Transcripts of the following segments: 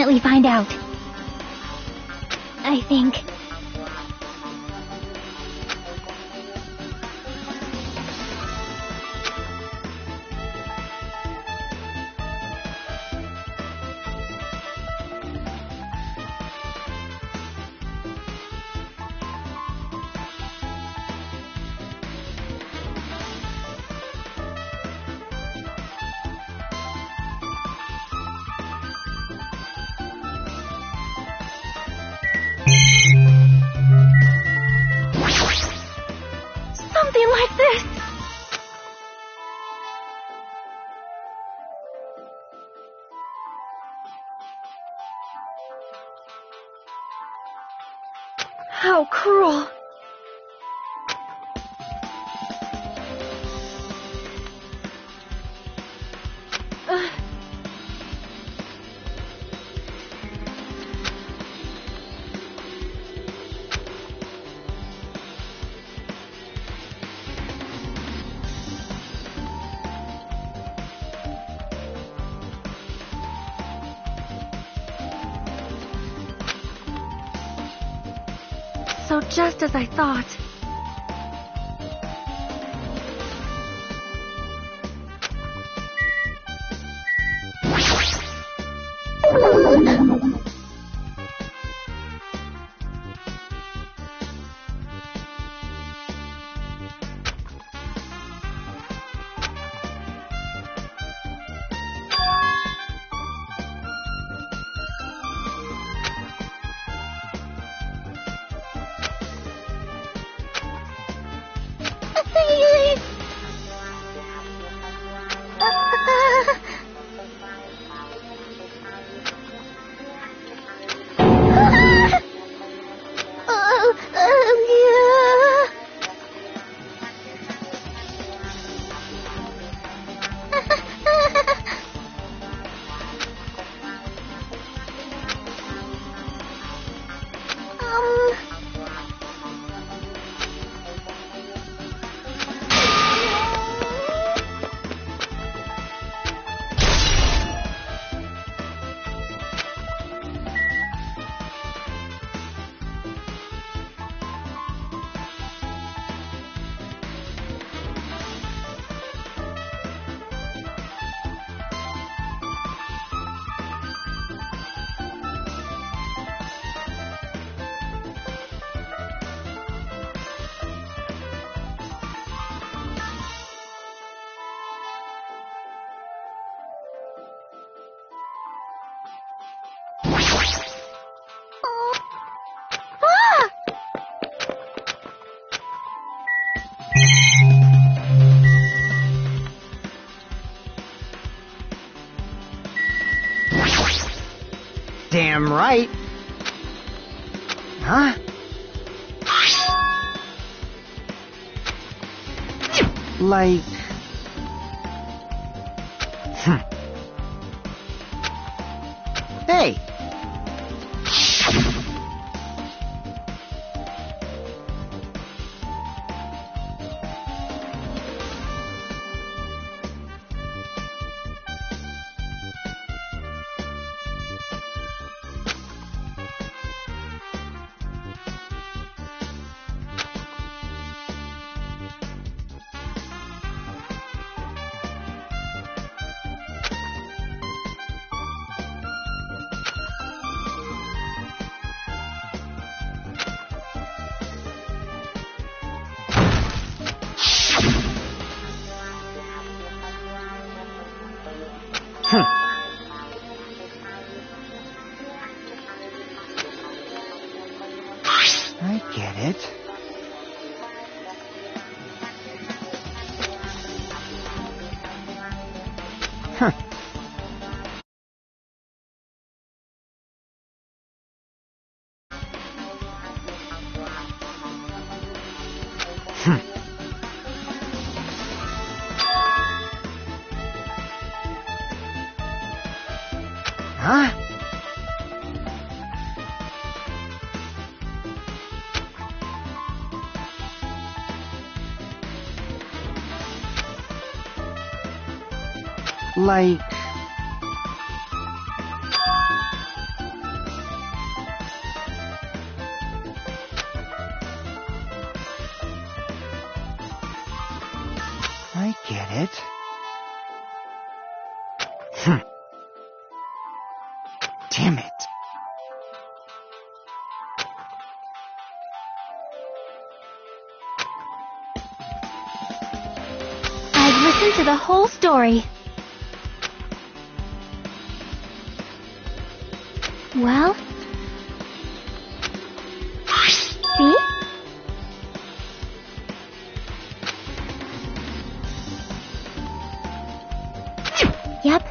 definitely find out. I think. Something like this! How cruel! So just as I thought. Damn right. Huh? Like... Hey! I get it. Huh. Huh? Like... I get it. Hm. Damn it. I've listened to the whole story. Well? See? Yep.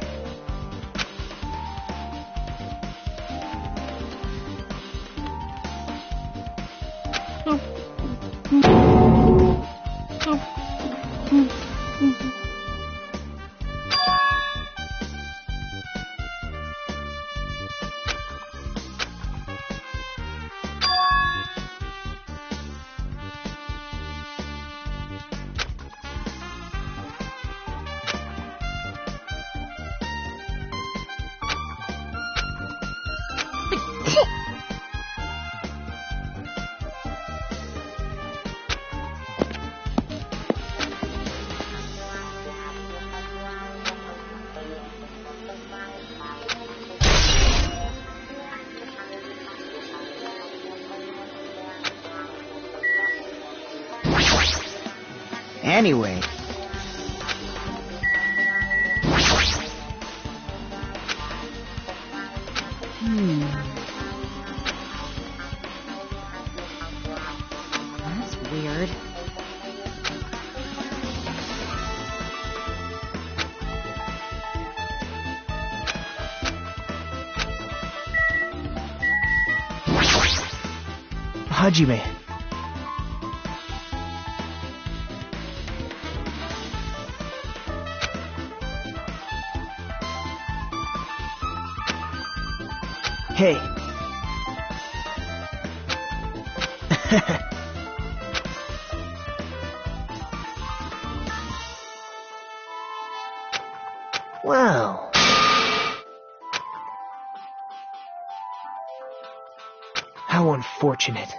Anyway. That's weird. Hajime. Hey. Well. How unfortunate.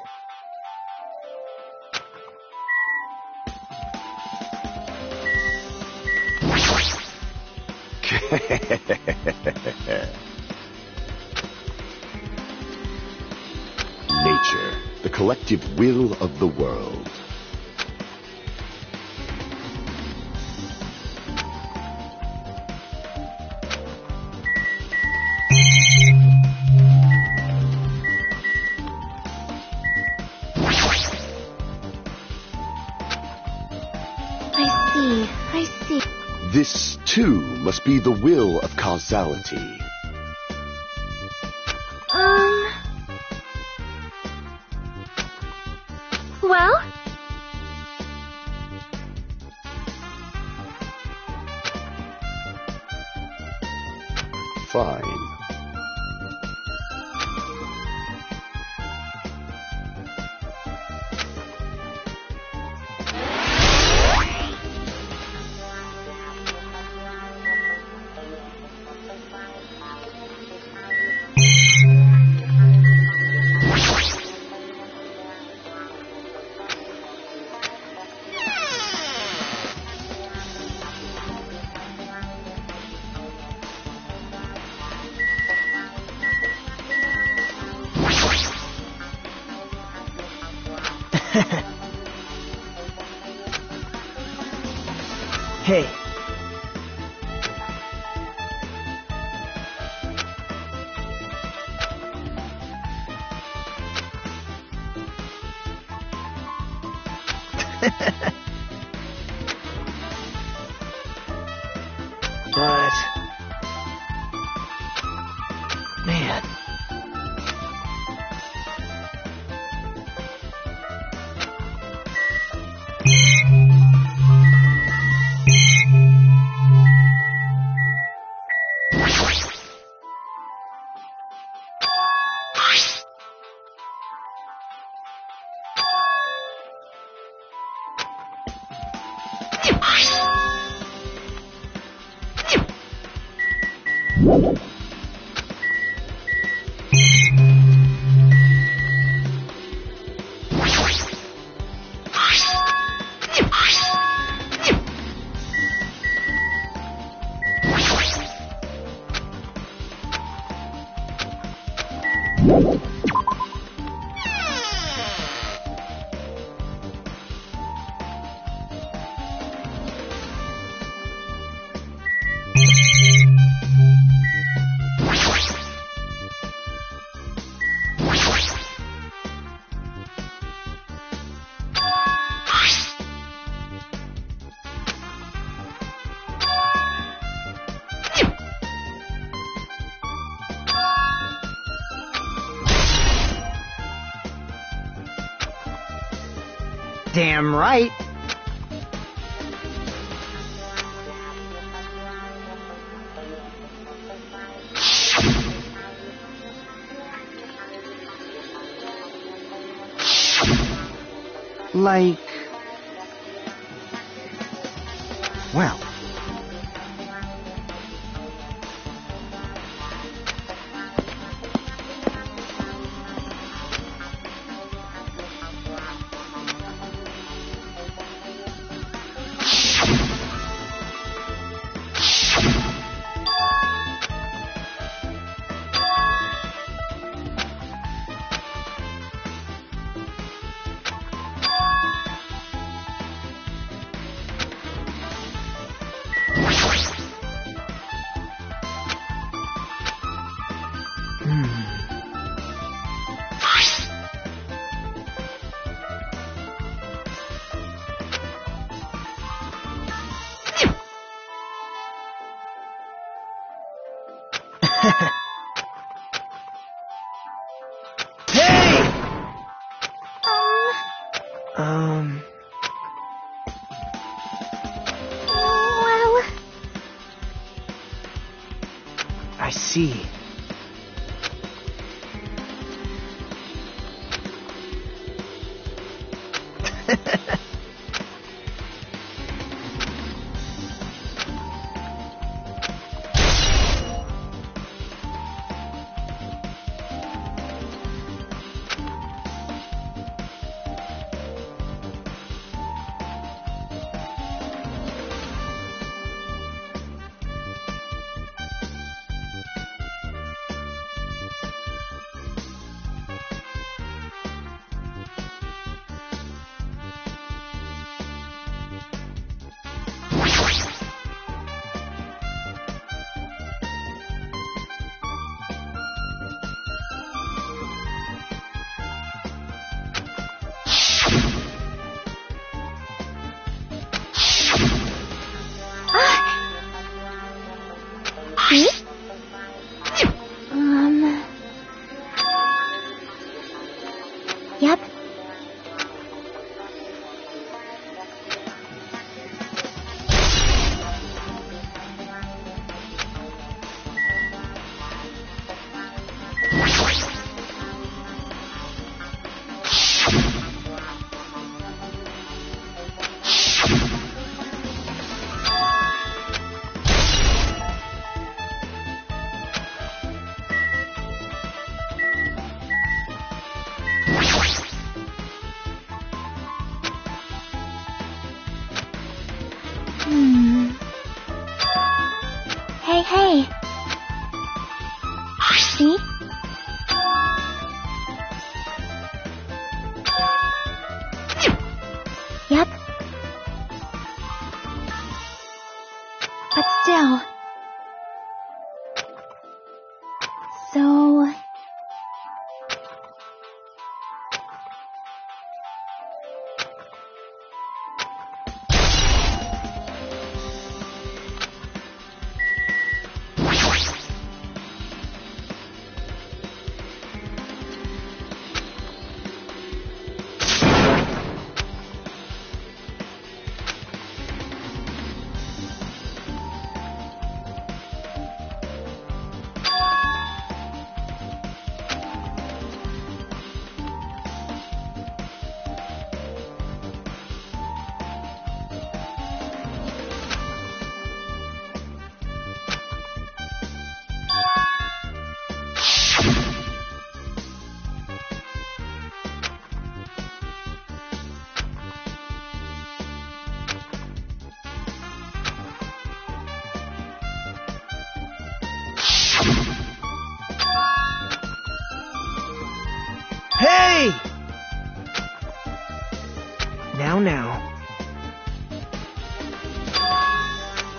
Nature, the collective will of the world. I see. This, too, must be the will of causality. Well? Fine. Hey. But... man... Damn right. Like... well... Hey! Well... I see. See? Yep. Hey. See? Yep. But still. So... Hey! Now.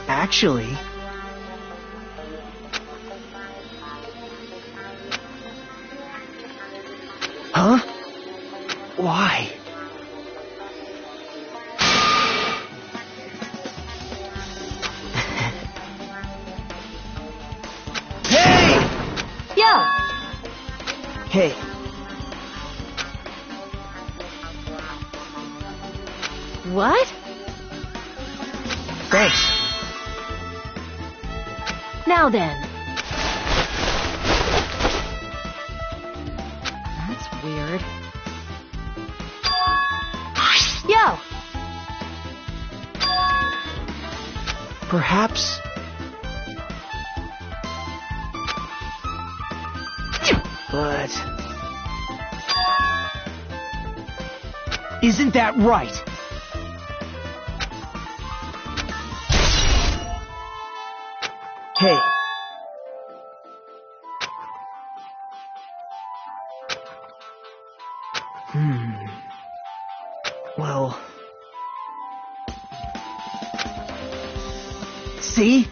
Actually... Huh? Why? Hey! Yeah. Hey. What? Thanks. Now then. That's weird. Yo! Perhaps... But... Isn't that right? Hey. Well... See?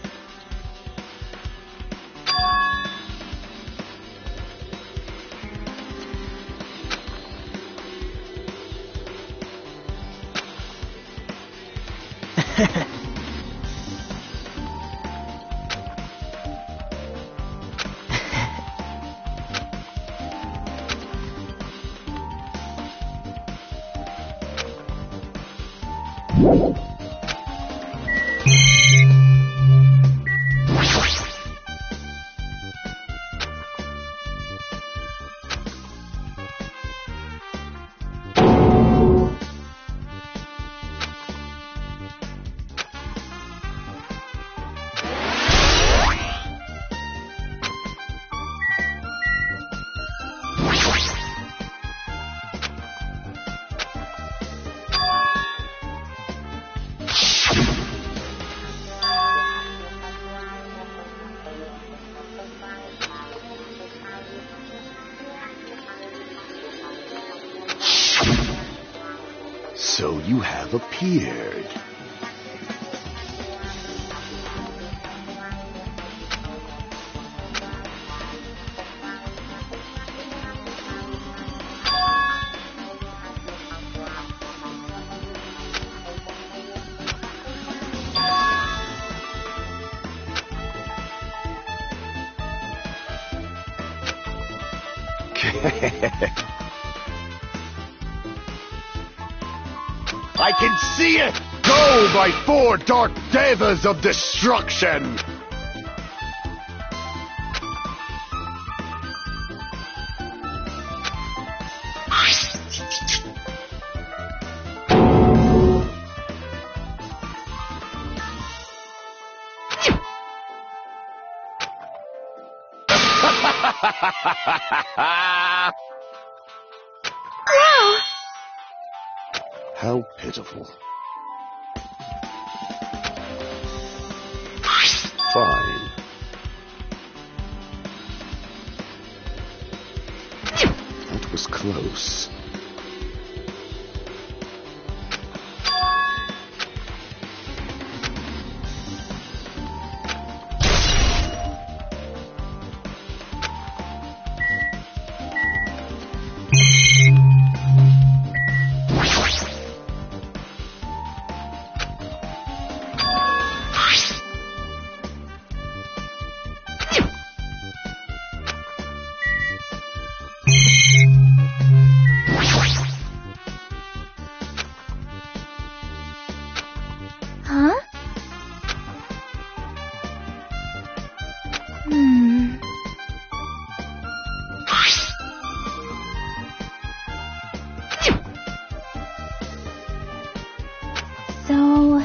So you have appeared. I can see it! Go, my four dark devas of destruction! Whoa! How pitiful. Fine. That was close. Huh? So...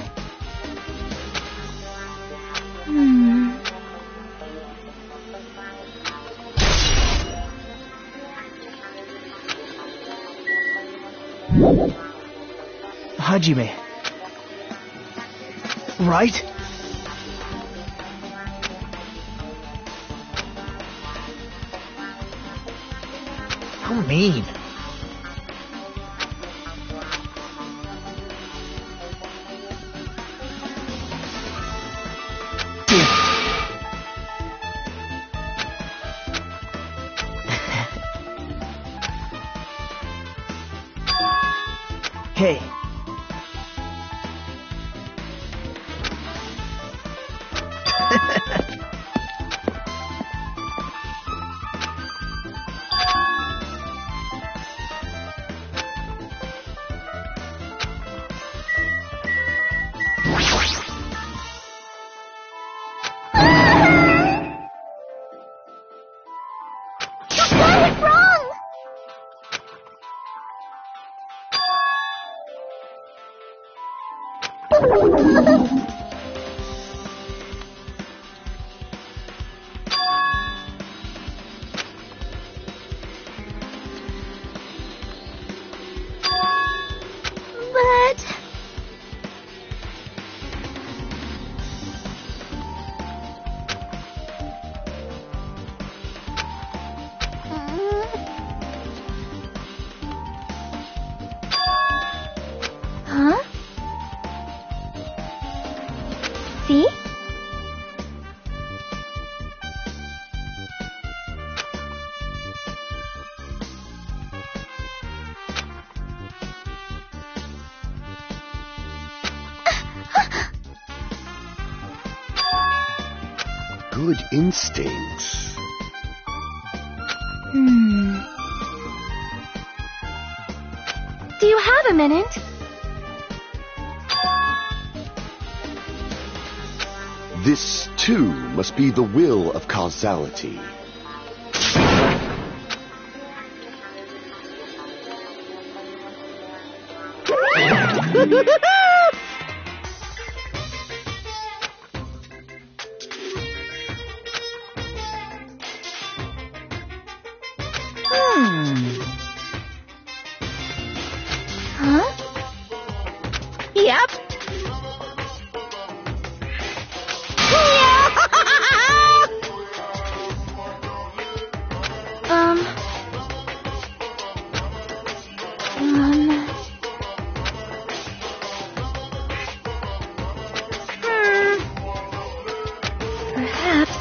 Hajime. Right? How mean. Hey. Huh? See? Good instincts. Do you have a minute? This, too, must be the will of causality. Huh? Yep. Perhaps.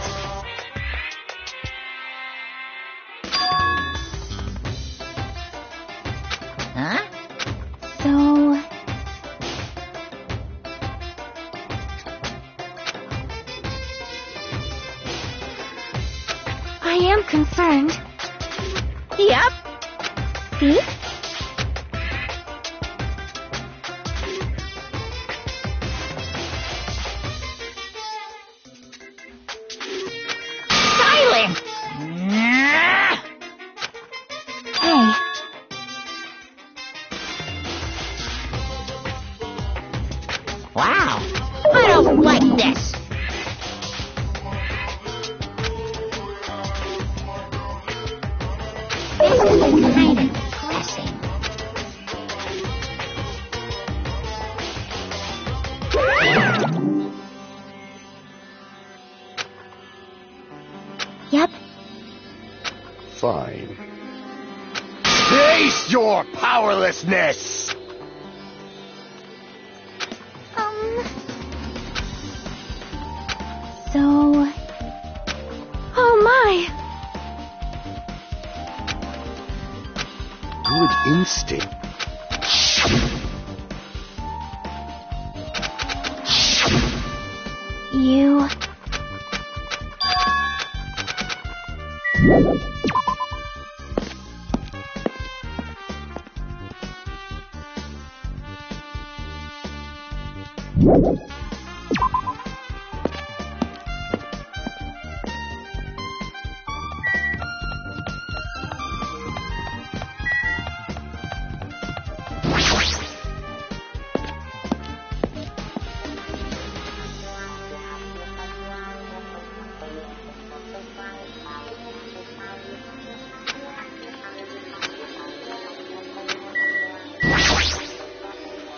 Huh? So... I am concerned. Yep. See? Silence! Hey. Wow! I don't like this! This is kind of depressing. Yep. Fine. Face your powerlessness! So... Oh my! Good instinct. You...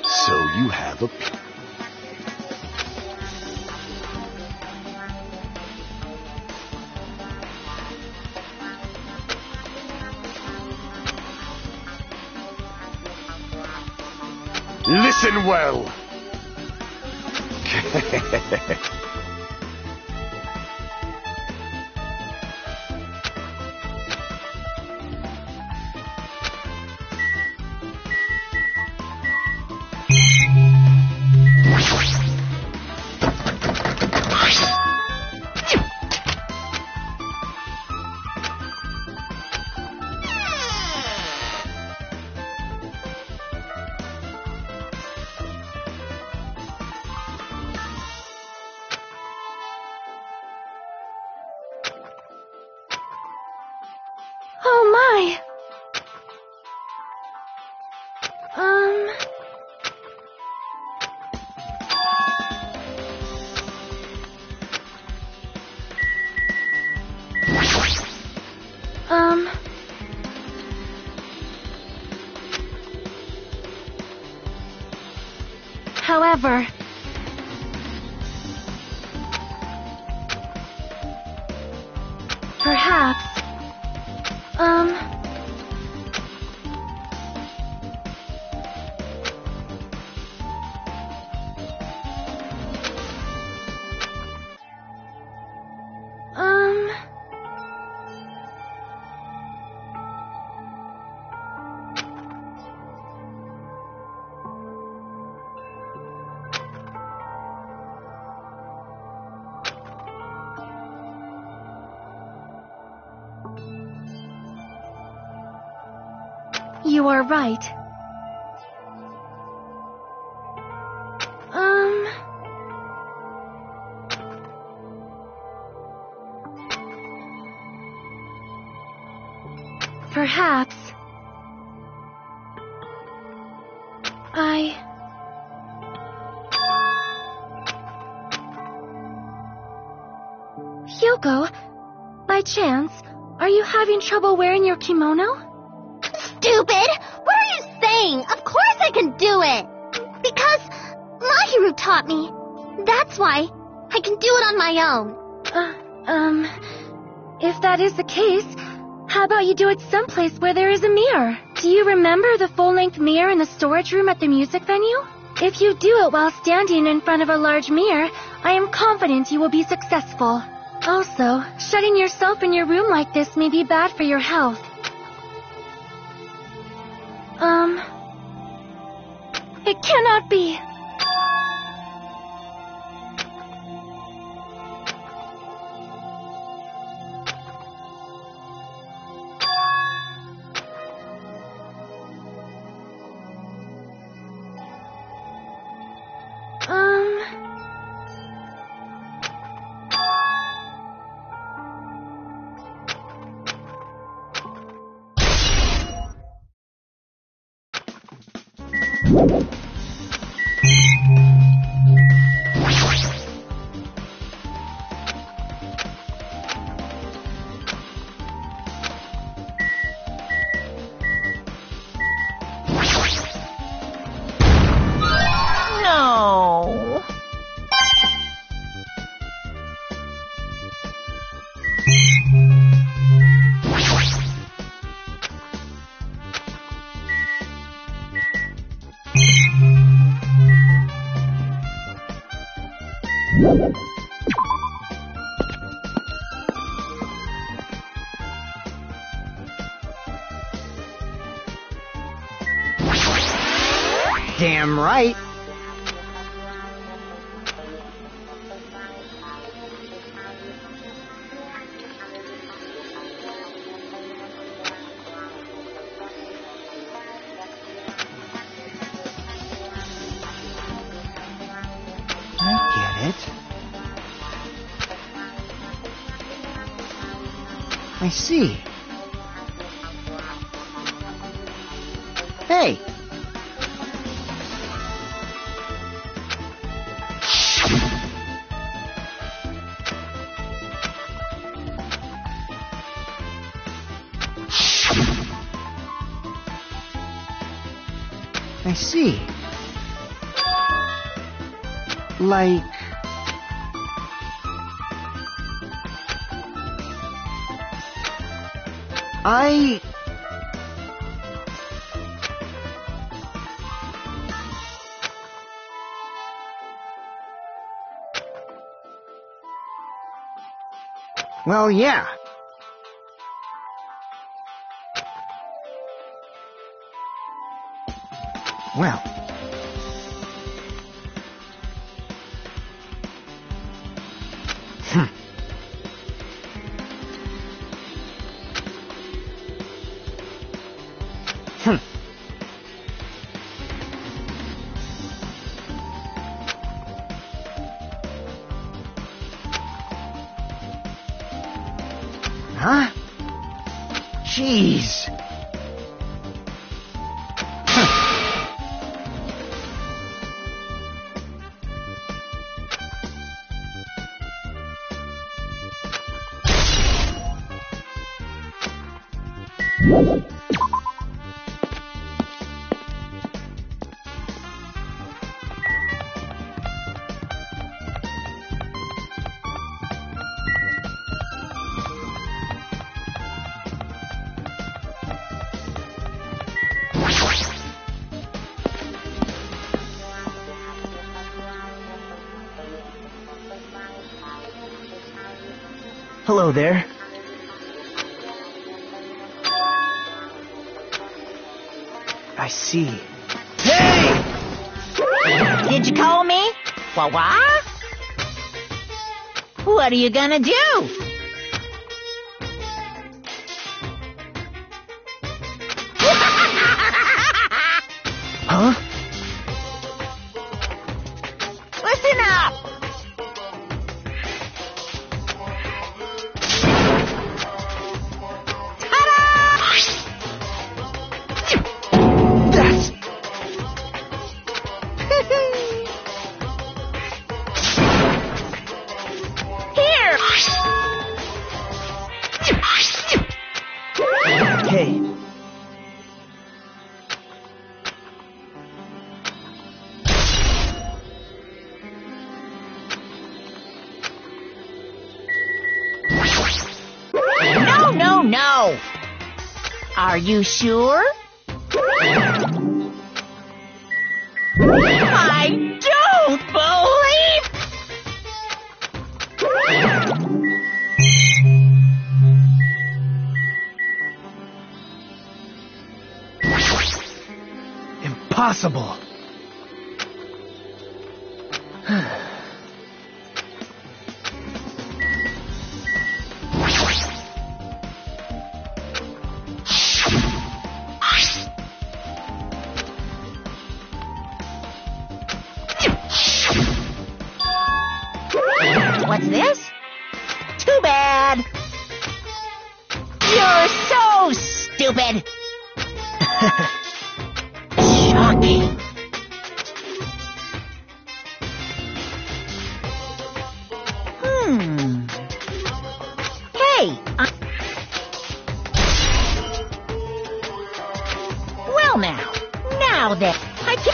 So you have a... Listen well. however. Perhaps... You are right. Perhaps... Hugo, by chance, are you having trouble wearing your kimono? Stupid! What are you saying? Of course I can do it! Because Mahiru taught me. That's why I can do it on my own. If that is the case, how about you do it someplace where there is a mirror? Do you remember the full-length mirror in the storage room at the music venue? If you do it while standing in front of a large mirror, I am confident you will be successful. Also, shutting yourself in your room like this may be bad for your health. It cannot be. No. Damn right. I get it. I see. Hey! I see. Like... Well, yeah. Well. Huh? Jeez. Hello there. I see. Hey! Did you call me? What? What are you gonna do? Huh? Listen up! That's... Here! Hey. No! Are you sure? I don't believe... Impossible. What's this? Too bad. You're so stupid. Shocking. Hey. Well now then, I can...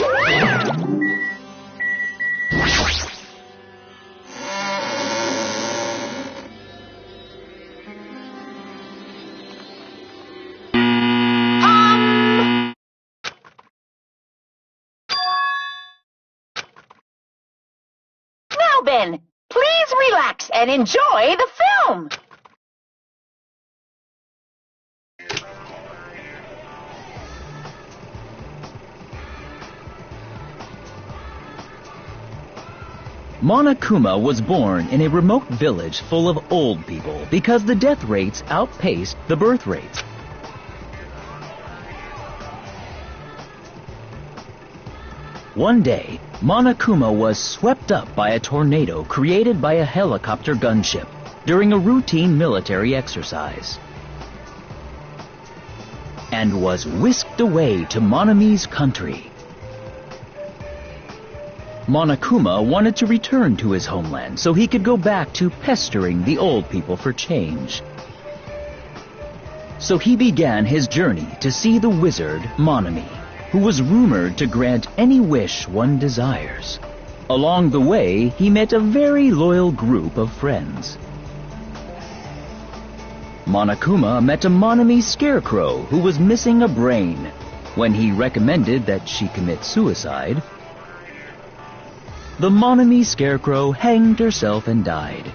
Now then, please relax and enjoy the film. Monokuma was born in a remote village full of old people because the death rates outpaced the birth rates. One day, Monokuma was swept up by a tornado created by a helicopter gunship during a routine military exercise, and was whisked away to Monami's country. Monokuma wanted to return to his homeland so he could go back to pestering the old people for change. So he began his journey to see the wizard Monami, who was rumored to grant any wish one desires. Along the way, he met a very loyal group of friends. Monokuma met a Monami scarecrow who was missing a brain. When he recommended that she commit suicide, the Monami scarecrow hanged herself and died.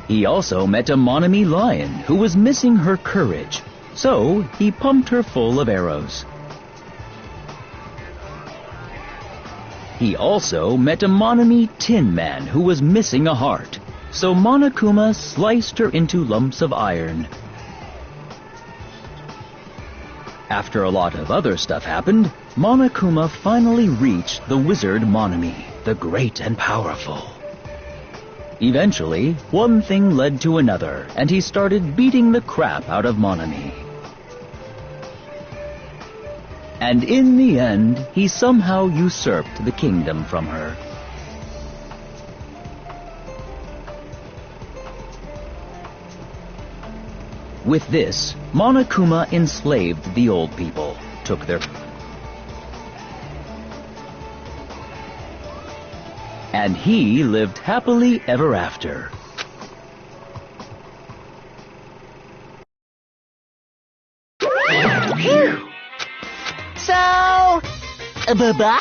He also met a Monami lion who was missing her courage, so he pumped her full of arrows. He also met a Monami tin man who was missing a heart, so Monokuma sliced her into lumps of iron. After a lot of other stuff happened, Monokuma finally reached the wizard Monami, the great and powerful. Eventually, one thing led to another, and he started beating the crap out of Monami. And in the end, he somehow usurped the kingdom from her. With this, Monokuma enslaved the old people, took their... and he lived happily ever after. Phew. So... bye-bye?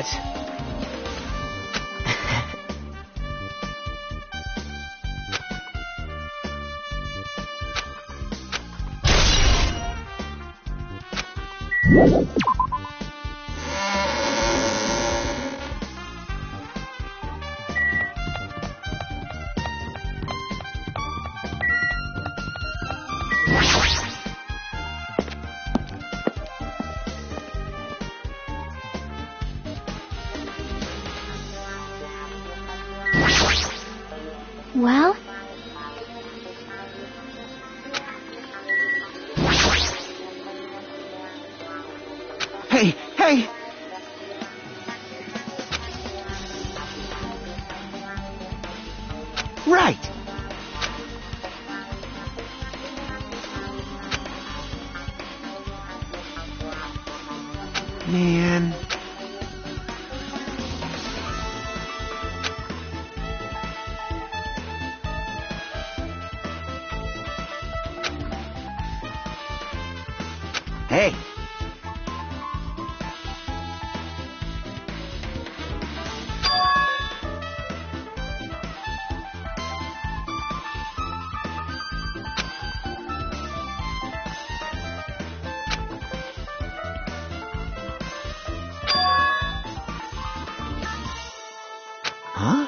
What? Well? Hey, hey! Right! Man. Hey! Huh?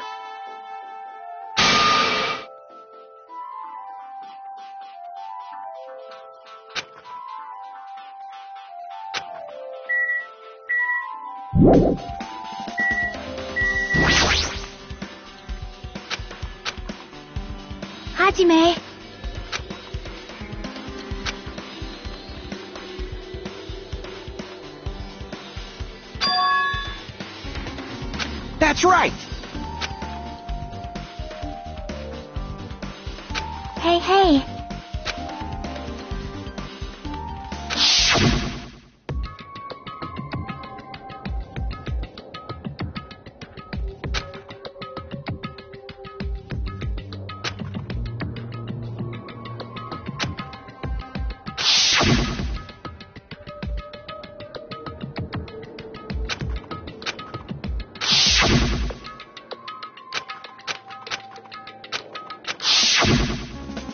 Hajime. That's right! Hey, hey.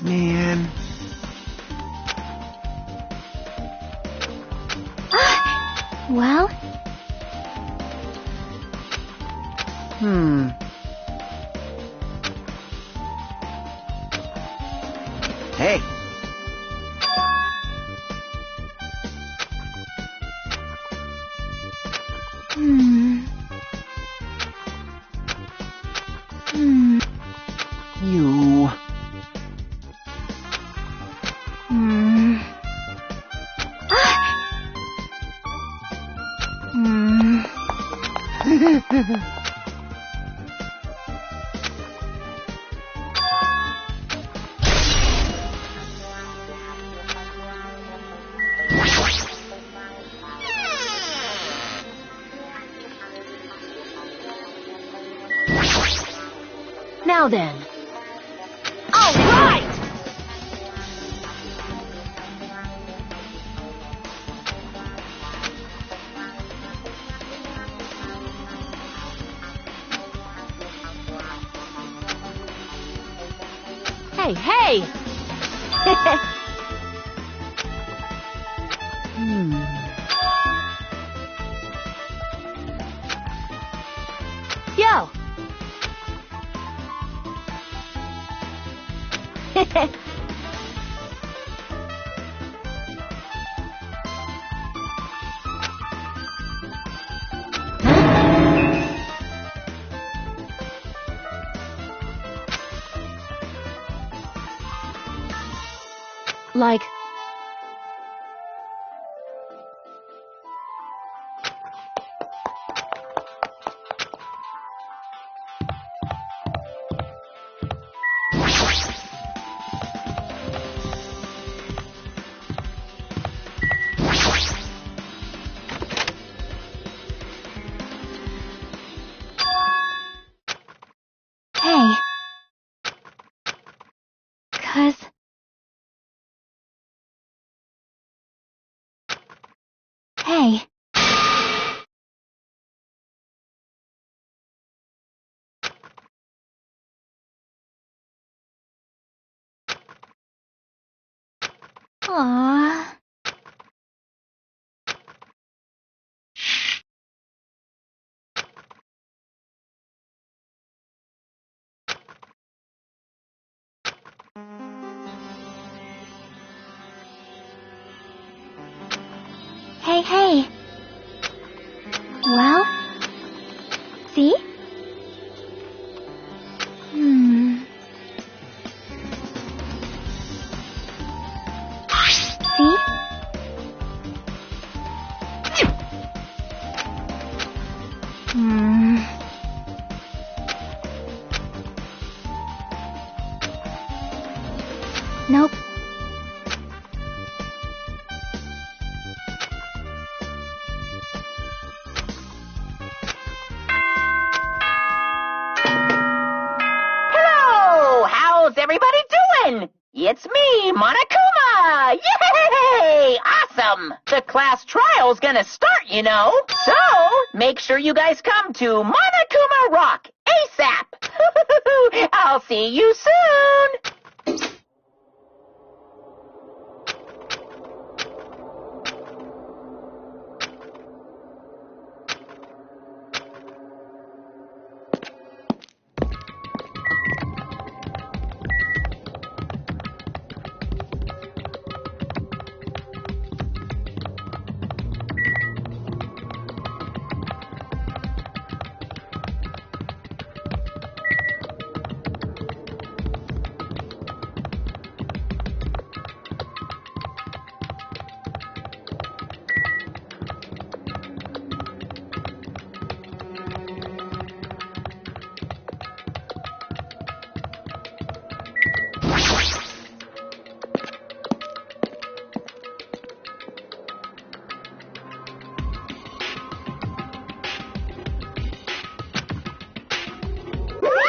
Man. Well? Hey. You. Now then. All right! Hey, hey! Yo! Like... Hey. 'Cause... Hey. Aww. Hey, hey. Well? See? See? Nope. Hello! How's everybody doing? It's me, Monokuma! Yay! Awesome! The class trial's gonna start, you know. So, make sure you guys come to Monokuma Rock ASAP! I'll see you soon!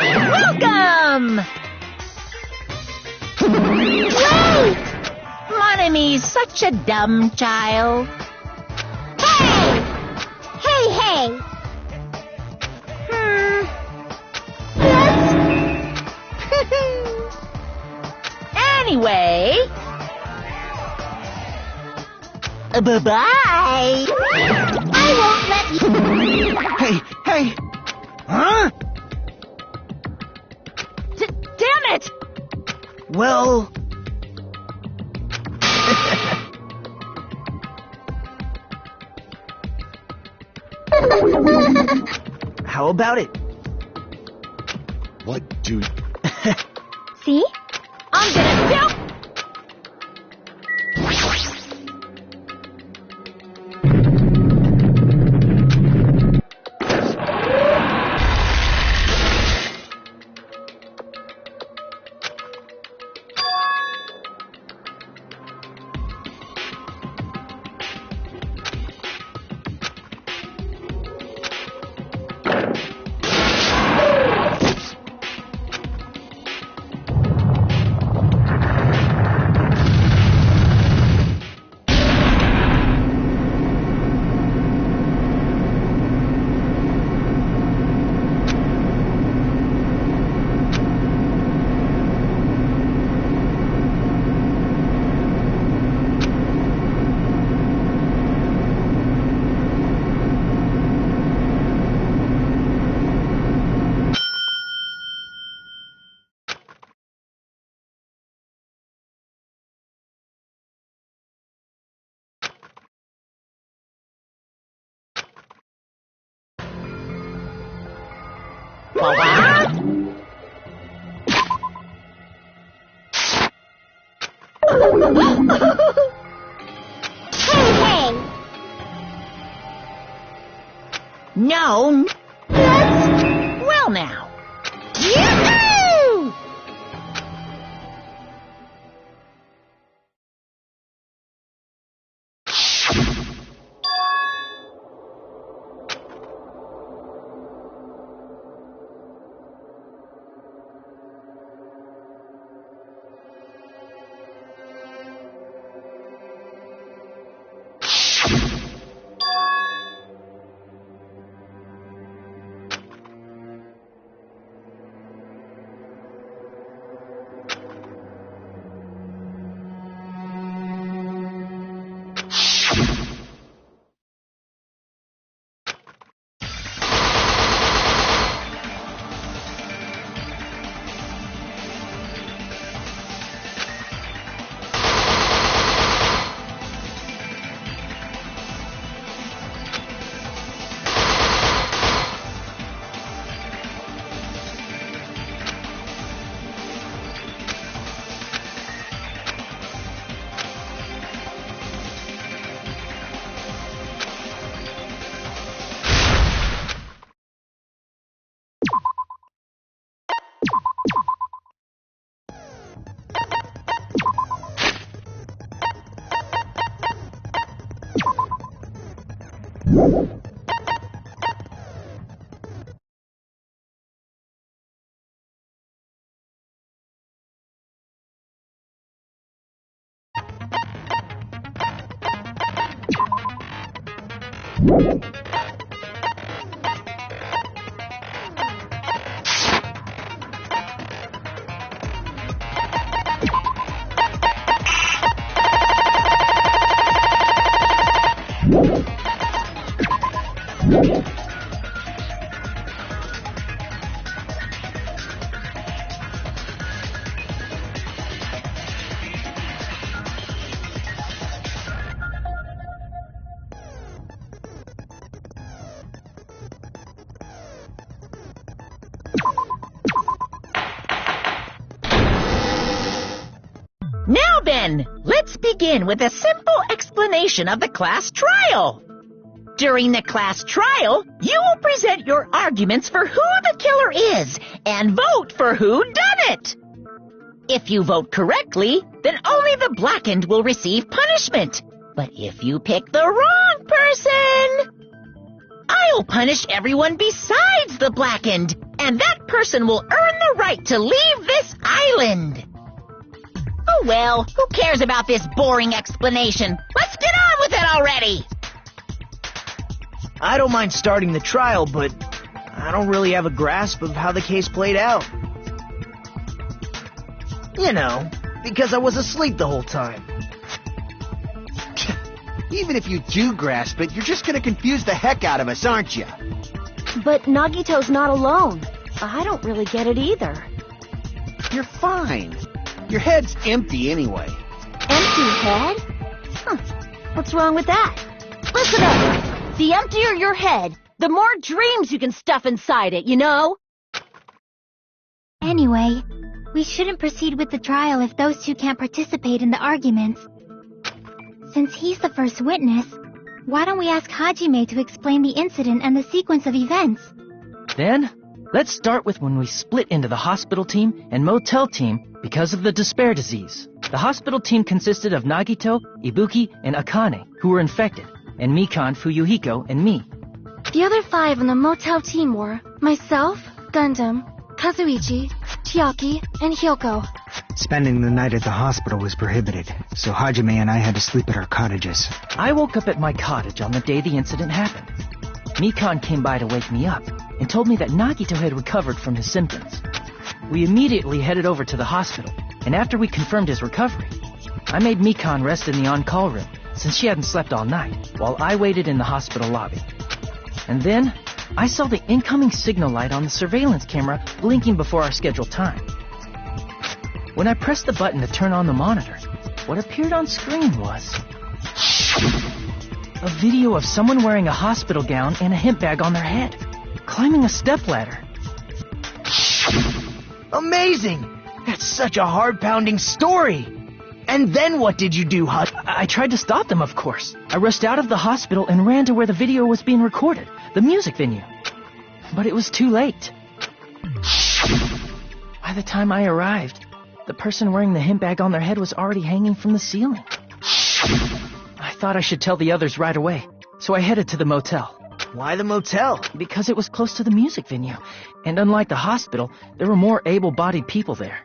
Welcome! Wait! Monomi's such a dumb child. Hey! Hey, hey! Anyway... Bye-bye! I won't let you... Hey, hey! Huh? Damn it! Well... How about it? What do... See? I'm gonna do... Hey, hey! No. Well now. Yoo-hoo! Now then, let's begin with a simple explanation of the class trial. During the class trial, you will present your arguments for who the killer is and vote for who done it. If you vote correctly, then only the blackened will receive punishment. But if you pick the wrong person, I'll punish everyone besides the blackened, and that person will earn the right to leave this island. Oh well, who cares about this boring explanation? Let's get on with it already! I don't mind starting the trial, but I don't really have a grasp of how the case played out. You know, because I was asleep the whole time. Even if you do grasp it, you're just gonna confuse the heck out of us, aren't you? But Nagito's not alone. I don't really get it either. You're fine. Your head's empty anyway. Empty head? Huh. What's wrong with that? Listen up. The emptier your head, the more dreams you can stuff inside it, you know? Anyway, we shouldn't proceed with the trial if those two can't participate in the arguments. Since he's the first witness, why don't we ask Hajime to explain the incident and the sequence of events? Then, let's start with when we split into the hospital team and motel team because of the despair disease. The hospital team consisted of Nagito, Ibuki, and Akane, who were infected, and Mikan, Fuyuhiko, and me. The other 5 on the motel team were myself, Gundam, Kazuichi, Chiaki, and Hyoko. Spending the night at the hospital was prohibited, so Hajime and I had to sleep at our cottages. I woke up at my cottage on the day the incident happened. Mikan came by to wake me up and told me that Nagito had recovered from his symptoms. We immediately headed over to the hospital, and after we confirmed his recovery, I made Mikan rest in the on-call room since she hadn't slept all night, while I waited in the hospital lobby. And then, I saw the incoming signal light on the surveillance camera blinking before our scheduled time. When I pressed the button to turn on the monitor, what appeared on screen was a video of someone wearing a hospital gown and a hemp bag on their head, climbing a stepladder. Amazing! That's such a heart-pounding story! And then what did you do, Hud? I tried to stop them, of course. I rushed out of the hospital and ran to where the video was being recorded, the music venue. But it was too late. By the time I arrived, the person wearing the hemp bag on their head was already hanging from the ceiling. I thought I should tell the others right away, so I headed to the motel. Why the motel? Because it was close to the music venue, and unlike the hospital, there were more able-bodied people there.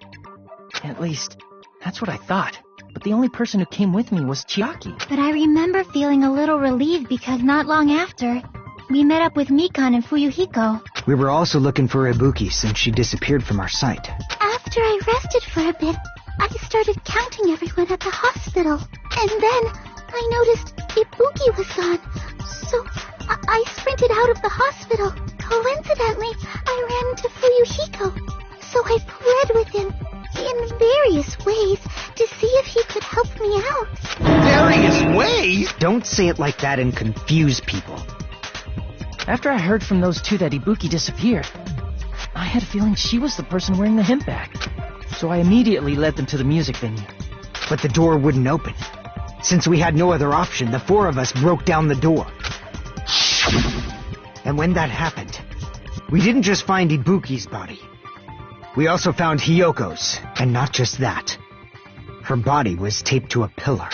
At least, that's what I thought. But the only person who came with me was Chiaki. But I remember feeling a little relieved because not long after, we met up with Mikan and Fuyuhiko. We were also looking for Ibuki since she disappeared from our sight. After I rested for a bit, I started counting everyone at the hospital. And then I noticed Ibuki was gone. So I sprinted out of the hospital. Coincidentally, I ran into Fuyuhiko. So I pled with him in various ways to see if he could help me out. Various ways? Don't say it like that and confuse people. After I heard from those two that Ibuki disappeared, I had a feeling she was the person wearing the hemp bag. So I immediately led them to the music venue. But the door wouldn't open. Since we had no other option, the 4 of us broke down the door. And when that happened, we didn't just find Ibuki's body. We also found Hyoko's, and not just that. Her body was taped to a pillar.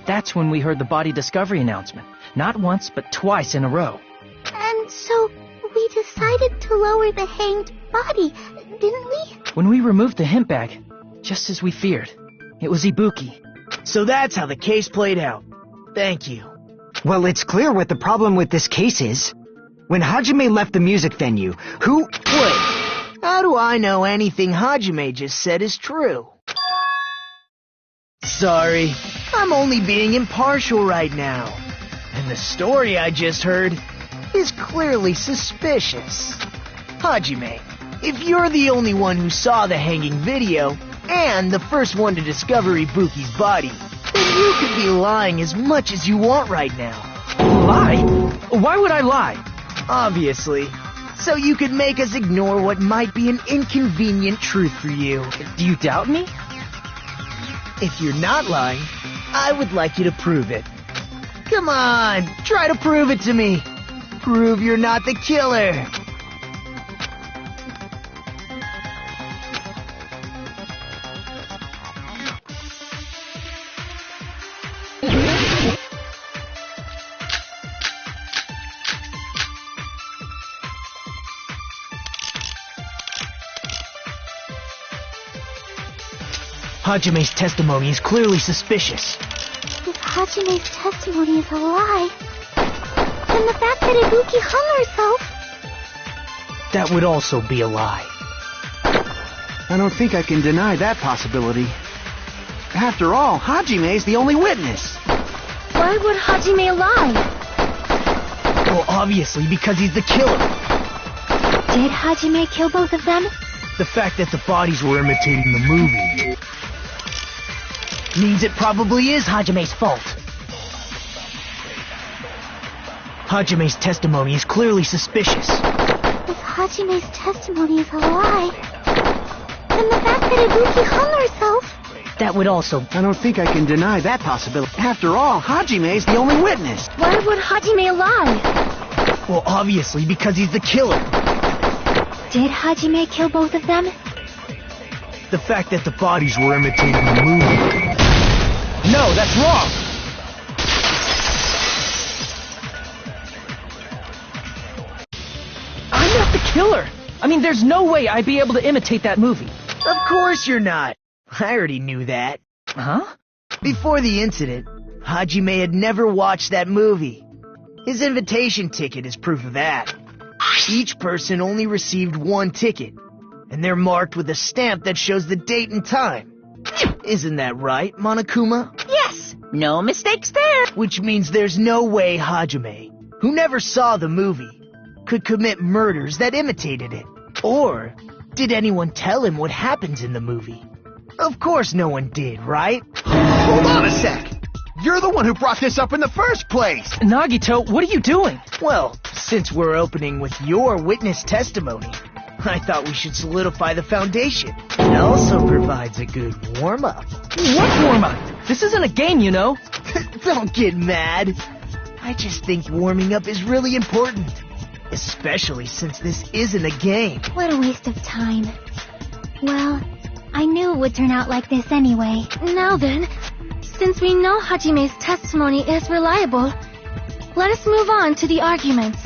That's when we heard the body discovery announcement. Not once, but twice in a row. And so we decided to lower the hanged body, didn't we? When we removed the hemp bag, just as we feared, it was Ibuki. So that's how the case played out. Thank you. Well, it's clear what the problem with this case is. When Hajime left the music venue, who... Wait, how do I know anything Hajime just said is true? Sorry, I'm only being impartial right now. And the story I just heard is clearly suspicious. Hajime, if you're the only one who saw the hanging video, and the first one to discover Ibuki's body, then you could be lying as much as you want right now. Lie? Why would I lie? Obviously. So you could make us ignore what might be an inconvenient truth for you. Do you doubt me? If you're not lying, I would like you to prove it. Come on, try to prove it to me. Prove you're not the killer. Hajime's testimony is clearly suspicious. If Hajime's testimony is a lie, then the fact that Ibuki hung herself... That would also be a lie. I don't think I can deny that possibility. After all, Hajime's the only witness. Why would Hajime lie? Well, obviously because he's the killer. Did Hajime kill both of them? The fact that the bodies were imitating the movie means it probably is Hajime's fault. Hajime's testimony is clearly suspicious. If Hajime's testimony is a lie, then the fact that Ibuki hung herself... That would also... I don't think I can deny that possibility. After all, Hajime's the only witness. Why would Hajime lie? Well, obviously because he's the killer. Did Hajime kill both of them? The fact that the bodies were imitating the movie... No, that's wrong! I'm not the killer! I mean, there's no way I'd be able to imitate that movie. Of course you're not. I already knew that. Huh? Before the incident, Hajime had never watched that movie. His invitation ticket is proof of that. Each person only received one ticket, and they're marked with a stamp that shows the date and time. Isn't that right, Monokuma? Yes, no mistakes there. Which means there's no way Hajime, who never saw the movie, could commit murders that imitated it. Or did anyone tell him what happens in the movie? Of course no one did, right? Hold on a sec. You're the one who brought this up in the first place. Nagito, what are you doing? Well, since we're opening with your witness testimony, I thought we should solidify the foundation. It also provides a good warm-up. What warm-up? This isn't a game, you know. Don't get mad. I just think warming up is really important. Especially since this isn't a game. What a waste of time. Well, I knew it would turn out like this anyway. Now then, since we know Hajime's testimony is reliable, let us move on to the arguments.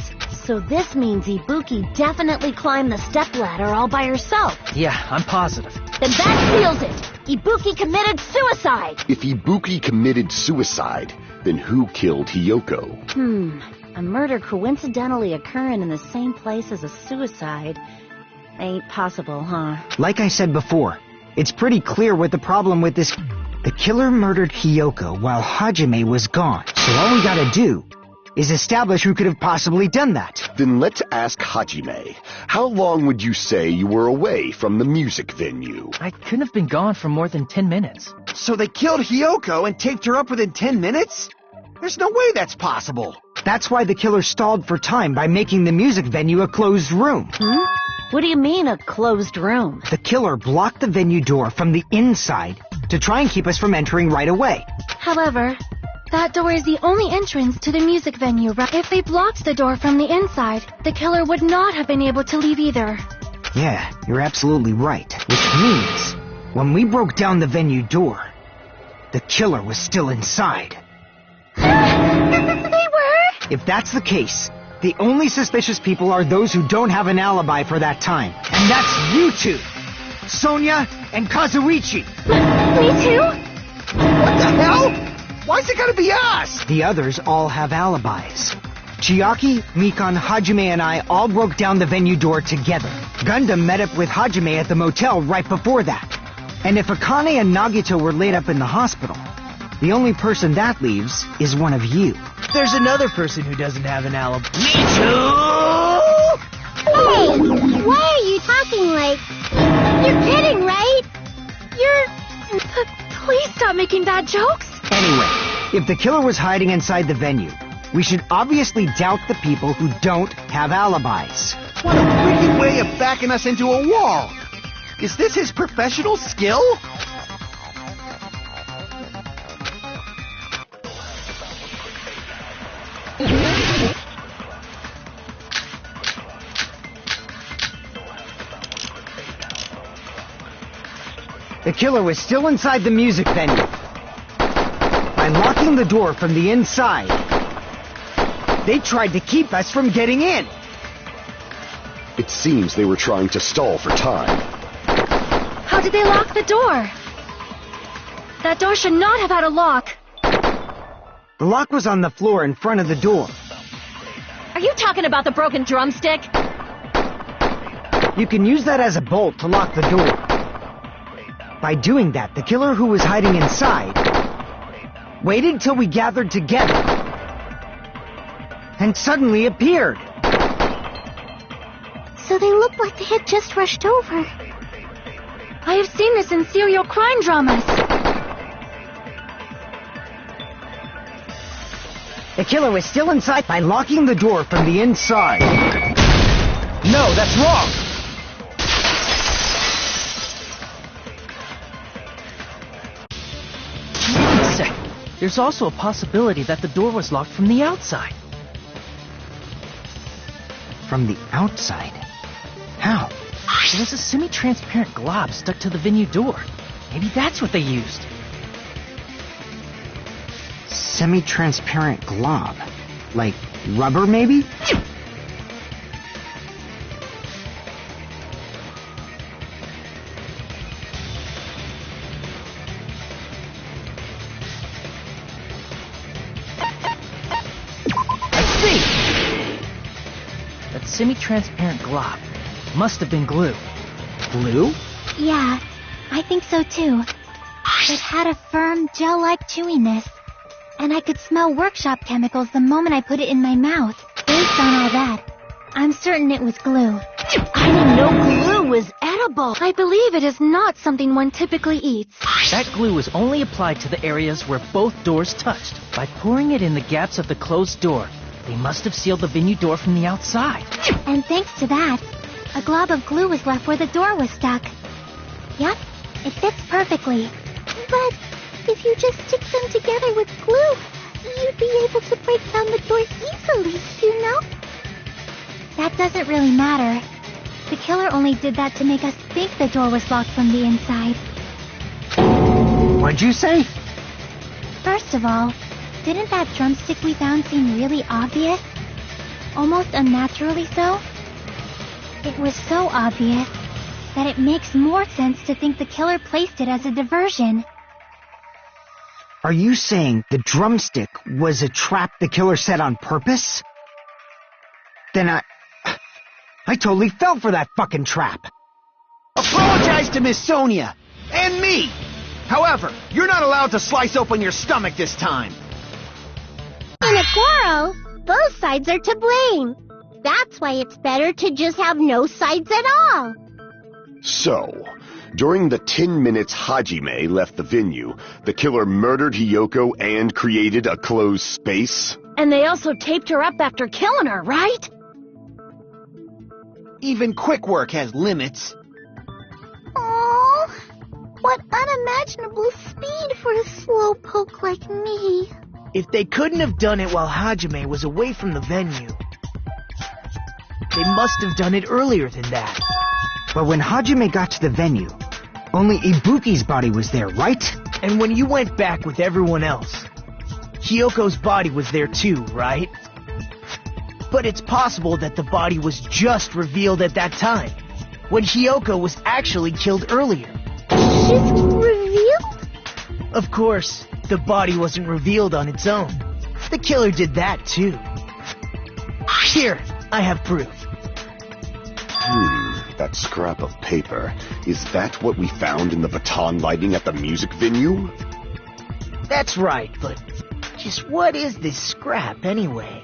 So this means Ibuki definitely climbed the stepladder all by herself. Yeah, I'm positive. Then that seals it! Ibuki committed suicide! If Ibuki committed suicide, then who killed Hiyoko? A murder coincidentally occurring in the same place as a suicide ain't possible, huh? Like I said before, it's pretty clear what the problem with this... The killer murdered Hiyoko while Hajime was gone. So all we gotta do is establish who could have possibly done that. Then let's ask Hajime. How long would you say you were away from the music venue? I couldn't have been gone for more than 10 minutes. So they killed Hiyoko and taped her up within 10 minutes? There's no way that's possible. That's why the killer stalled for time by making the music venue a closed room. What do you mean, a closed room? The killer blocked the venue door from the inside to try and keep us from entering right away. However, that door is the only entrance to the music venue, right? If they blocked the door from the inside, the killer would not have been able to leave either. Yeah, you're absolutely right. Which means, when we broke down the venue door, the killer was still inside. They were? If that's the case, the only suspicious people are those who don't have an alibi for that time. And that's you two! Sonia and Kazuichi! Me too? What the hell? Why's it gotta be us? The others all have alibis. Chiaki, Mikan, Hajime, and I all broke down the venue door together. Gundam met up with Hajime at the motel right before that. And if Akane and Nagito were laid up in the hospital, the only person that leaves is one of you. There's another person who doesn't have an alibi. Me Hey, why are you talking like... You're kidding, right? Please stop making bad jokes. Anyway, if the killer was hiding inside the venue, we should obviously doubt the people who don't have alibis. What a wicked way of backing us into a wall. Is this his professional skill? The killer was still inside the music venue. By locking the door from the inside, they tried to keep us from getting in. It seems they were trying to stall for time. How did they lock the door? That door should not have had a lock. The lock was on the floor in front of the door. Are you talking about the broken drumstick? You can use that as a bolt to lock the door. By doing that, the killer who was hiding inside waited till we gathered together and suddenly appeared. So they looked like they had just rushed over. I have seen this in serial crime dramas. The killer was still inside by locking the door from the inside. No, that's wrong. Wait a sec. There's also a possibility that the door was locked from the outside. From the outside? How? There was a semi-transparent glob stuck to the venue door. Maybe that's what they used. Semi-transparent glob? Like rubber, maybe? That semi-transparent glob must have been glue. Glue? Yeah, I think so too. It had a firm, gel-like chewiness. And I could smell workshop chemicals the moment I put it in my mouth. Based on all that, I'm certain it was glue. I didn't know glue was edible. I believe it is not something one typically eats. That glue was only applied to the areas where both doors touched. By pouring it in the gaps of the closed door, they must have sealed the venue door from the outside. And thanks to that, a glob of glue was left where the door was stuck. Yep, it fits perfectly. But if you just stick them together with glue, you'd be able to break down the door easily, you know? That doesn't really matter. The killer only did that to make us think the door was locked from the inside. What'd you say? First of all, didn't that drumstick we found seem really obvious? Almost unnaturally so? It was so obvious that it makes more sense to think the killer placed it as a diversion. Are you saying the drumstick was a trap the killer set on purpose? Then I totally fell for that fucking trap. Apologize to Miss Sonia and me. However, you're not allowed to slice open your stomach this time. In a quarrel, both sides are to blame. That's why it's better to just have no sides at all. So, during the 10 minutes Hajime left the venue, the killer murdered Hiyoko and created a closed space? And they also taped her up after killing her, right? Even quick work has limits. Oh, what unimaginable speed for a slowpoke like me. If they couldn't have done it while Hajime was away from the venue, they must have done it earlier than that. But when Hajime got to the venue, only Ibuki's body was there, right? And when you went back with everyone else, Hiyoko's body was there too, right? But it's possible that the body was just revealed at that time, when Hiyoko was actually killed earlier. She's revealed? Of course, the body wasn't revealed on its own. The killer did that too. Here, I have proof. That scrap of paper. Is that what we found in the baton lighting at the music venue? That's right, but just what is this scrap anyway?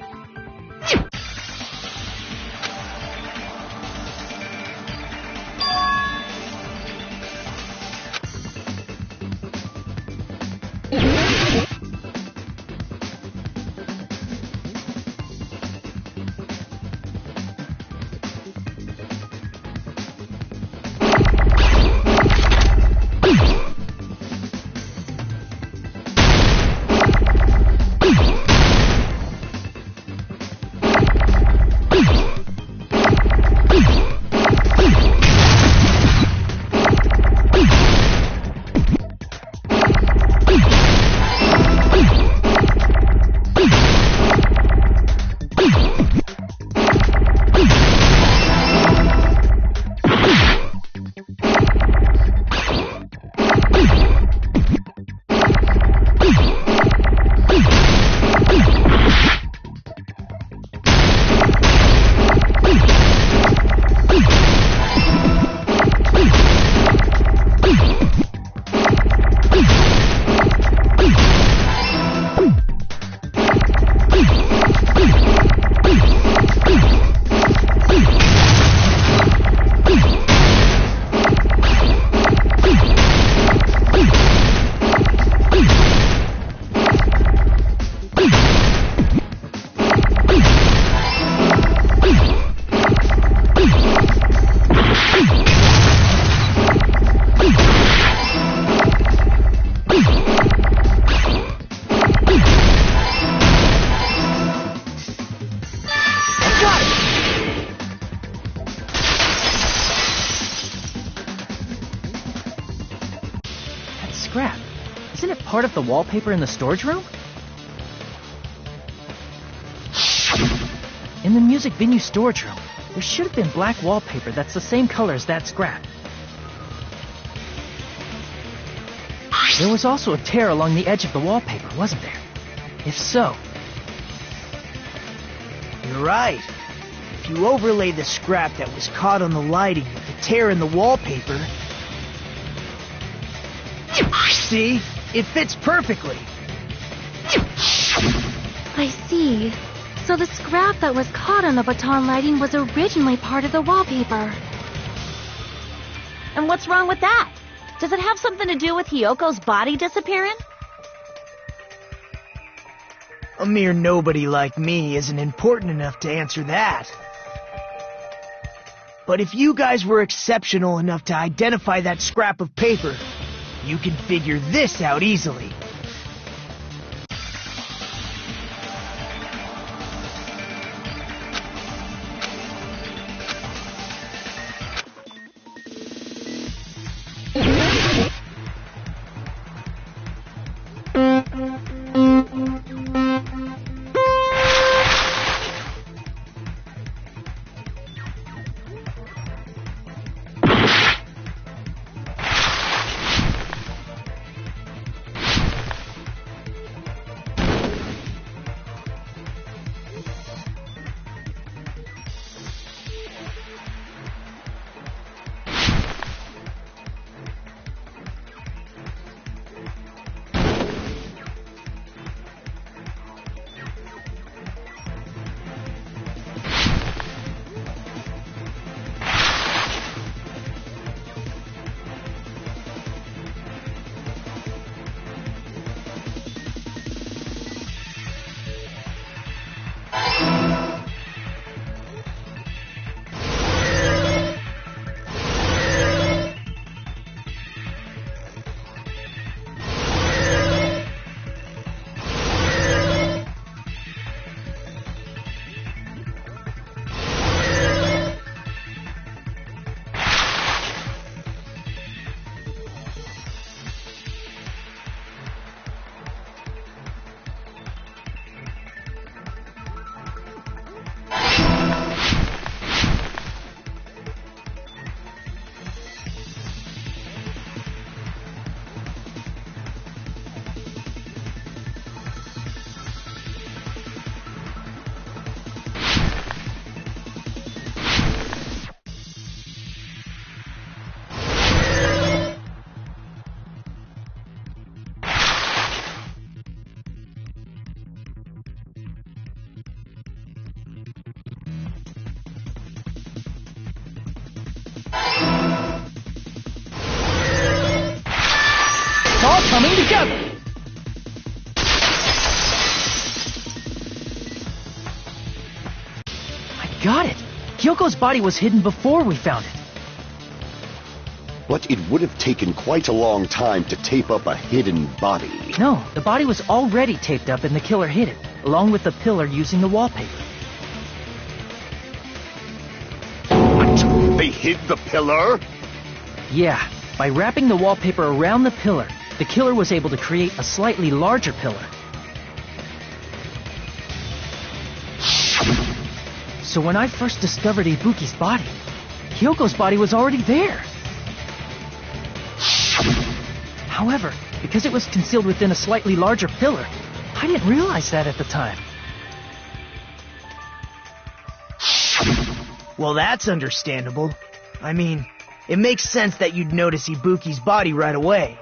Scrap. Isn't it part of the wallpaper in the storage room? In the music venue storage room, there should have been black wallpaper that's the same color as that scrap. There was also a tear along the edge of the wallpaper, wasn't there? If so... You're right. If you overlay the scrap that was caught on the lighting with the tear in the wallpaper... See? It fits perfectly. I see. So the scrap that was caught on the baton lighting was originally part of the wallpaper. And what's wrong with that? Does it have something to do with Hiyoko's body disappearing? A mere nobody like me isn't important enough to answer that. But if you guys were exceptional enough to identify that scrap of paper, you can figure this out easily. coming together! I got it! Hyoko's body was hidden before we found it. But it would have taken quite a long time to tape up a hidden body. No, the body was already taped up and the killer hid it, along with the pillar using the wallpaper. What? They hid the pillar? Yeah, by wrapping the wallpaper around the pillar, the killer was able to create a slightly larger pillar. So when I first discovered Ibuki's body, Hyoko's body was already there. However, because it was concealed within a slightly larger pillar, I didn't realize that at the time. Well, that's understandable. I mean, it makes sense that you'd notice Ibuki's body right away.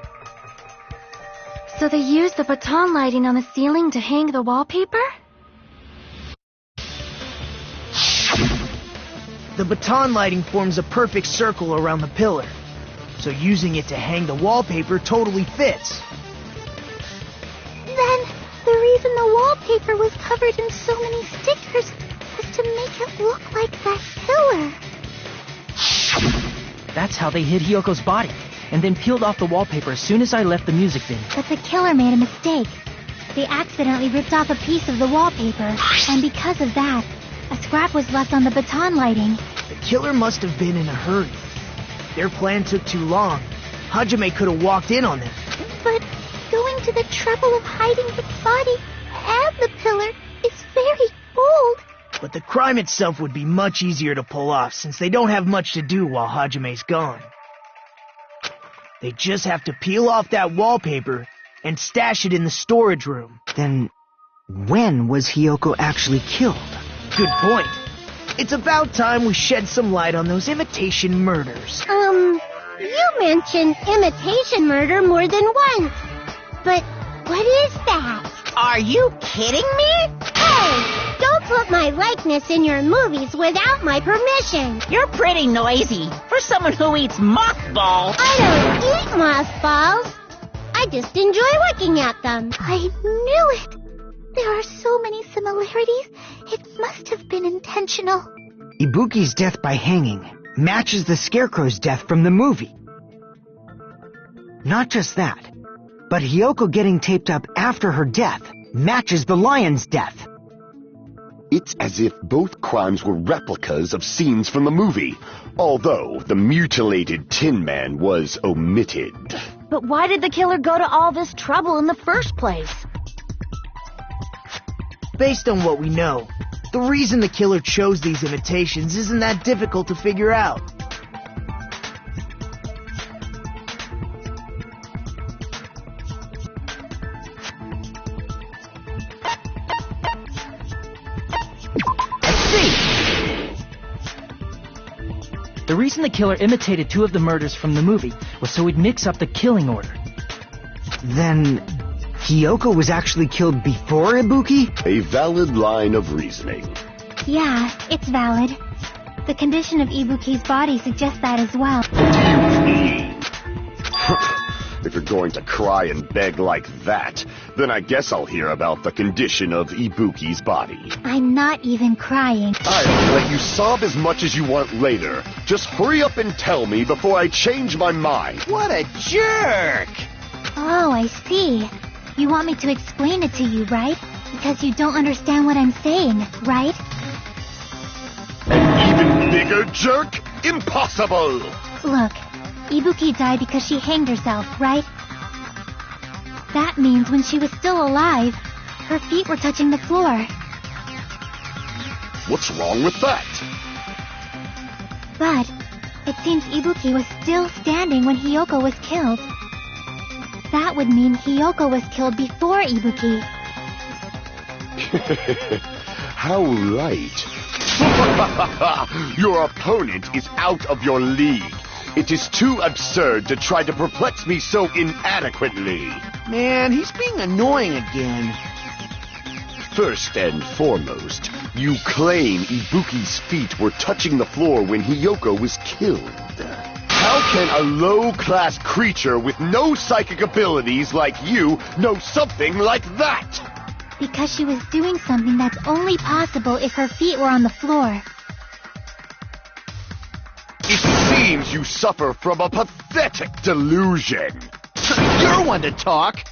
So they used the baton lighting on the ceiling to hang the wallpaper? The baton lighting forms a perfect circle around the pillar, so using it to hang the wallpaper totally fits. Then, the reason the wallpaper was covered in so many stickers was to make it look like that pillar. That's how they hid Hyoko's body, and then peeled off the wallpaper as soon as I left the music venue. But the killer made a mistake. They accidentally ripped off a piece of the wallpaper, and because of that, a scrap was left on the baton lighting. The killer must have been in a hurry. Their plan took too long. Hajime could have walked in on them. But going to the trouble of hiding his body and the pillar is very bold. But the crime itself would be much easier to pull off since they don't have much to do while Hajime's gone. They just have to peel off that wallpaper and stash it in the storage room. Then, when was Hyoko actually killed? Good point. It's about time we shed some light on those imitation murders. You mentioned imitation murder more than once. But what is that? Are you kidding me? Hey, don't put my likeness in your movies without my permission. You're pretty noisy for someone who eats mothballs. I don't eat mothballs. I just enjoy looking at them. I knew it. There are so many similarities. It must have been intentional. Ibuki's death by hanging matches the Scarecrow's death from the movie. Not just that, but Hyoko getting taped up after her death matches the lion's death. It's as if both crimes were replicas of scenes from the movie, although the mutilated Tin Man was omitted. But why did the killer go to all this trouble in the first place? Based on what we know, the reason the killer chose these imitations isn't that difficult to figure out. The reason the killer imitated two of the murders from the movie was so he'd mix up the killing order. Then, Hyoko was actually killed before Ibuki? A valid line of reasoning. Yeah, it's valid. The condition of Ibuki's body suggests that as well. If you're going to cry and beg like that, then I guess I'll hear about the condition of Ibuki's body. I'm not even crying. I'll let you sob as much as you want later. Just hurry up and tell me before I change my mind. What a jerk! Oh, I see. You want me to explain it to you, right? Because you don't understand what I'm saying, right? An even bigger jerk? Impossible! Look, Ibuki died because she hanged herself, right? That means when she was still alive, her feet were touching the floor. What's wrong with that? But it seems Ibuki was still standing when Hyoko was killed. That would mean Hyoko was killed before Ibuki. How right. Your opponent is out of your league. It is too absurd to try to perplex me so inadequately. Man, he's being annoying again. First and foremost, you claim Ibuki's feet were touching the floor when Hyoko was killed. How can a low-class creature with no psychic abilities like you know something like that? Because she was doing something that's only possible if her feet were on the floor. It seems you suffer from a pathetic delusion. You're one to talk.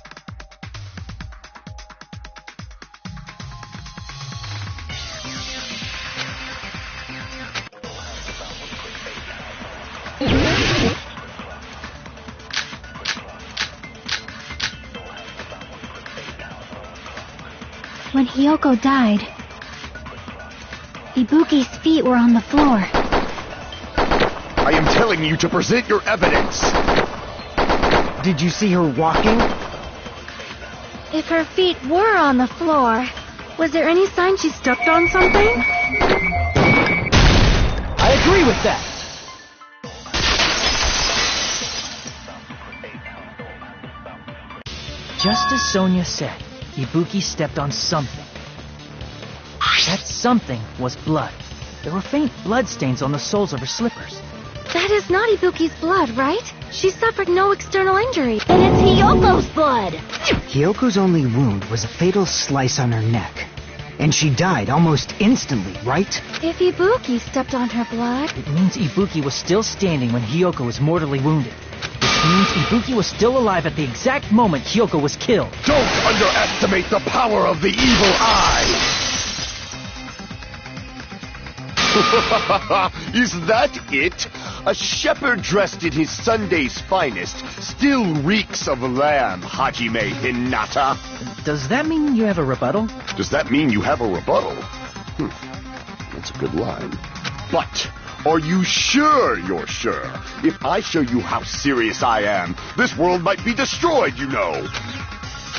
When Hiyoko died, Ibuki's feet were on the floor. I am telling you to present your evidence. Did you see her walking? If her feet were on the floor, was there any sign she stepped on something? I agree with that. Just as Sonia said, Ibuki stepped on something. That something was blood. There were faint blood stains on the soles of her slippers. That is not Ibuki's blood, right? She suffered no external injury. Then it's Hiyoko's blood! Hiyoko's only wound was a fatal slice on her neck. And she died almost instantly, right? If Ibuki stepped on her blood... It means Ibuki was still standing when Hiyoko was mortally wounded. Which means Ibuki was still alive at the exact moment Hiyoko was killed. Don't underestimate the power of the evil eye! Is that it? A shepherd dressed in his Sunday's finest still reeks of lamb, Hajime Hinata. Does that mean you have a rebuttal? Does that mean you have a rebuttal? That's a good line. But are you sure you're sure? If I show you how serious I am, this world might be destroyed, you know.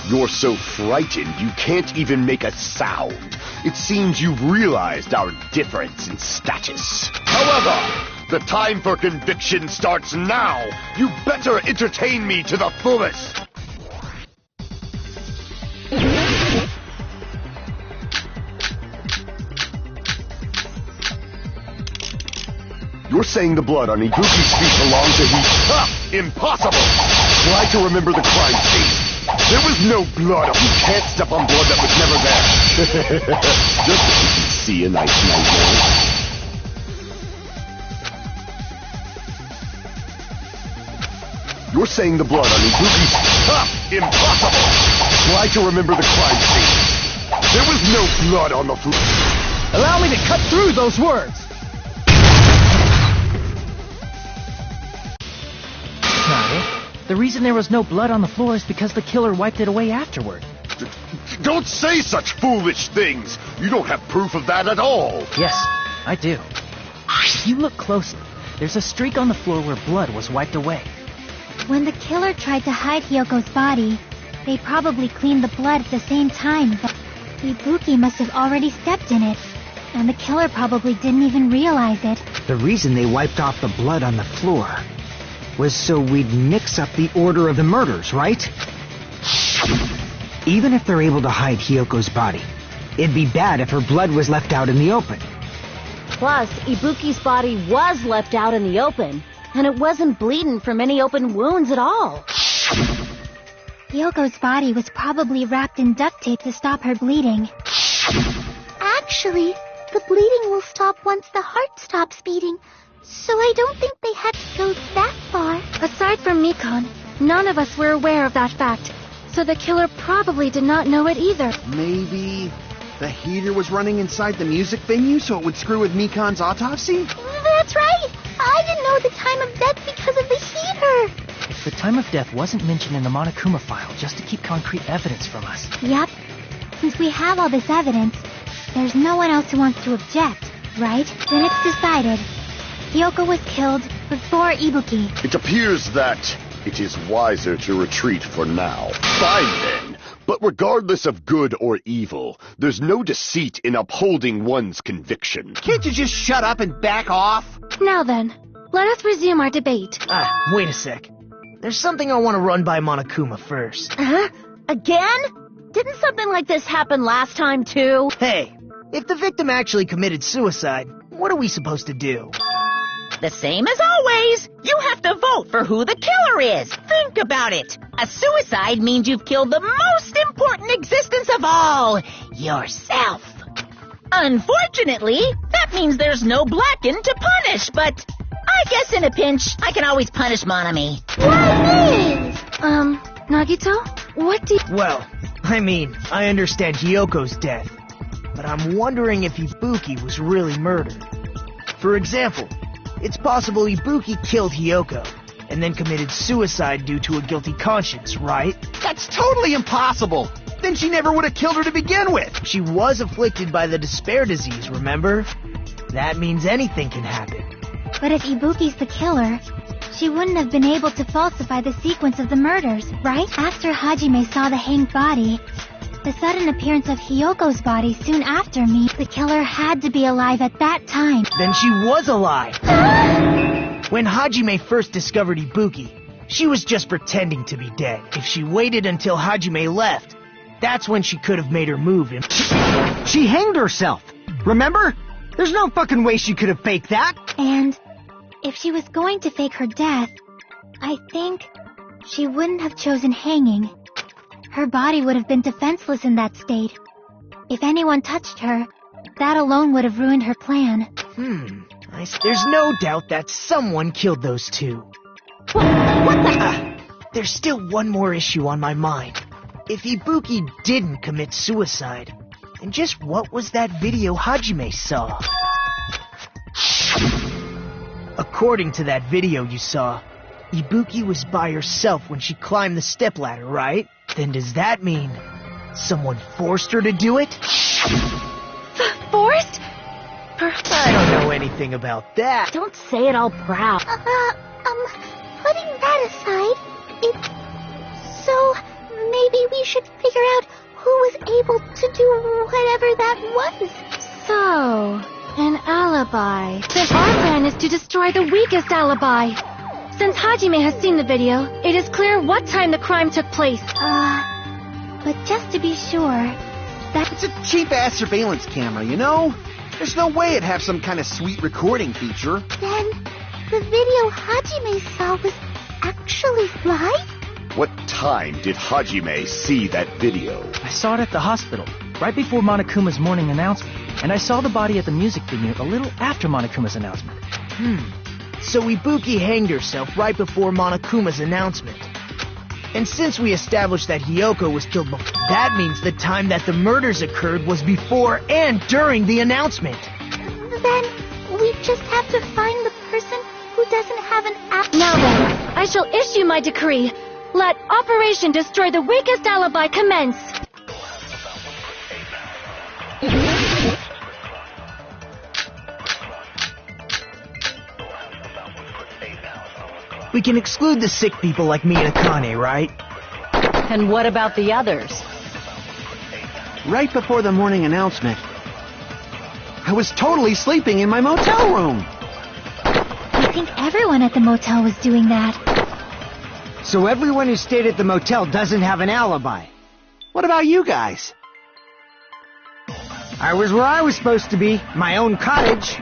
You're so frightened you can't even make a sound. It seems you've realized our difference in status. However, the time for conviction starts now. You better entertain me to the fullest. You're saying the blood on Ibuki's feet belonged to he... Impossible! Try to remember the crime scene. There was no blood. You can't step on blood that was never there. Just so you can see a nice nightmare. You're saying the blood on Ibuki's... Impossible! Try to remember the crime scene. There was no blood on the floor. Allow me to cut through those words! That's not it. The reason there was no blood on the floor is because the killer wiped it away afterward. Don't say such foolish things! You don't have proof of that at all! Yes, I do. If you look closely, there's a streak on the floor where blood was wiped away. When the killer tried to hide Hyoko's body, they probably cleaned the blood at the same time, but Ibuki must have already stepped in it, and the killer probably didn't even realize it. The reason they wiped off the blood on the floor was so we'd mix up the order of the murders, right? Even if they're able to hide Hyoko's body, it'd be bad if her blood was left out in the open. Plus, Ibuki's body was left out in the open, and it wasn't bleeding from any open wounds at all. Hyoko's body was probably wrapped in duct tape to stop her bleeding. Actually, the bleeding will stop once the heart stops beating, so I don't think they had to go that far. Aside from Mikon, none of us were aware of that fact, so the killer probably did not know it either. Maybe the heater was running inside the music venue so it would screw with Mikon's autopsy? That's right! I didn't know the time of death because of the heater! If the time of death wasn't mentioned in the Monokuma file just to keep concrete evidence from us. Yep. Since we have all this evidence, there's no one else who wants to object, right? Then it's decided. Hyoko was killed before Ibuki. It appears that it is wiser to retreat for now. Fine then. But regardless of good or evil, there's no deceit in upholding one's conviction. Can't you just shut up and back off? Now then, let us resume our debate. Wait a sec. There's something I want to run by Monokuma first. Huh? Again? Didn't something like this happen last time, too? Hey, if the victim actually committed suicide, what are we supposed to do? The same as always. Anyways, you have to vote for who the killer is. Think about it. A suicide means you've killed the most important existence of all, yourself. Unfortunately, that means there's no Blacken to punish, but I guess in a pinch, I can always punish Monami. Why me? Nagito, what do you... Well, I mean, I understand Hyoko's death, but I'm wondering if Ibuki was really murdered. For example, it's possible Ibuki killed Hyoko and then committed suicide due to a guilty conscience, right? That's totally impossible! Then she never would have killed her to begin with! She was afflicted by the despair disease, remember? That means anything can happen. But if Ibuki's the killer, she wouldn't have been able to falsify the sequence of the murders, right? After Hajime saw the hanged body, the sudden appearance of Hyoko's body soon after the killer had to be alive at that time. Then she was alive! When Hajime first discovered Ibuki, she was just pretending to be dead. If she waited until Hajime left, that's when she could have made her move. She hanged herself. Remember? There's no fucking way she could have faked that. And if she was going to fake her death, I think she wouldn't have chosen hanging. Her body would have been defenseless in that state. If anyone touched her, that alone would have ruined her plan. There's no doubt that someone killed those two. What the? There's still one more issue on my mind. If Ibuki didn't commit suicide, then just what was that video Hajime saw? According to that video you saw, Ibuki was by herself when she climbed the stepladder, right? Then does that mean someone forced her to do it? Forced? I don't know anything about that. Don't say it all proud. Putting that aside, so maybe we should figure out who was able to do whatever that was. So, an alibi. Then our plan is to destroy the weakest alibi. Since Hajime has seen the video, it is clear what time the crime took place. But just to be sure, It's a cheap-ass surveillance camera, you know? There's no way it'd have some kind of sweet recording feature. then the video Hajime saw was actually live? What time did Hajime see that video? I saw it at the hospital, right before Monokuma's morning announcement. And I saw the body at the music venue a little after Monokuma's announcement. So Ibuki hanged herself right before Monokuma's announcement. And since we established that Hyoko was killed before, that means the time that the murders occurred was before and during the announcement. Then we just have to find the person who doesn't have an app. Now then, I shall issue my decree. Let Operation Destroy the Weakest Alibi commence. We can exclude the sick people like me and Akane, right? And what about the others? Right before the morning announcement, I was totally sleeping in my motel room. I think everyone at the motel was doing that. So everyone who stayed at the motel doesn't have an alibi. What about you guys? I was where I was supposed to be, my own cottage.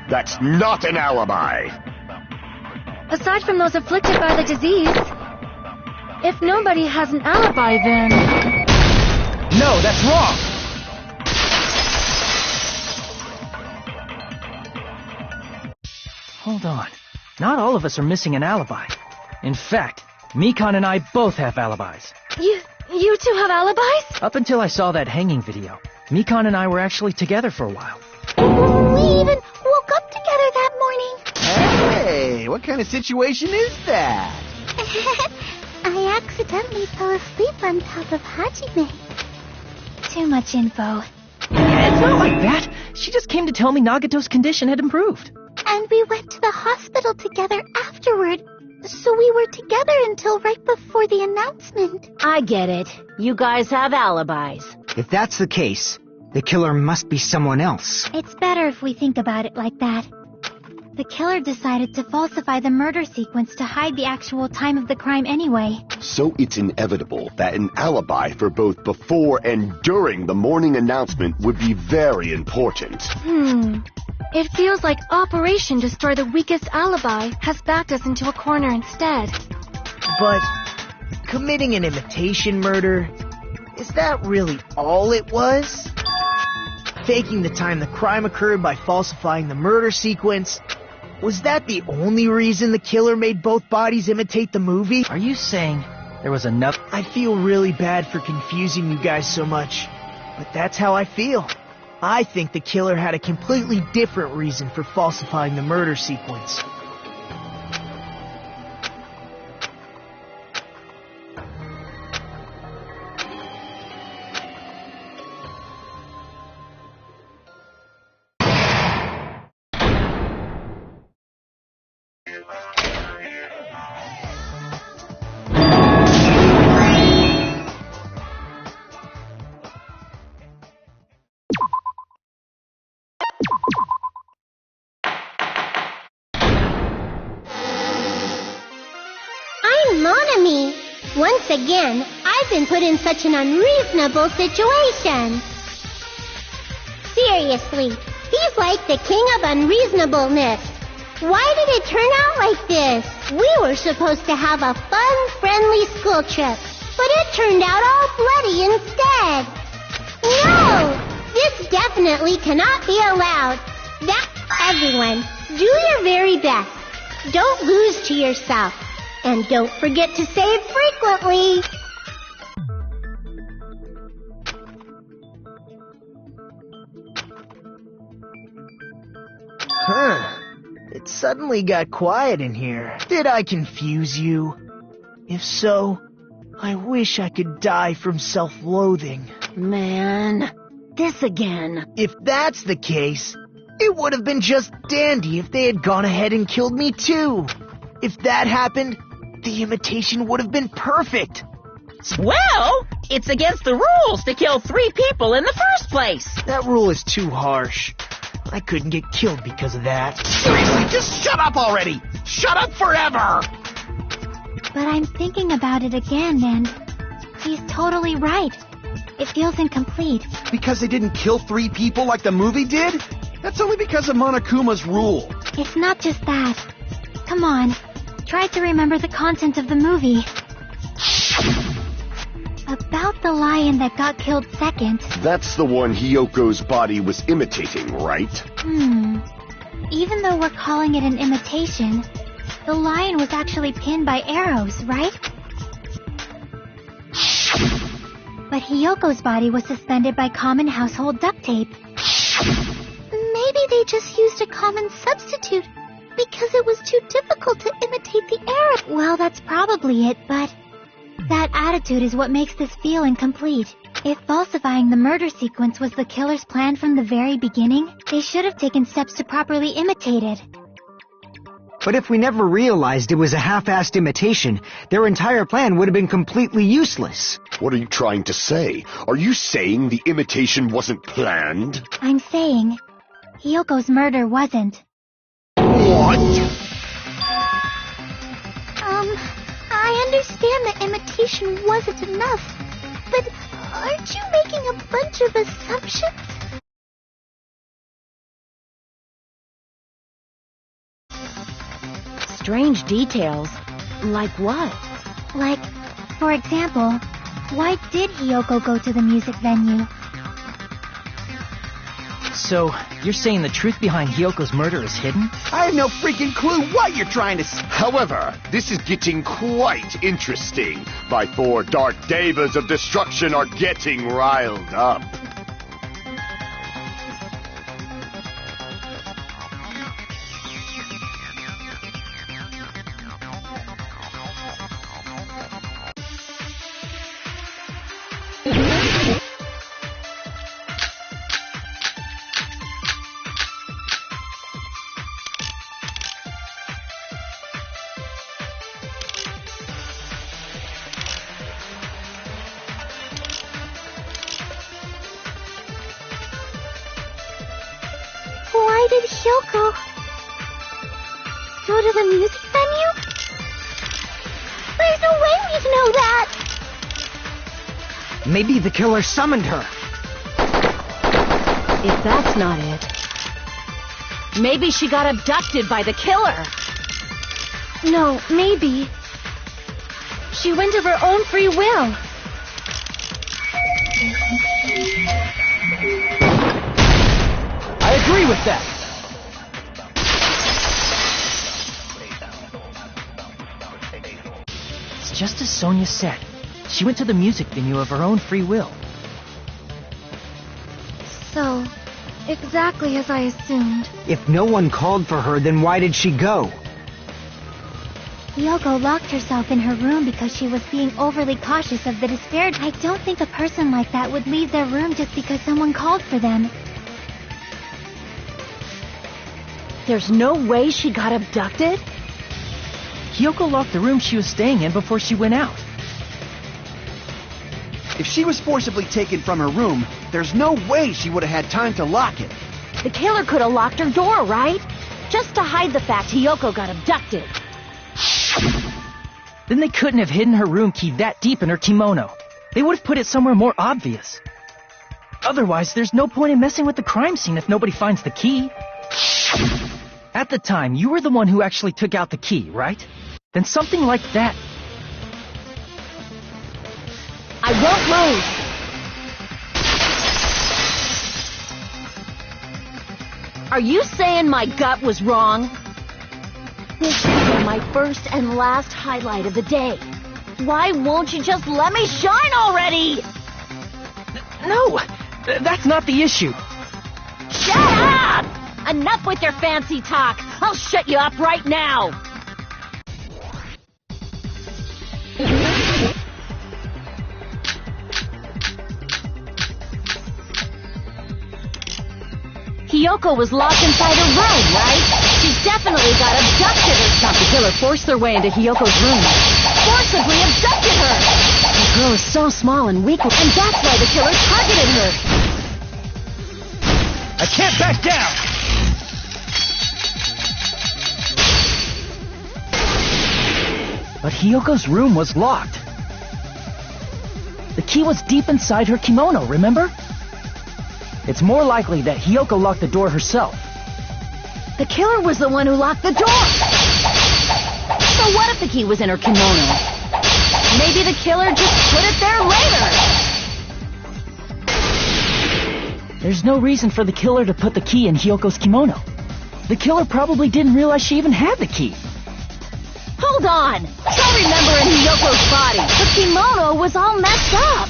That's not an alibi. Aside from those afflicted by the disease, if nobody has an alibi, then... No, that's wrong! Hold on. Not all of us are missing an alibi. In fact, Mikan and I both have alibis. You two have alibis? Up until I saw that hanging video, Mikan and I were actually together for a while. We even woke up together that morning. Hey, what kind of situation is that? I accidentally fell asleep on top of Hajime. Too much info. It's not like that. She just came to tell me Nagato's condition had improved. And we went to the hospital together afterward. So we were together until right before the announcement. I get it. You guys have alibis. If that's the case, the killer must be someone else. It's better if we think about it like that. The killer decided to falsify the murder sequence to hide the actual time of the crime anyway. So it's inevitable that an alibi for both before and during the morning announcement would be very important. It feels like Operation Destroy the Weakest Alibi has backed us into a corner instead. But committing an imitation murder, is that really all it was? Faking the time the crime occurred by falsifying the murder sequence, was that the only reason the killer made both bodies imitate the movie? Are you saying there was enough? I feel really bad for confusing you guys so much, but that's how I feel. I think the killer had a completely different reason for falsifying the murder sequence. Monami, once again, I've been put in such an unreasonable situation. Seriously, he's like the king of unreasonableness. Why did it turn out like this? We were supposed to have a fun, friendly school trip, but it turned out all bloody instead. No! This definitely cannot be allowed. Everyone, do your very best. Don't lose to yourself. And don't forget to save frequently. It suddenly got quiet in here. Did I confuse you? If so, I wish I could die from self-loathing. Man, this again. If that's the case, it would have been just dandy if they had gone ahead and killed me too. If that happened, the imitation would have been perfect. Well, it's against the rules to kill 3 people in the first place. That rule is too harsh. I couldn't get killed because of that. Seriously, just shut up already! Shut up forever! But I'm thinking about it again, and he's totally right. It feels incomplete. Because they didn't kill 3 people like the movie did? That's only because of Monokuma's rule. It's not just that. Come on. Try to remember the content of the movie. About the lion that got killed second. That's the one Hyoko's body was imitating, right? Even though we're calling it an imitation, the lion was actually pinned by arrows, right? But Hyoko's body was suspended by common household duct tape. Maybe they just used a common substitute because it was too difficult to imitate the arrow. Well, that's probably it, but that attitude is what makes this feel incomplete. If falsifying the murder sequence was the killer's plan from the very beginning, they should have taken steps to properly imitate it. But if we never realized it was a half-assed imitation, their entire plan would have been completely useless. What are you trying to say? Are you saying the imitation wasn't planned? I'm saying Hyoko's murder wasn't. What? I understand that imitation wasn't enough, but aren't you making a bunch of assumptions? Strange details. Like what? Like, for example, why did Hyoko go to the music venue? So, you're saying the truth behind Hyoko's murder is hidden? I have no freaking clue what you're trying to say. However, this is getting quite interesting. My 4 dark devas of destruction are getting riled up. Why did Hyoko go to the music venue? There's no way we'd know that! Maybe the killer summoned her. If that's not it, Maybe she got abducted by the killer. No, maybe. She went of her own free will. I agree with that. It's just as Sonia said. She went to the music venue of her own free will. So, exactly as I assumed. If no one called for her, then why did she go? Hiyoko locked herself in her room because she was being overly cautious of the despair. I don't think a person like that would leave their room just because someone called for them. There's no way she got abducted? Hiyoko locked the room she was staying in before she went out. If she was forcibly taken from her room, there's no way she would have had time to lock it. The killer could have locked her door, right? Just to hide the fact Hiyoko got abducted. Then they couldn't have hidden her room key that deep in her kimono. They would have put it somewhere more obvious. Otherwise, there's no point in messing with the crime scene if nobody finds the key. At the time, you were the one who actually took out the key, right? Then something like that... I won't move. Are you saying my gut was wrong? This should be my first and last highlight of the day. Why won't you just let me shine already? No, that's not the issue. Shut up! Enough with your fancy talk. I'll shut you up right now. Hiyoko was locked inside her room, right? She definitely got abducted or something. The killer forced their way into Hiyoko's room. Forcibly abducted her. The girl is so small and weak, and that's why the killer targeted her. I can't back down! But Hiyoko's room was locked. The key was deep inside her kimono, remember? It's more likely that Hiyoko locked the door herself. The killer was the one who locked the door. So what if the key was in her kimono? Maybe the killer just put it there later. There's no reason for the killer to put the key in Hiyoko's kimono. The killer probably didn't realize she even had the key. Hold on! Try remembering Hiyoko's body. The kimono was all messed up.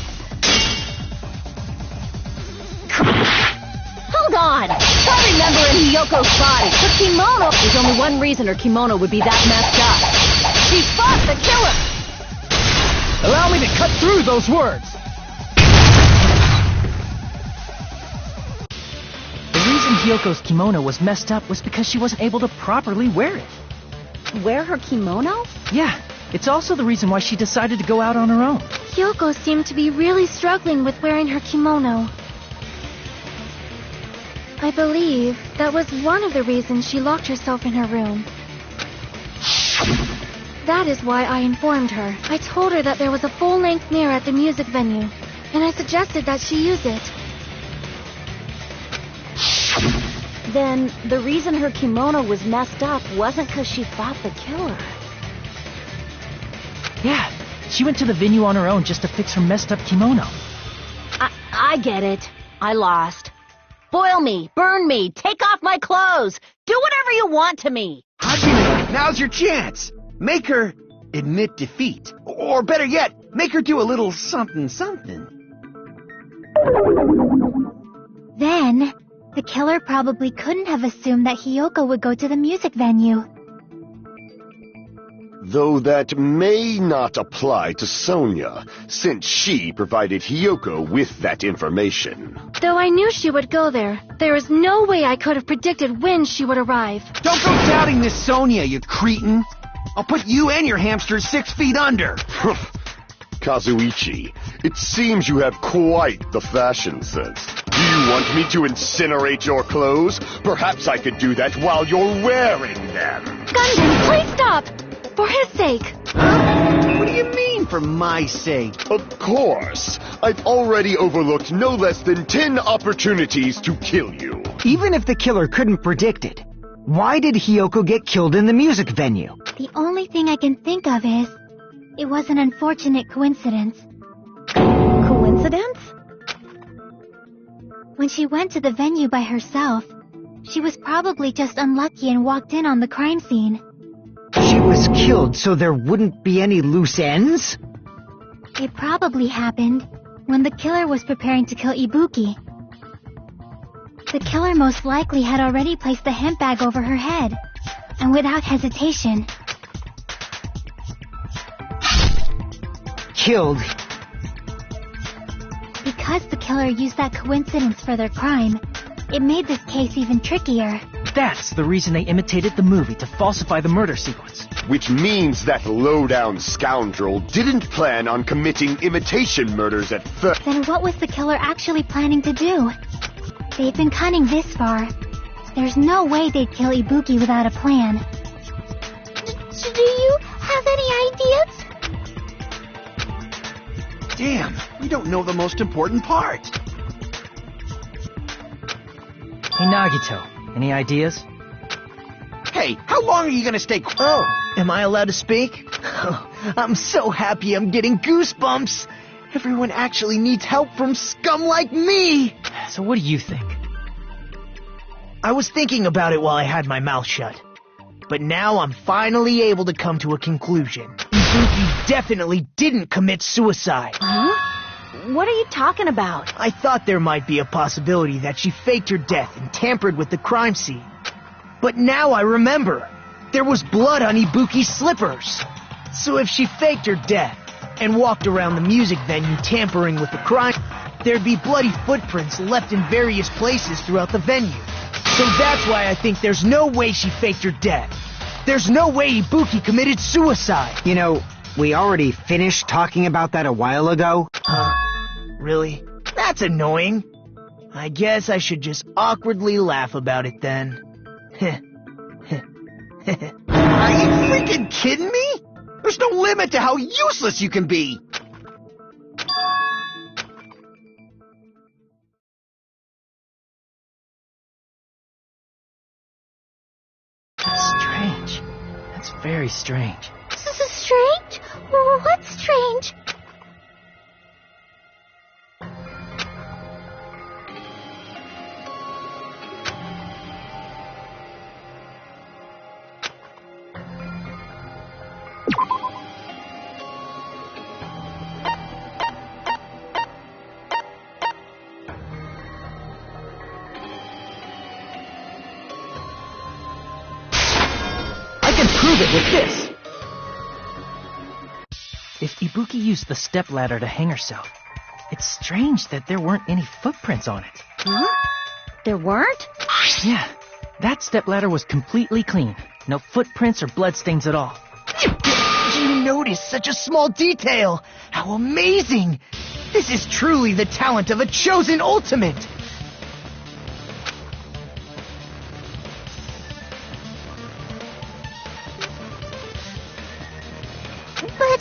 Hold on! Try remembering Hiyoko's body. The kimono... There's only one reason her kimono would be that messed up. She fought the killer! Allow me to cut through those words! The reason Hiyoko's kimono was messed up was because she wasn't able to properly wear it. Wear her kimono? Yeah, it's also the reason why she decided to go out on her own. Hiyoko seemed to be really struggling with wearing her kimono. I believe that was one of the reasons she locked herself in her room. That is why I informed her. I told her that there was a full-length mirror at the music venue, and I suggested that she use it. Then, the reason her kimono was messed up wasn't because she fought the killer. Yeah, she went to the venue on her own just to fix her messed up kimono. I get it. I lost. Boil me, burn me, take off my clothes. Do whatever you want to me. Hajime, now's your chance. Make her admit defeat. Or better yet, make her do a little something. Then, the killer probably couldn't have assumed that Hiyoko would go to the music venue. Though that may not apply to Sonia, since she provided Hiyoko with that information. Though I knew she would go there, there is no way I could have predicted when she would arrive. Don't go doubting Miss Sonia, you cretin. I'll put you and your hamsters 6 feet under. Kazuichi, it seems you have quite the fashion sense. Do you want me to incinerate your clothes? Perhaps I could do that while you're wearing them. Gundam, please stop! For his sake. What do you mean, for my sake? Of course. I've already overlooked no less than 10 opportunities to kill you. Even if the killer couldn't predict it, Why did Hiyoko get killed in the music venue? The only thing I can think of is, it was an unfortunate coincidence. Coincidence? When she went to the venue by herself, she was probably just unlucky and walked in on the crime scene. She was killed so there wouldn't be any loose ends? It probably happened when the killer was preparing to kill Ibuki. The killer most likely had already placed the hemp bag over her head, and without hesitation, Killed. because the killer used that coincidence for their crime, it made this case even trickier. That's the reason they imitated the movie to falsify the murder sequence. Which means that low-down scoundrel didn't plan on committing imitation murders at first. Then what was the killer actually planning to do? They've been cunning this far. There's no way they'd kill Ibuki without a plan. Do you have any ideas? Damn, we don't know the most important part. Hey, Nagito, any ideas? Hey, how long are you gonna stay Oh, am I allowed to speak? I'm so happy I'm getting goosebumps. Everyone actually needs help from scum like me. So what do you think? I was thinking about it while I had my mouth shut. But now I'm finally able to come to a conclusion. Ibuki definitely didn't commit suicide. Huh? What are you talking about? I thought there might be a possibility that she faked her death and tampered with the crime scene. But now I remember. There was blood on Ibuki's slippers. So if she faked her death and walked around the music venue tampering with the crime, there'd be bloody footprints left in various places throughout the venue. So that's why I think there's no way she faked her death. There's no way Ibuki committed suicide. You know, we already finished talking about that a while ago. Huh? Really? That's annoying. I guess I should just awkwardly laugh about it then. Are you freaking kidding me? There's no limit to how useless you can be. That's strange. That's very strange. This is strange? What's strange? Prove it with this. If Ibuki used the stepladder to hang herself, it's strange that there weren't any footprints on it. Huh? There weren't? Yeah, that stepladder was completely clean. No footprints or bloodstains at all. Did you notice such a small detail? How amazing! This is truly the talent of a chosen ultimate! But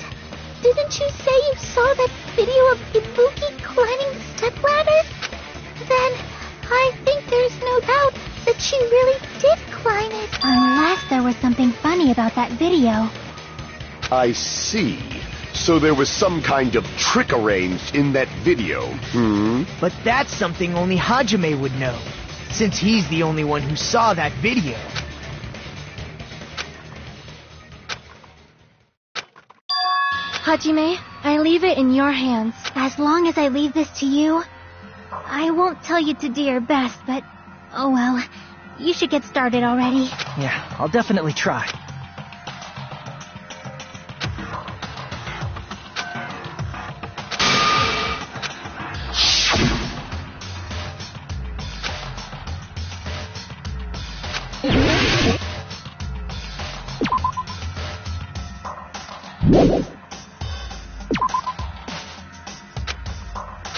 didn't you say you saw that video of Ibuki climbing the stepladder? Then I think there's no doubt that she really did climb it. Unless there was something funny about that video. I see. So there was some kind of trick arranged in that video, But that's something only Hajime would know, since he's the only one who saw that video. Hajime, I leave it in your hands. As long as I leave this to you, I won't tell you to do your best, but oh well, you should get started already. Yeah, I'll definitely try.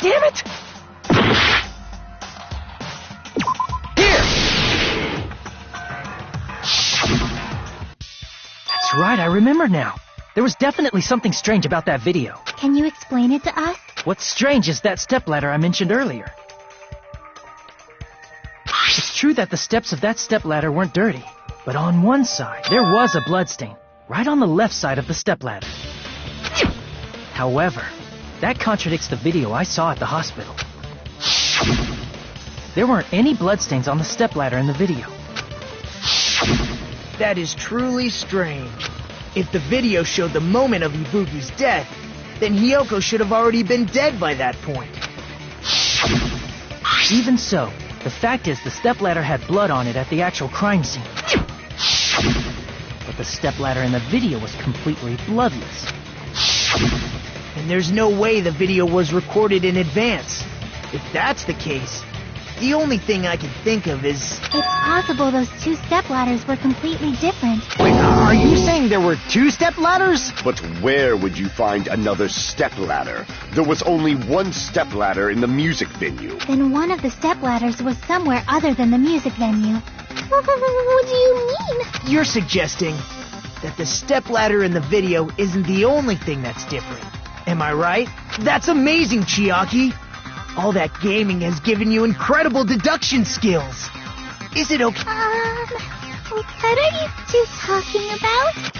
Damn it! Here! That's right, I remember now. There was definitely something strange about that video. Can you explain it to us? What's strange is that stepladder I mentioned earlier. It's true that the steps of that stepladder weren't dirty, But on one side, there was a bloodstain, right on the left side of the stepladder. However, that contradicts the video I saw at the hospital. There weren't any bloodstains on the stepladder in the video. That is truly strange. If the video showed the moment of Ibuki's death, then Hiyoko should have already been dead by that point. Even so, the fact is the stepladder had blood on it at the actual crime scene. But the stepladder in the video was completely bloodless. And there's no way the video was recorded in advance. If that's the case, the only thing I can think of is... It's possible those two stepladders were completely different. Wait, are you saying there were two stepladders? But where would you find another stepladder? There was only one stepladder in the music venue. Then one of the stepladders was somewhere other than the music venue. What do you mean? You're suggesting that the stepladder in the video isn't the only thing that's different. Am I right? That's amazing, Chiaki! All that gaming has given you incredible deduction skills. Is it okay? What are you two talking about?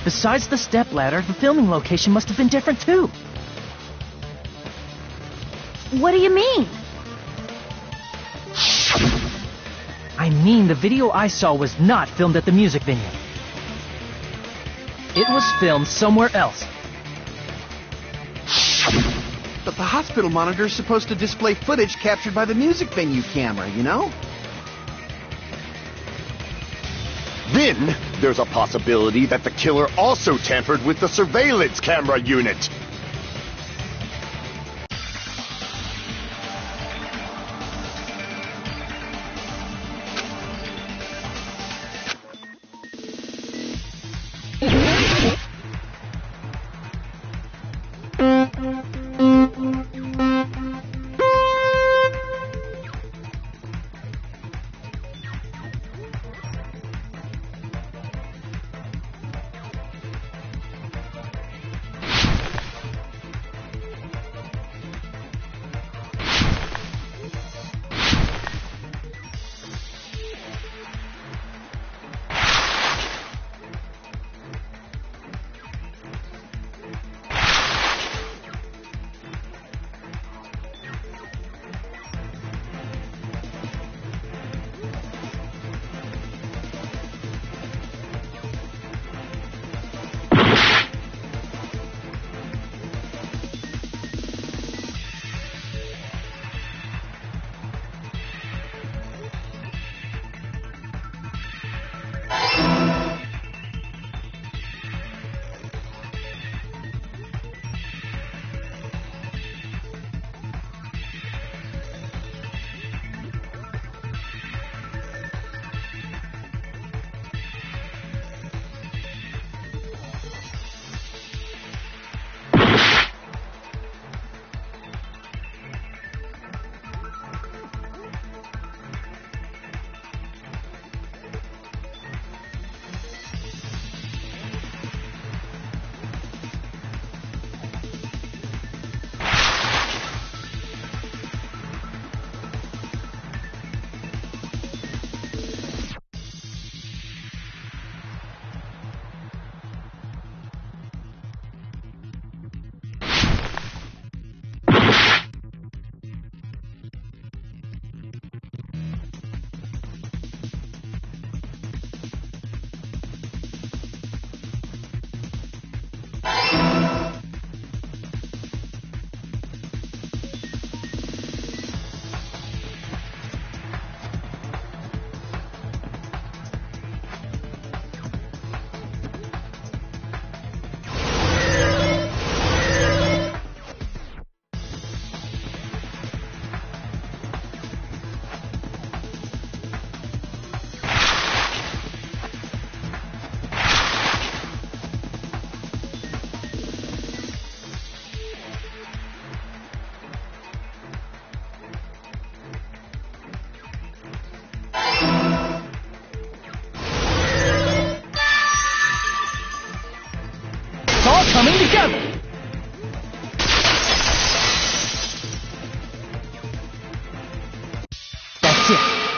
Besides the stepladder, the filming location must have been different too. What do you mean? I mean, the video I saw was not filmed at the music venue. It was filmed somewhere else. But the hospital monitor is supposed to display footage captured by the music venue camera, you know? Then, there's a possibility that the killer also tampered with the surveillance camera unit.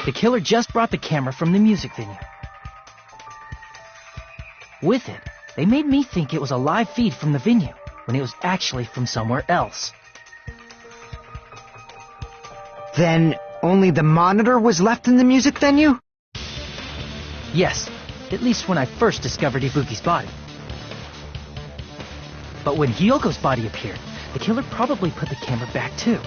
The killer just brought the camera from the music venue. With it, they made me think it was a live feed from the venue, when it was actually from somewhere else. Then only the monitor was left in the music venue? Yes, at least when I first discovered Ibuki's body. But when Hyoko's body appeared, the killer probably put the camera back too.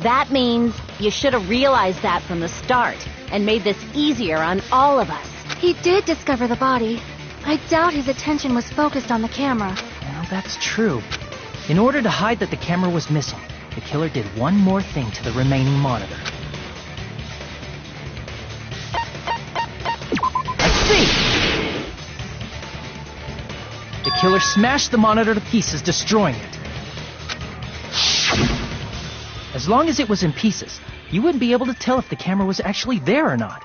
That means you should have realized that from the start and made this easier on all of us. He did discover the body. I doubt his attention was focused on the camera. Well, that's true. In order to hide that the camera was missing, the killer did one more thing to the remaining monitor. I see! The killer smashed the monitor to pieces, destroying it. As long as it was in pieces, you wouldn't be able to tell if the camera was actually there or not.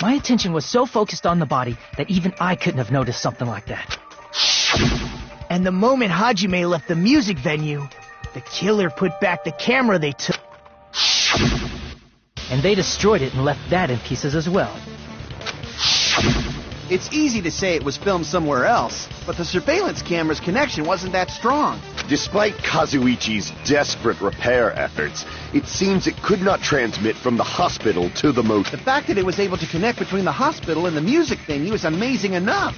My attention was so focused on the body that even I couldn't have noticed something like that. And the moment Hajime left the music venue, the killer put back the camera they took. And they destroyed it and left that in pieces as well. It's easy to say it was filmed somewhere else, but the surveillance camera's connection wasn't that strong. Despite Kazuichi's desperate repair efforts, it seems it could not transmit from the hospital to the motel. The fact that it was able to connect between the hospital and the music venue is amazing enough.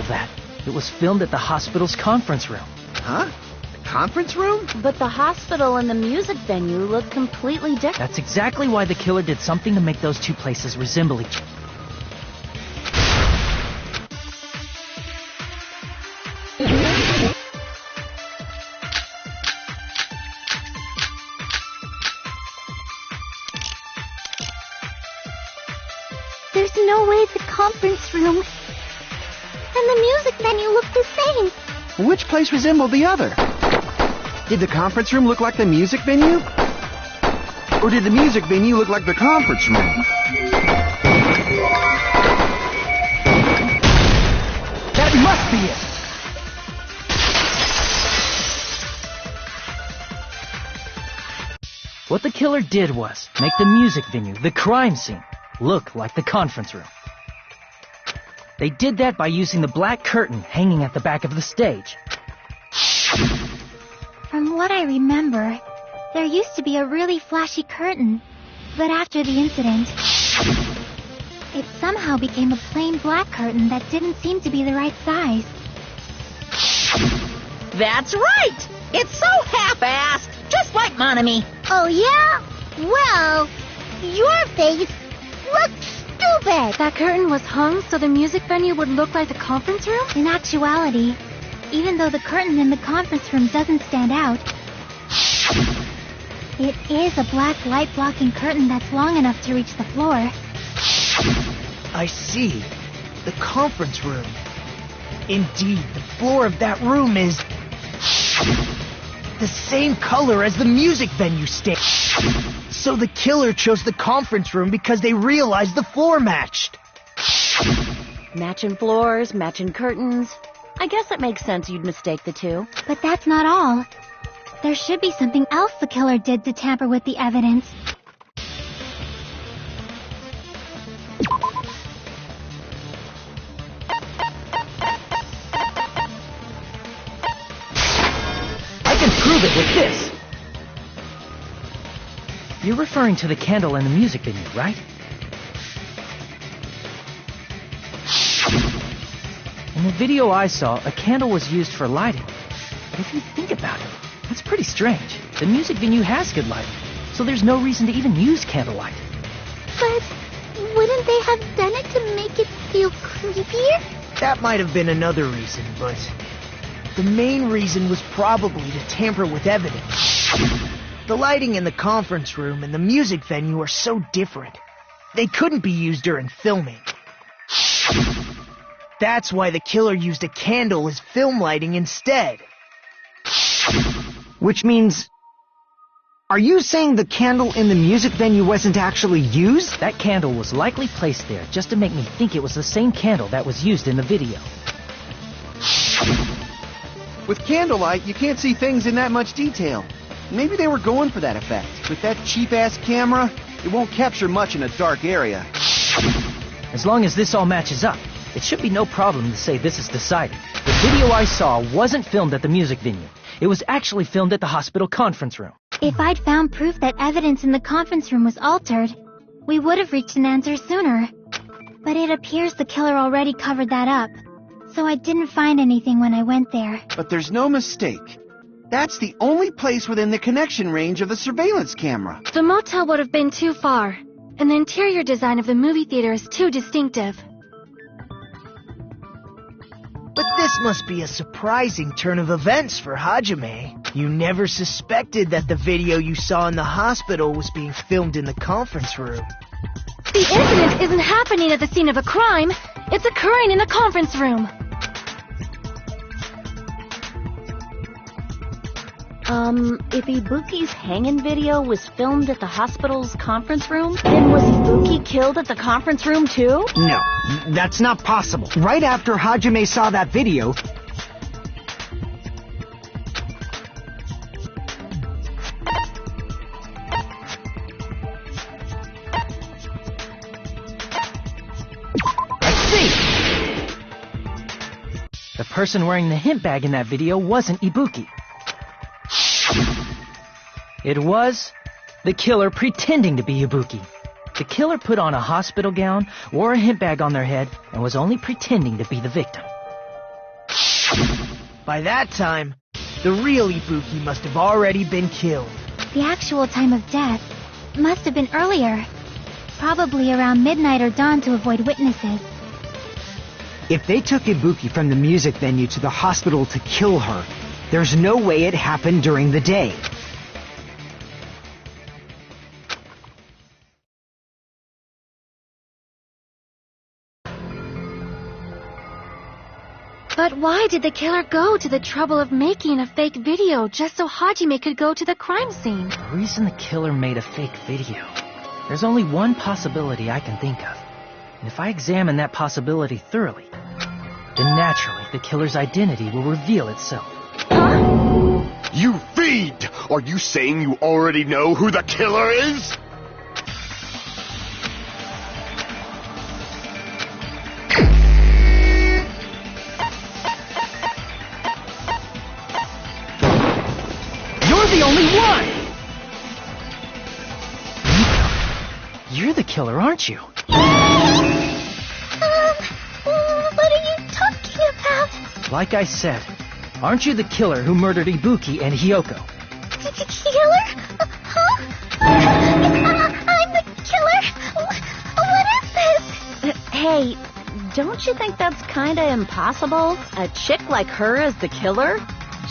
That it was filmed at the hospital's conference room. Huh? The conference room? But the hospital and the music venue look completely different. That's exactly why the killer did something to make those two places resemble each other. There's no way the conference room and the music venue look the same. Which place resembled the other? Did the conference room look like the music venue? Or did the music venue look like the conference room? That must be it! What the killer did was make the music venue, the crime scene, look like the conference room. They did that by using the black curtain hanging at the back of the stage. From what I remember, there used to be a really flashy curtain. But after the incident, it somehow became a plain black curtain that didn't seem to be the right size. That's right! It's so half-assed, just like Monami. Oh yeah? Well, your face looks stupid! That curtain was hung so the music venue would look like the conference room? In actuality, even though the curtain in the conference room doesn't stand out, it is a black light-blocking curtain that's long enough to reach the floor. I see. The conference room. Indeed, the floor of that room is the same color as the music venue stage. So the killer chose the conference room because they realized the floor matched. Matching floors, matching curtains. I guess it makes sense you'd mistake the two. But that's not all. There should be something else the killer did to tamper with the evidence. I can prove it with this. You're referring to the candle in the music venue, right? In the video I saw, a candle was used for lighting. But if you think about it, that's pretty strange. The music venue has good lighting, so there's no reason to even use candlelight. But wouldn't they have done it to make it feel creepier? That might have been another reason, but the main reason was probably to tamper with evidence. The lighting in the conference room and the music venue are so different. They couldn't be used during filming. That's why the killer used a candle as film lighting instead. Which means... Are you saying the candle in the music venue wasn't actually used? That candle was likely placed there just to make me think it was the same candle that was used in the video. With candlelight, you can't see things in that much detail. Maybe they were going for that effect. With that cheap-ass camera, it won't capture much in a dark area. As long as this all matches up, it should be no problem to say this is decided. The video I saw wasn't filmed at the music venue. It was actually filmed at the hospital conference room. If I'd found proof that evidence in the conference room was altered, we would have reached an answer sooner. But it appears the killer already covered that up, so I didn't find anything when I went there. But there's no mistake. That's the only place within the connection range of the surveillance camera. The motel would have been too far, and the interior design of the movie theater is too distinctive. But this must be a surprising turn of events for Hajime. You never suspected that the video you saw in the hospital was being filmed in the conference room. The incident isn't happening at the scene of a crime. It's occurring in the conference room. If Ibuki's hanging video was filmed at the hospital's conference room, then was Ibuki killed at the conference room too? No, that's not possible. Right after Hajime saw that video, I see! The person wearing the hint bag in that video wasn't Ibuki. It was the killer pretending to be Ibuki. The killer put on a hospital gown, wore a hint bag on their head, and was only pretending to be the victim. By that time, the real Ibuki must have already been killed. The actual time of death must have been earlier. Probably around midnight or dawn to avoid witnesses. if they took Ibuki from the music venue to the hospital to kill her, there's no way it happened during the day. But why did the killer go to the trouble of making a fake video just so Hajime could go to the crime scene? The reason the killer made a fake video, there's only one possibility I can think of. And if I examine that possibility thoroughly, then naturally the killer's identity will reveal itself. Huh? You fiend! Are you saying you already know who the killer is? You're the only one! You're the killer, aren't you? What are you talking about? Like I said, aren't you the killer who murdered Ibuki and Hyoko? Killer? Huh? I'm the killer? What is this? Hey, don't you think that's kinda impossible? A chick like her as the killer?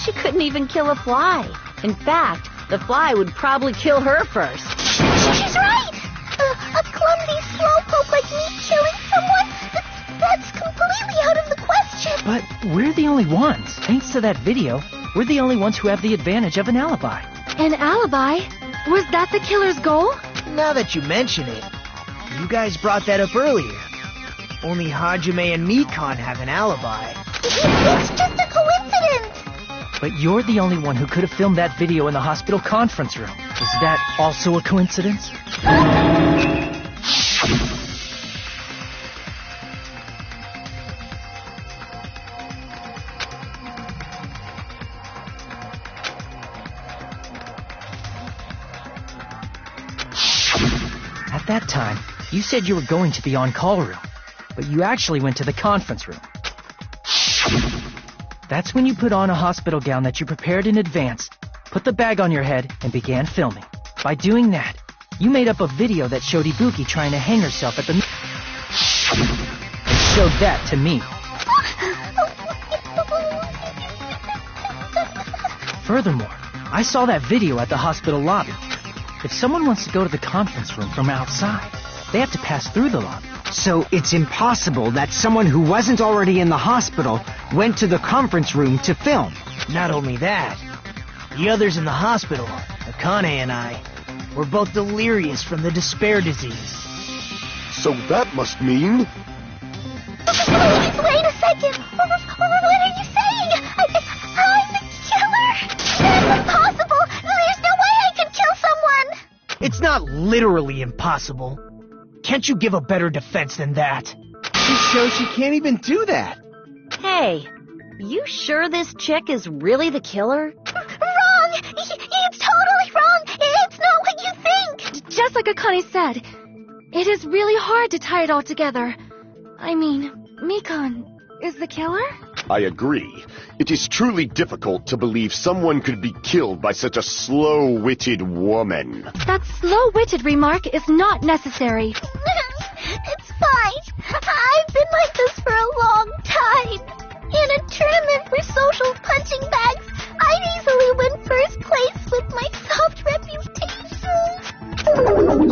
She couldn't even kill a fly. In fact, the fly would probably kill her first. She's right! A clumsy slowpoke like me killing someone? That's completely out of the question! But we're the only ones. Thanks to that video, we're the only ones who have the advantage of an alibi. An alibi? Was that the killer's goal? Now that you mention it, you guys brought that up earlier. Only Hajime and Mikan have an alibi. It's just a coincidence! But you're the only one who could have filmed that video in the hospital conference room. Is that also a coincidence? At that time, you said you were going to the on-call room, but you actually went to the conference room. That's when you put on a hospital gown that you prepared in advance, put the bag on your head, and began filming. By doing that, you made up a video that showed Ibuki trying to hang herself at the... and showed that to me. Furthermore, I saw that video at the hospital lobby. If someone wants to go to the conference room from outside, they have to pass through the lobby. So it's impossible that someone who wasn't already in the hospital went to the conference room to film. Not only that, the others in the hospital, Akane and I, were both delirious from the despair disease. So that must mean... Wait a second! What are you saying? I'm the killer? That's impossible! There's no way I could kill someone! It's not literally impossible. Can't you give a better defense than that? This shows she can't even do that. Hey, you sure this chick is really the killer? Wrong! It's totally wrong! It's not what you think! Just like Akane said, it is really hard to tie it all together. I mean, Mikan is the killer? I agree. It is truly difficult to believe someone could be killed by such a slow-witted woman. That slow-witted remark is not necessary. It's fine. I've been like this for a long time. In a tournament for social punching bags, I'd easily win first place with my soft reputation.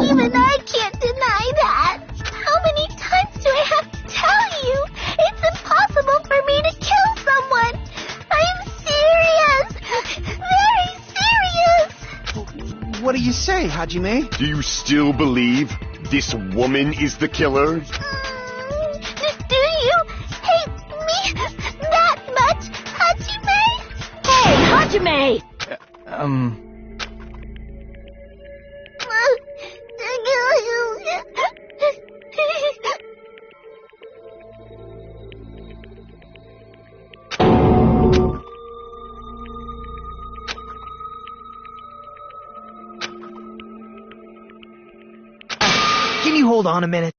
Even I can't deny that. How many times do I have to tell you? It's impossible for me to kill someone. I'm serious. Very serious. What do you say, Hajime? Do you still believe this woman is the killer? Do you hate me that much, Hajime? Hey, Hajime! Can you hold on a minute?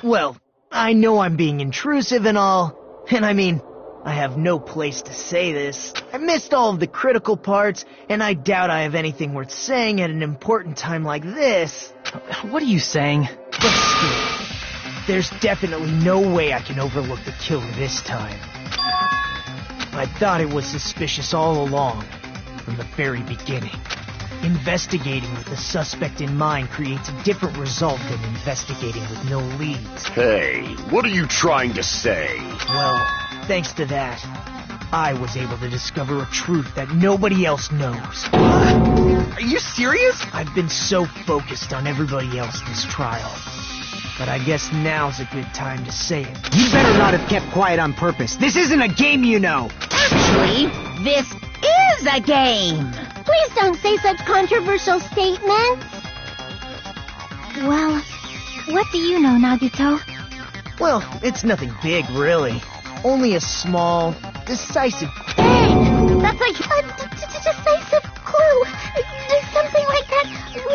Well, I know I'm being intrusive and all, and I mean, I have no place to say this. I missed all of the critical parts, and I doubt I have anything worth saying at an important time like this. What are you saying? But still, there's definitely no way I can overlook the killer this time. I thought it was suspicious all along, from the very beginning. Investigating with the suspect in mind creates a different result than investigating with no leads. Hey, what are you trying to say? Well, thanks to that, I was able to discover a truth that nobody else knows. Are you serious? I've been so focused on everybody else this trial, but I guess now's a good time to say it. You better not have kept quiet on purpose. This isn't a game, you know. Actually, this is a game! Please don't say such controversial statements. Well, what do you know, Nagito? Well, it's nothing big, really. Only a small, decisive... Hey, that's like a decisive clue. Something like that.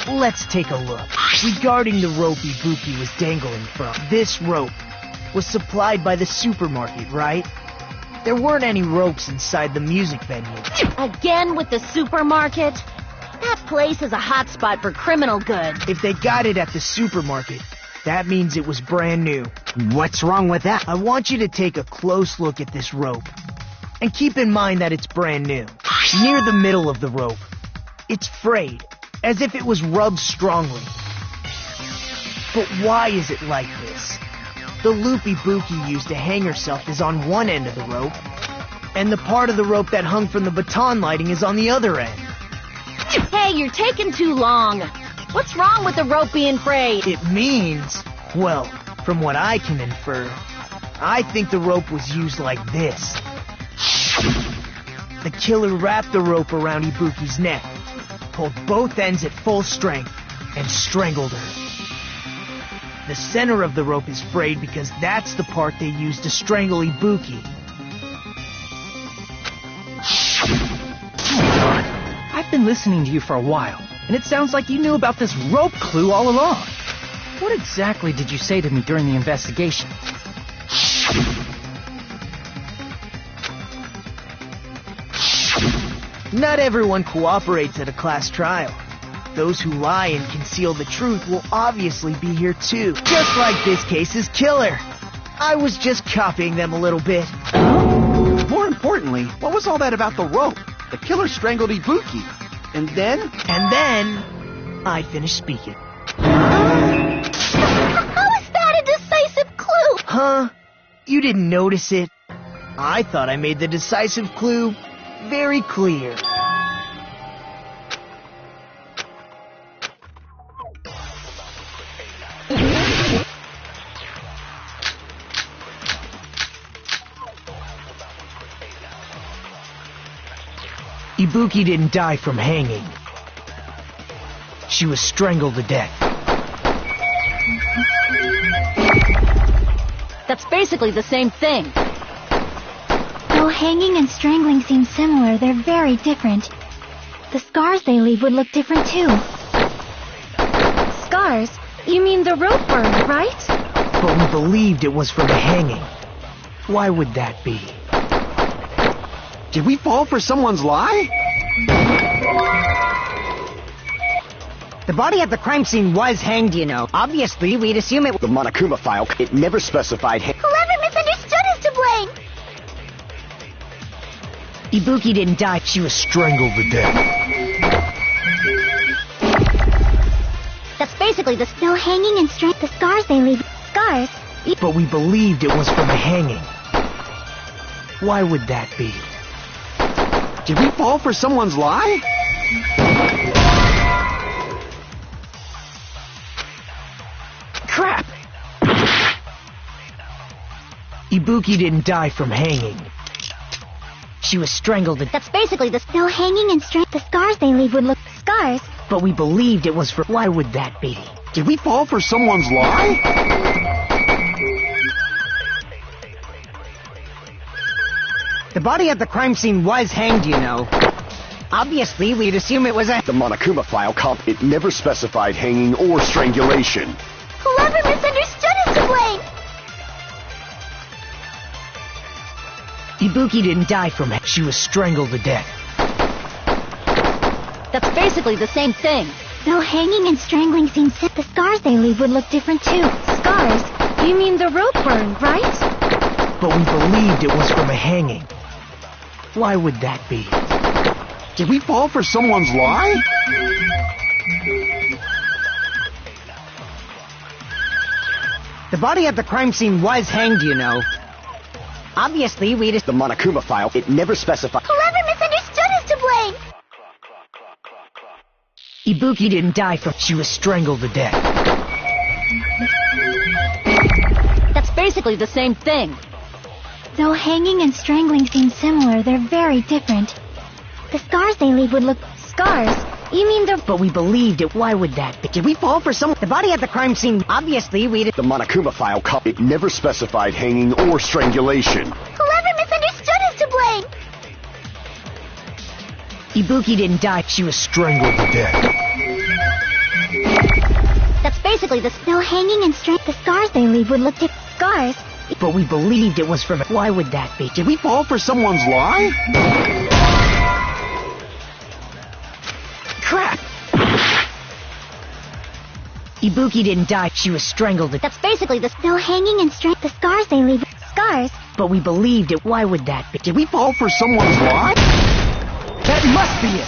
Let's take a look. Regarding the rope Ibuki was dangling from, this rope was supplied by the supermarket, right? There weren't any ropes inside the music venue. Again with the supermarket? That place is a hotspot for criminal goods. If they got it at the supermarket, that means it was brand new. What's wrong with that? I want you to take a close look at this rope. And keep in mind that it's brand new. Near the middle of the rope, it's frayed, as if it was rubbed strongly. But why is it like this? The loop Ibuki used to hang herself is on one end of the rope, and the part of the rope that hung from the baton lighting is on the other end. Hey, you're taking too long. What's wrong with the rope being frayed? It means, well, from what I can infer, I think the rope was used like this. The killer wrapped the rope around Ibuki's neck, pulled both ends at full strength, and strangled her. The center of the rope is frayed because that's the part they used to strangle Ibuki. I've been listening to you for a while, and it sounds like you knew about this rope clue all along. What exactly did you say to me during the investigation? Not everyone cooperates at a class trial. Those who lie and conceal the truth will obviously be here too, just like this case's killer. I was just copying them a little bit. More importantly, what was all that about the rope? The killer strangled Ibuki. And then, I finished speaking. How is that a decisive clue? Huh? You didn't notice it? I thought I made the decisive clue very clear. Ibuki didn't die from hanging. She was strangled to death. That's basically the same thing. Though hanging and strangling seem similar, they're very different. The scars they leave would look different too. Scars? You mean the rope burn, right? But we believed it was from the hanging. Why would that be? Did we fall for someone's lie? The body at the crime scene was hanged, you know. Obviously, we'd assume it... The Monokuma file, it never specified... Whoever misunderstood is to blame. Ibuki didn't die, she was strangled to death. That's basically the... No hanging and strength. The scars they leave. Scars? But we believed it was from the hanging. Why would that be? Did we fall for someone's lie? Crap! Ibuki didn't die from hanging. She was strangled to... That's basically the... No hanging and strength. The scars they leave would look... Scars? But we believed it was for... Why would that be? Did we fall for someone's lie? The body at the crime scene was hanged, you know. Obviously, we'd assume it was a... The Monokuma file comp, it never specified hanging or strangulation. Whoever misunderstood is to blame. Ibuki didn't die from it. She was strangled to death. That's basically the same thing. Though hanging and strangling seem the scars they leave would look different too. Scars? You mean the rope burn, right? But we believed it was from a hanging. Why would that be? Did we fall for someone's lie? The body at the crime scene was hanged, you know. Obviously, we'd... The Monokuma file, it never specified... Whoever misunderstood is to blame. Ibuki didn't die from... She was strangled to death. That's basically the same thing. Though hanging and strangling seem similar, they're very different. The scars they leave would look... Scars? You mean the... But we believed it. Why would that be? Did we fall for some... The body at the crime scene... Obviously, we'd... The Monokuma file comp, it never specified hanging or strangulation. Whoever misunderstood is to blame. Ibuki didn't die. She was strangled to death. That's basically the still hanging and straight. The scars they leave would look different. Scars? But we believed it was from... Why would that be? Did we fall for someone's lie? Crap! Ibuki didn't die. She was strangled. That's basically the still hanging and straight. The scars they leave. Scars? But we believed it. Why would that be? Did we fall for someone's lie? That must be it!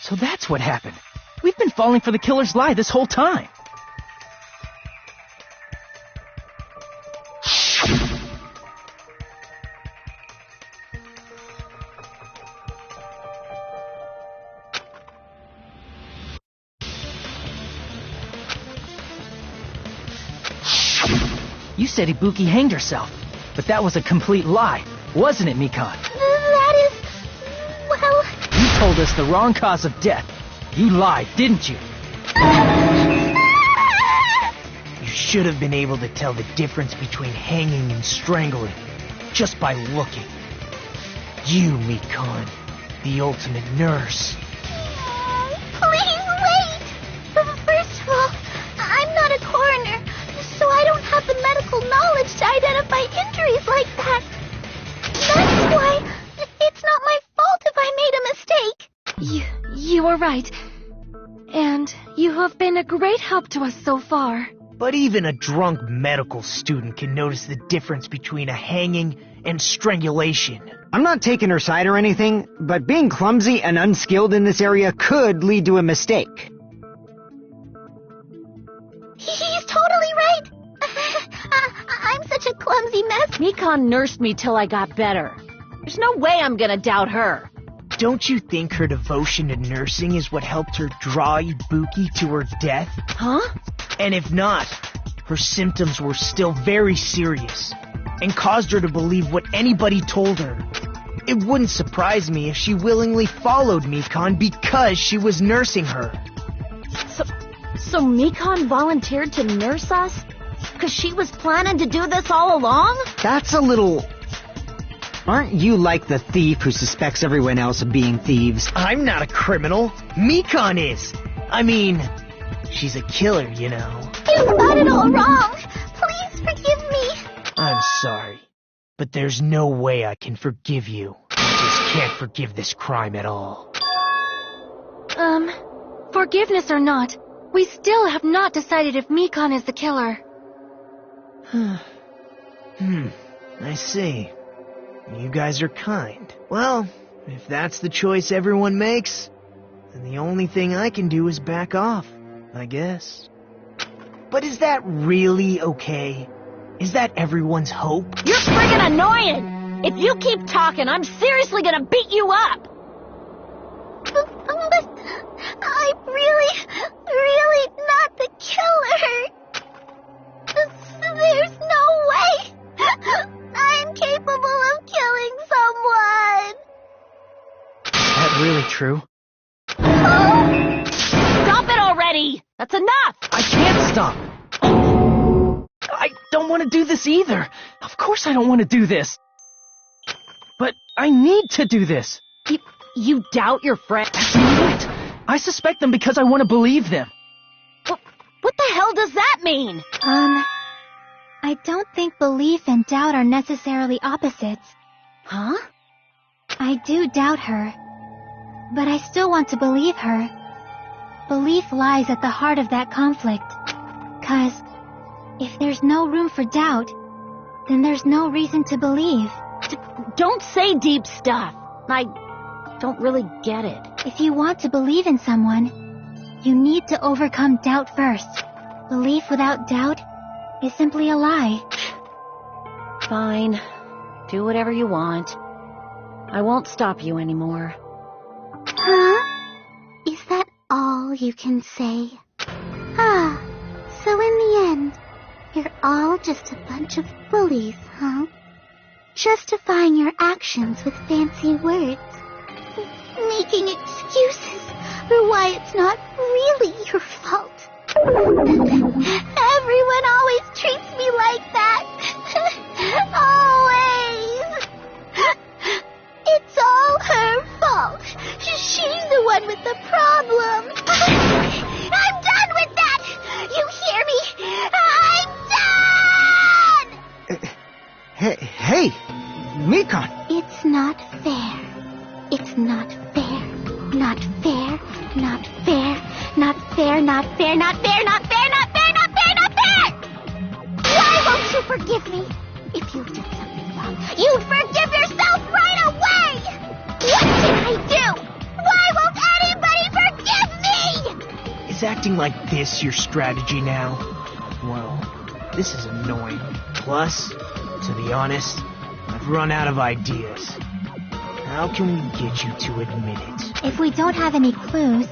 So that's what happened. We've been falling for the killer's lie this whole time. You said Ibuki hanged herself, but that was a complete lie, wasn't it, Mikan? That is... well... You told us the wrong cause of death. You lied, didn't you? You should have been able to tell the difference between hanging and strangling just by looking. You, Mikan, the ultimate nurse. Please wait! First of all, I'm not a coroner, so I don't have the medical knowledge to identify injuries like that. That's why it's not my fault if I made a mistake. You were right. And you have been a great help to us so far. But even a drunk medical student can notice the difference between a hanging and strangulation. I'm not taking her side or anything, but being clumsy and unskilled in this area could lead to a mistake. He's totally right. I'm such a clumsy mess. Mikan nursed me till I got better. There's no way I'm gonna doubt her. Don't you think her devotion to nursing is what helped her draw Ibuki to her death? Huh? And if not, her symptoms were still very serious and caused her to believe what anybody told her. It wouldn't surprise me if she willingly followed Mikan because she was nursing her. So Mikan volunteered to nurse us? Because she was planning to do this all along? That's a little... Aren't you like the thief who suspects everyone else of being thieves? I'm not a criminal. Mikan is. I mean, she's a killer, you know. You got it all wrong. Please forgive me. I'm sorry, but there's no way I can forgive you. I just can't forgive this crime at all. Forgiveness or not, we still have not decided if Mikan is the killer. I see. You guys are kind. Well, if that's the choice everyone makes, then the only thing I can do is back off, I guess. But is that really okay? Is that everyone's hope? You're friggin' annoying! If you keep talking, I'm seriously gonna beat you up! But I'm really not the killer. There's no way I'm capable of killing someone. Is that really true? Stop it already! That's enough! I can't stop. I don't want to do this either. Of course I don't want to do this. But I need to do this. You doubt your friend? I suspect them because I want to believe them. What the hell does that mean? I don't think belief and doubt are necessarily opposites. Huh? I do doubt her, but I still want to believe her. Belief lies at the heart of that conflict. 'Cause if there's no room for doubt, then there's no reason to believe. Don't say deep stuff. I don't really get it. If you want to believe in someone, you need to overcome doubt first. Belief without doubt is simply a lie. Fine. Do whatever you want. I won't stop you anymore. Huh? Is that all you can say? So in the end, you're all just a bunch of bullies, huh? Justifying your actions with fancy words. Making excuses for why it's not really your fault. Everyone always treats me like that. Always. It's all her fault. Hey, Mikan. It's not fair. It's not fair. Not fair. Not fair. Not fair. Not fair. Not fair. Not fair. Not fair. Not fair. Not fair. Why won't you forgive me? If you did something wrong, you'd forgive yourself right away. What did I do? Why won't anybody forgive me? Is acting like this your strategy now? Well, this is annoying. Plus, to be honest, I've run out of ideas. How can we get you to admit it? If we don't have any clues,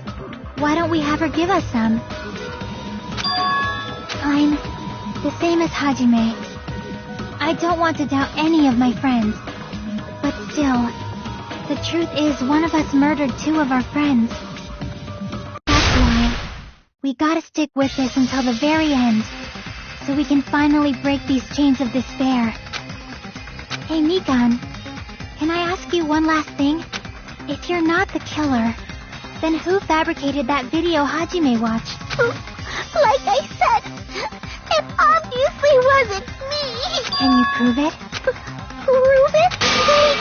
why don't we have her give us some? I'm the same as Hajime. I don't want to doubt any of my friends. But still, the truth is one of us murdered 2 of our friends. That's why we gotta stick with this until the very end, so we can finally break these chains of despair. Hey, Mikan, can I ask you one last thing? If you're not the killer, then who fabricated that video Hajime watched? Like I said, it obviously wasn't me. Can you prove it? Prove it? Wait.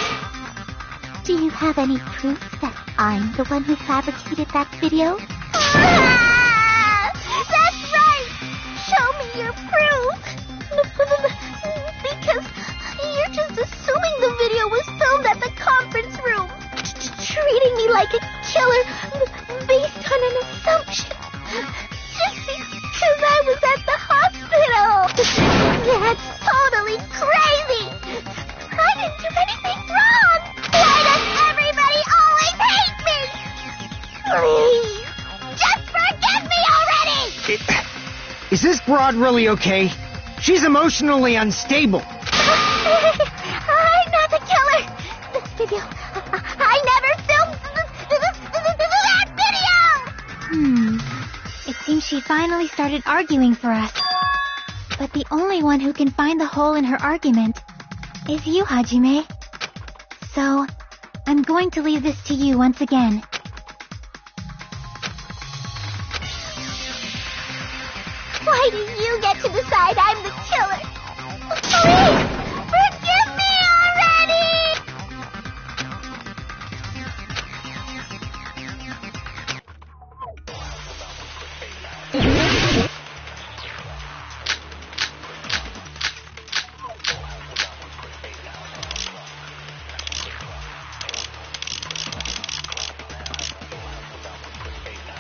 Do you have any proof that I'm the one who fabricated that video? That's right! Show me your proof! Because you're just assuming the video was filmed at the conference room. Treating me like a killer based on an assumption. Just because I was at the hospital. That's totally crazy! I didn't do anything wrong! Why does everybody always hate me? Please, just forgive me already! Is this broad really okay? She's emotionally unstable. I'm not the killer! This video... I never filmed that video! It seems she finally started arguing for us. But the only one who can find the hole in her argument is you, Hajime. So, I'm going to leave this to you once again. Why do you get to decide I'm the killer? Please, forgive me already!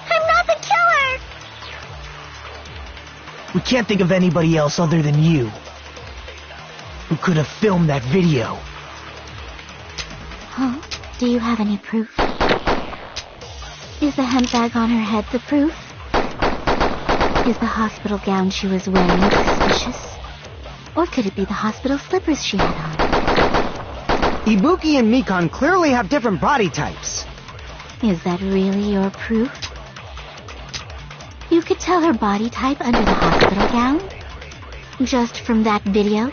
I'm not the killer! We can't think of anybody else other than you who could have filmed that video. Huh? Do you have any proof? Is the hemp bag on her head the proof? Is the hospital gown she was wearing suspicious? Or could it be the hospital slippers she had on? Ibuki and Mikan clearly have different body types. Is that really your proof? You could tell her body type under the hospital gown? Just from that video?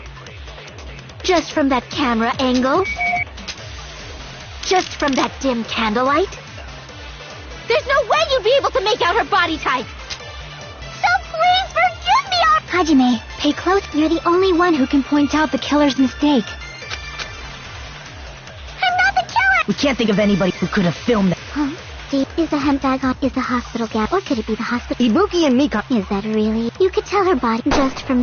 Just from that camera angle? Just from that dim candlelight? There's no way you'd be able to make out her body type! So please forgive me! Hajime, pay close. You're the only one who can point out the killer's mistake. I'm not the killer! We can't think of anybody who could have filmed that. Huh? Is the hemp bag on? Is the hospital gown? Or could it be the hospital? Ibuki and Mikan. Is that really? You could tell her body just from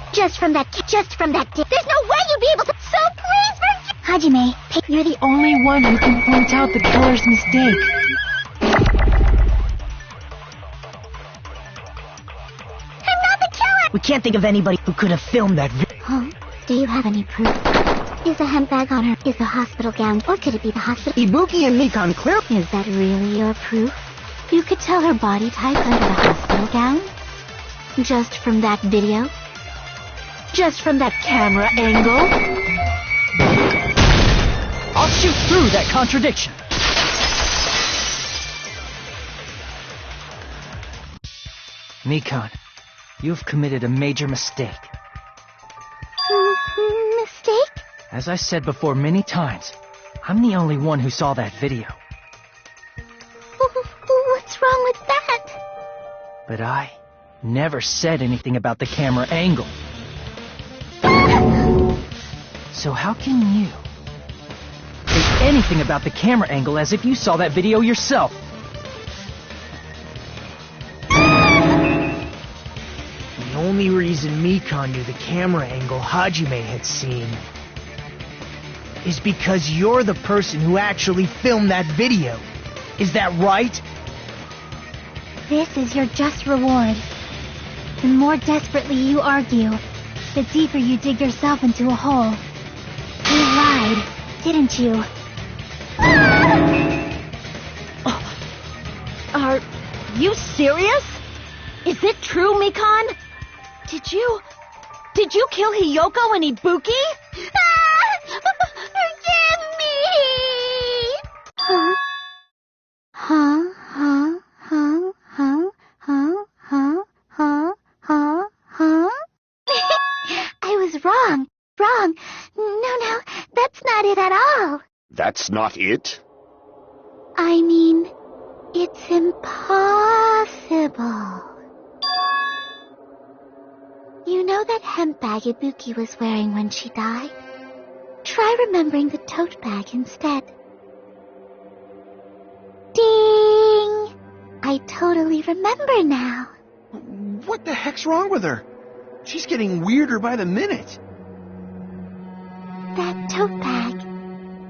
that. There's no way you'd be able to. So please forgive. Hajime, you're the only one who can point out the killer's mistake. I'm not the killer. We can't think of anybody who could have filmed that video. Huh? Do you have any proof? Is the hemp bag on her? Is the hospital gown? Or could it be the hospital? Ibuki and Mikan clearly. Is that really your proof? You could tell her body type under the hospital gown? Just from that video? Just from that camera angle? I'll shoot through that contradiction. Mikan, you've committed a major mistake. Mistake? As I said before many times, I'm the only one who saw that video. What's wrong with that? But I never said anything about the camera angle. So how can you say anything about the camera angle as if you saw that video yourself? The only reason Mikan knew the camera angle Hajime had seen is because you're the person who actually filmed that video. Is that right? This is your just reward. The more desperately you argue, the deeper you dig yourself into a hole. You lied, didn't you? Are you serious? Is it true, Mikan? Did you kill Hiyoko and Ibuki? Forgive me! Huh? Huh? Huh? Huh? Huh? Huh? Huh? Huh? Huh? Huh? I was wrong. Wrong. No, that's not it at all. That's not it? I mean, it's impossible. You know that hemp bag Ibuki was wearing when she died? Try remembering the tote bag instead. Ding! I totally remember now. What the heck's wrong with her? She's getting weirder by the minute. That tote bag,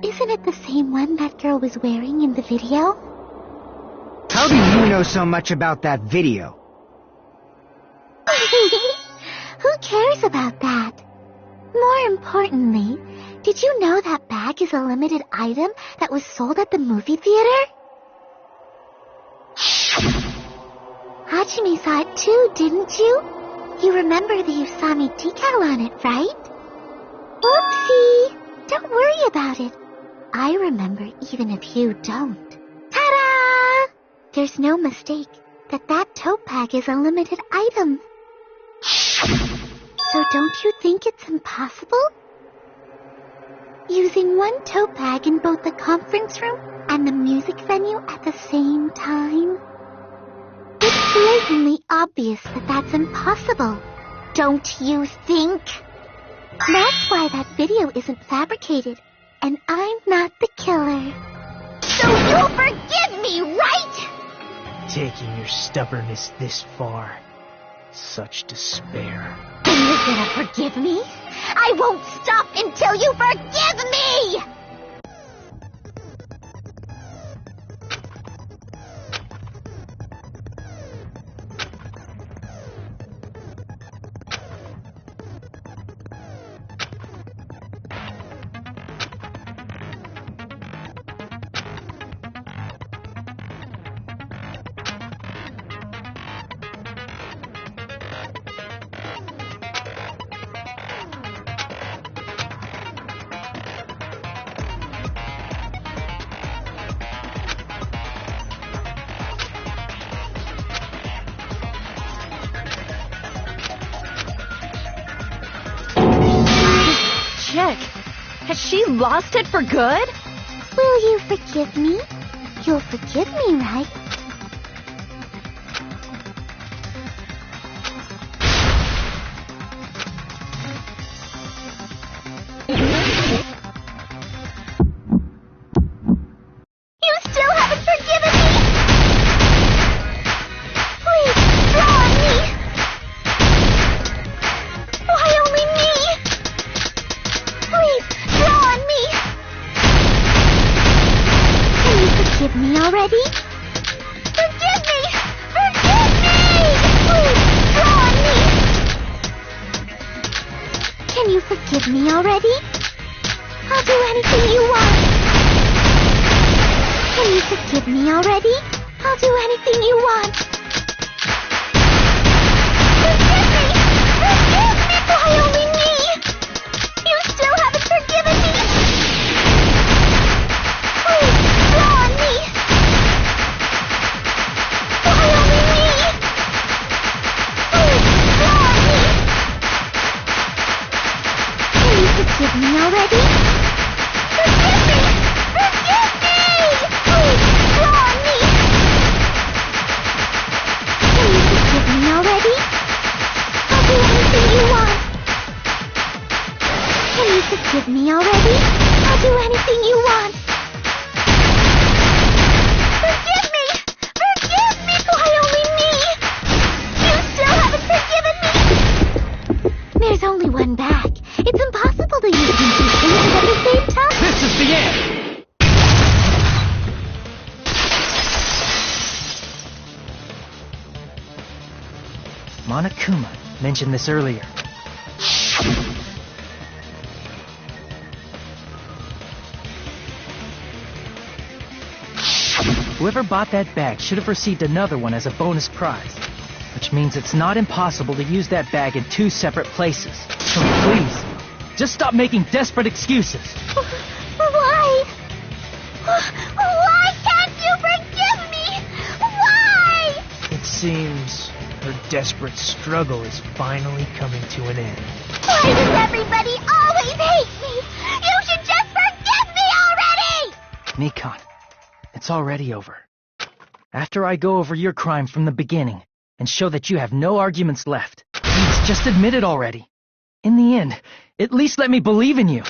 isn't it the same one that girl was wearing in the video? How do you know so much about that video? Who cares about that? More importantly, did you know that bag is a limited item that was sold at the movie theater? Hajime saw it too, didn't you? You remember the Usami decal on it, right? Oopsie! Don't worry about it. I remember even if you don't. Ta-da! There's no mistake that tote bag is a limited item. So don't you think it's impossible? Using one tote bag in both the conference room and the music venue at the same time? It's blatantly obvious that that's impossible. Don't you think? That's why that video isn't fabricated, and I'm not the killer. So you'll forgive me, right? Taking your stubbornness this far. Such despair. And you're gonna forgive me? I won't stop until you forgive me! Chick, has she lost it for good? Will you forgive me? You'll forgive me, right? You still haven't forgiven me! Please, draw on me! Why only me? Please, draw on me! Can you forgive me already? Forgive me! Forgive me! Please, draw on me! Can you forgive me already? I'll do anything you want. Can you forgive me already? I'll do anything you want. Forgive me! Forgive me! Why only me? You still haven't forgiven me! Please, draw on me! Why only me? Please, draw on me! Can you forgive me already? Forgive me! Forgive me! Please, draw on me! Can you forgive me already? I'll do anything you want. Can you forgive me already? I'll do anything you want. Forgive me! Forgive me! Why only me? You still haven't forgiven me? There's only one bag. It's impossible to use these two things at the same time. This is the end! Monokuma mentioned this earlier. Whoever bought that bag should have received another one as a bonus prize, which means it's not impossible to use that bag in 2 separate places. So please, just stop making desperate excuses. Why? Why can't you forgive me? Why? It seems her desperate struggle is finally coming to an end. Why does everybody always hate me? You should just forgive me already! Mikan, it's already over. After I go over your crime from the beginning and show that you have no arguments left, please just admit it already. In the end, at least let me believe in you.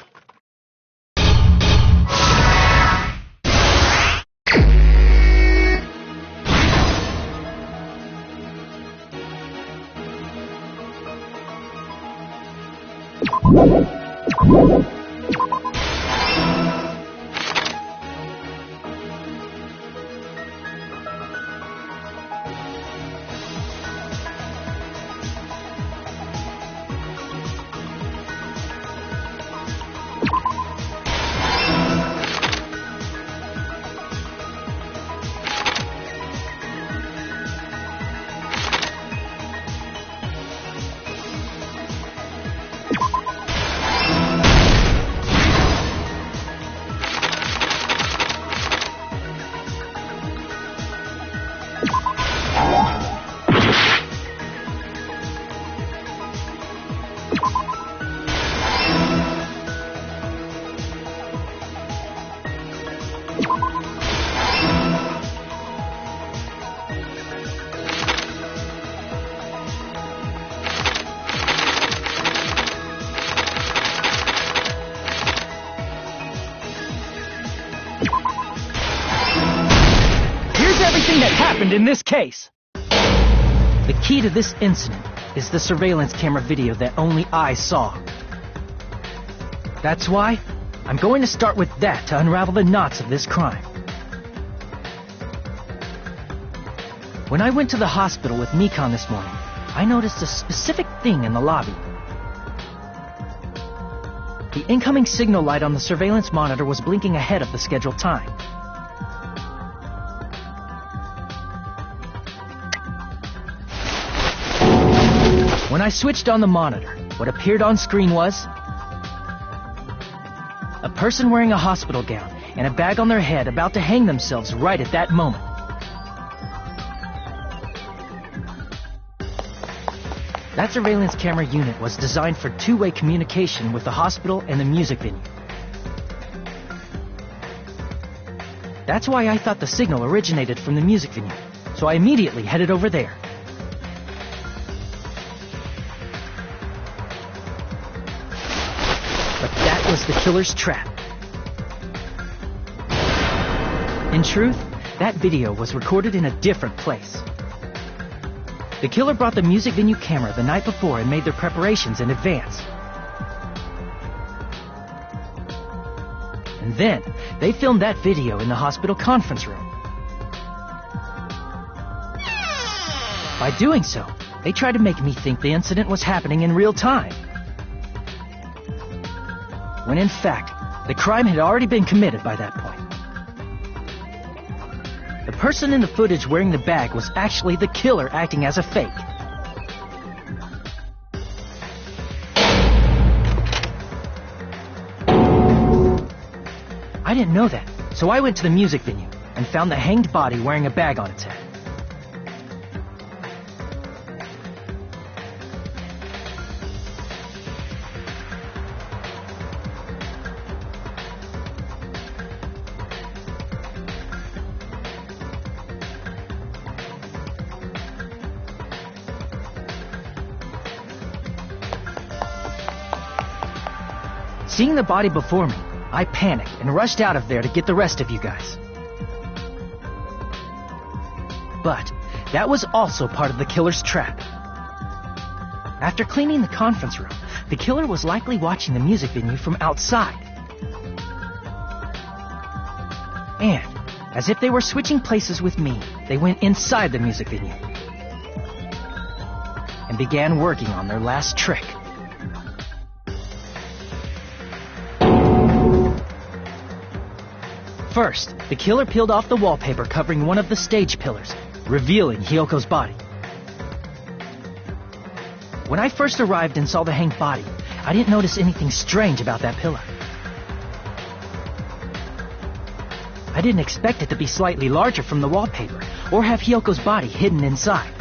That happened in this case. The key to this incident is the surveillance camera video that only I saw. That's why I'm going to start with that to unravel the knots of this crime. When I went to the hospital with Mikan this morning, I noticed a specific thing in the lobby. The incoming signal light on the surveillance monitor was blinking ahead of the scheduled time. When I switched on the monitor, what appeared on screen was a person wearing a hospital gown and a bag on their head about to hang themselves right at that moment. That surveillance camera unit was designed for two-way communication with the hospital and the music venue. That's why I thought the signal originated from the music venue, so I immediately headed over there. But that was the killer's trap. In truth, that video was recorded in a different place. The killer brought the music venue camera the night before and made their preparations in advance. And then, they filmed that video in the hospital conference room. By doing so, they tried to make me think the incident was happening in real time. When in fact, the crime had already been committed by that point. The person in the footage wearing the bag was actually the killer acting as a fake. I didn't know that, so I went to the music venue and found the hanged body wearing a bag on its head. Seeing the body before me, I panicked and rushed out of there to get the rest of you guys. But that was also part of the killer's trap. After cleaning the conference room, the killer was likely watching the music venue from outside. And, as if they were switching places with me, they went inside the music venue and began working on their last trick. First, the killer peeled off the wallpaper covering one of the stage pillars, revealing Hyoko's body. When I first arrived and saw the hanged body, I didn't notice anything strange about that pillar. I didn't expect it to be slightly larger from the wallpaper, or have Hyoko's body hidden inside.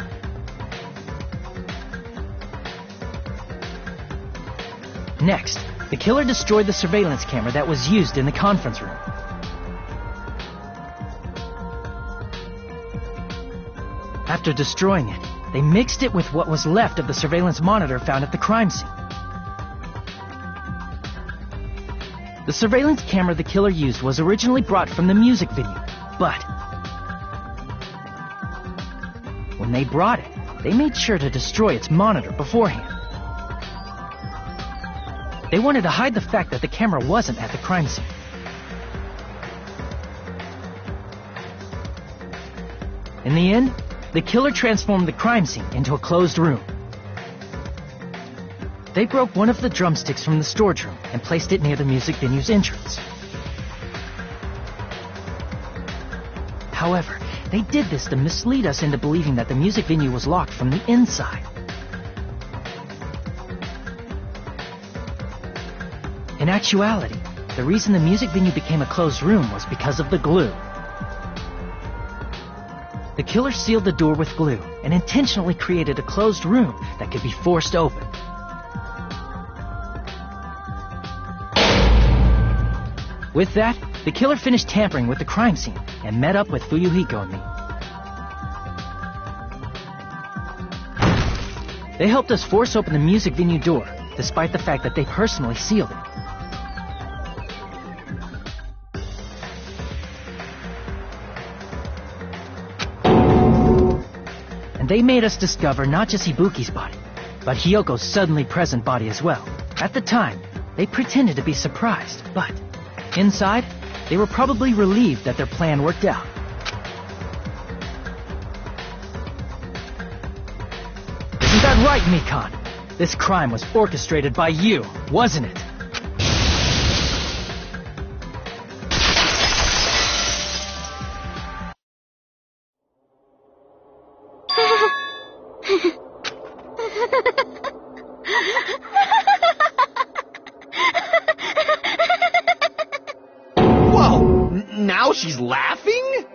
Next, the killer destroyed the surveillance camera that was used in the conference room. After destroying it, they mixed it with what was left of the surveillance monitor found at the crime scene. The surveillance camera the killer used was originally brought from the music venue, but when they brought it, they made sure to destroy its monitor beforehand. They wanted to hide the fact that the camera wasn't at the crime scene. In the end, the killer transformed the crime scene into a closed room. They broke one of the drumsticks from the storage room and placed it near the music venue's entrance. However, they did this to mislead us into believing that the music venue was locked from the inside. In actuality, the reason the music venue became a closed room was because of the glue. The killer sealed the door with glue and intentionally created a closed room that could be forced open. With that, the killer finished tampering with the crime scene and met up with Fuyuhiko and me. They helped us force open the music venue door, despite the fact that they personally sealed it. And they made us discover not just Ibuki's body, but Hyoko's suddenly present body as well. At the time, they pretended to be surprised, but inside, they were probably relieved that their plan worked out. Isn't that right, Mikan? This crime was orchestrated by you, wasn't it? Now she's laughing?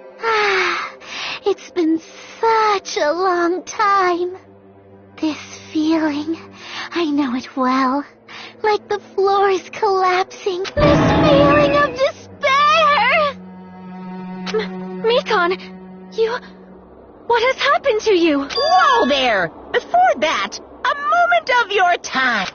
It's been such a long time. This feeling, I know it well. Like the floor is collapsing. This feeling of despair! Mikan, what has happened to you? Whoa there! Before that, a moment of your time.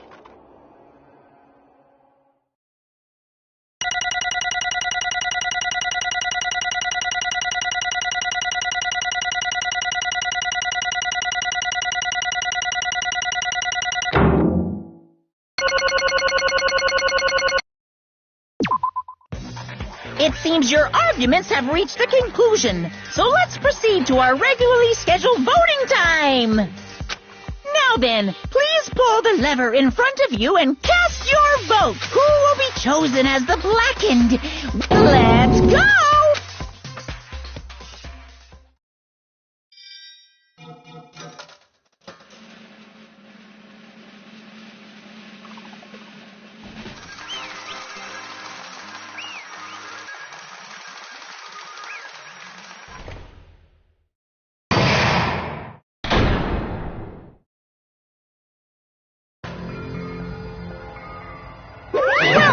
It seems your arguments have reached a conclusion, so let's proceed to our regularly scheduled voting time. Now then, please pull the lever in front of you and cast your vote. Who will be chosen as the blackened? Let's go!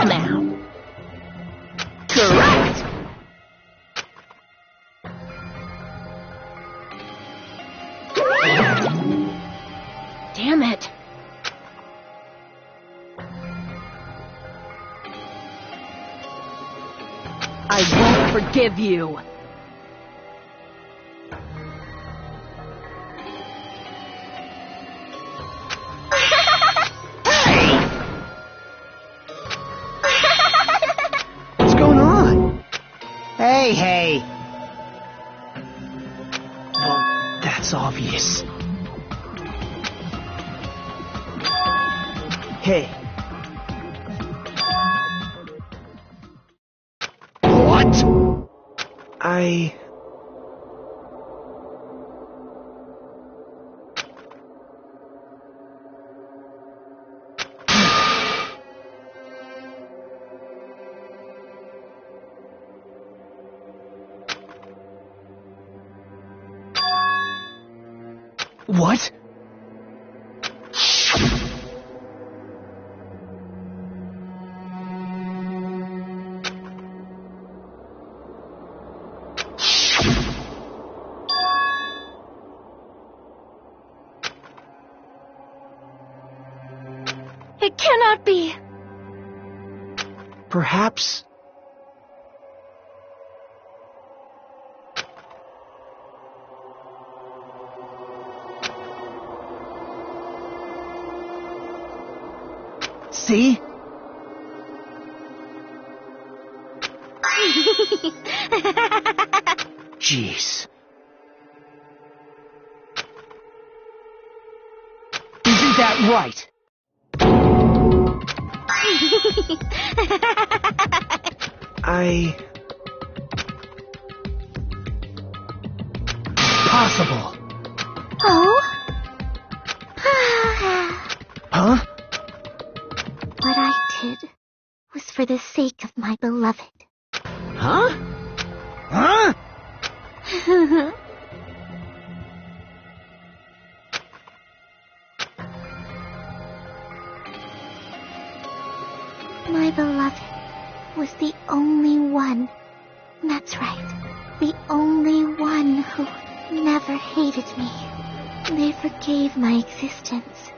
Now. Correct! I won't forgive you. What's going on? Hey. Well, that's obvious. Hey. What? What? It cannot be. Perhaps... See? Jeez. Isn't that right? Possible. Oh? Huh? What I did was for the sake of my beloved. Huh? Huh? My beloved was the only one. That's right. The only one who never hated me. They forgave my existence.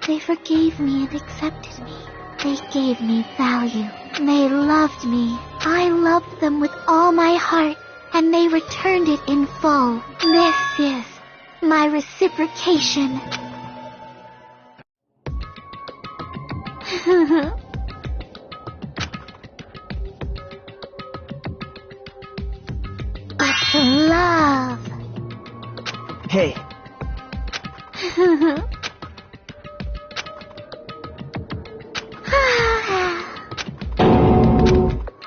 They forgave me and accepted me. They gave me value. They loved me. I loved them with all my heart, and they returned it in full. This is my reciprocation. It's love. Hey.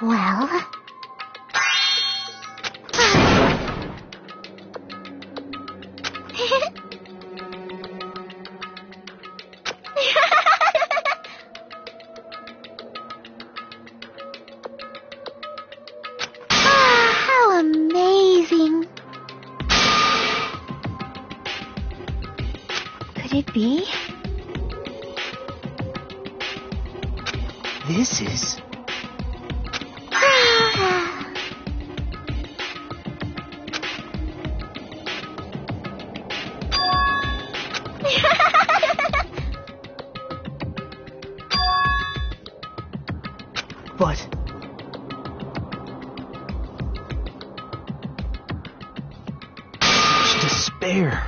Well... how amazing. Could it be? This is... But... such despair.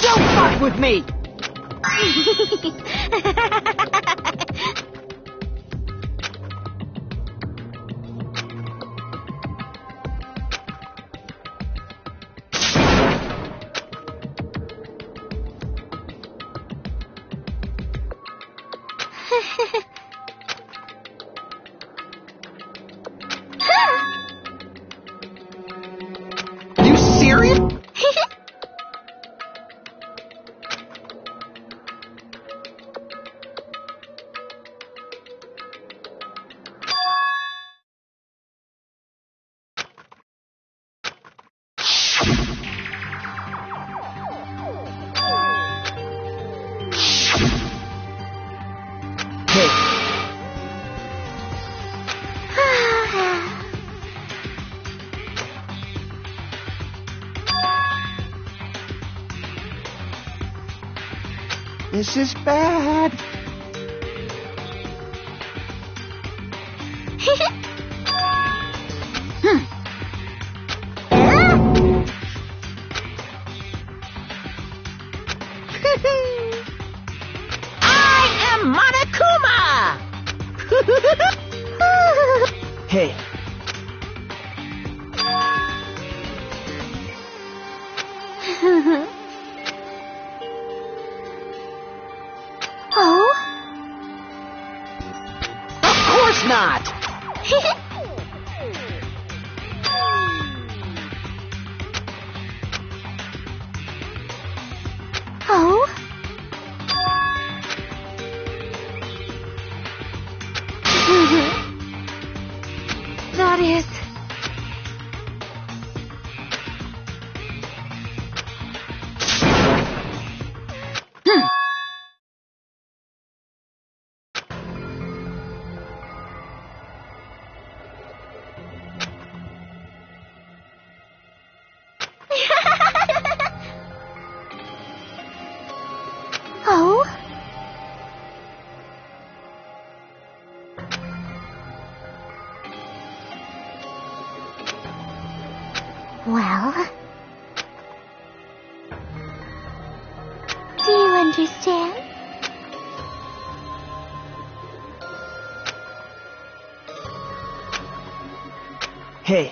Don't fuck with me! You serious? This is bad. I am Monokuma! Hey, Oh? Of course not! Oh? That is... Oh? Well... Do you understand? hey.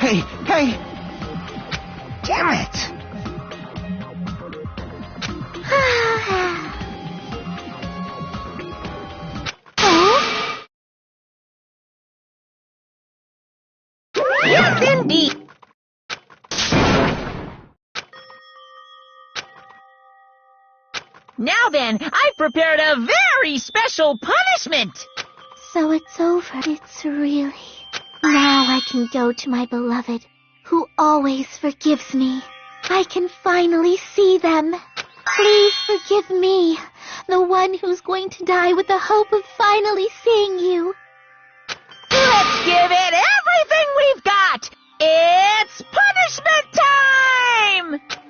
Hey, hey! Damn it! Oh? Yes, indeed! Now then, I've prepared a very special punishment! So it's over. It's really... Now I can go to my beloved, who always forgives me. I can finally see them. Please forgive me, the one who's going to die with the hope of finally seeing you. Let's give it everything we've got! It's punishment time!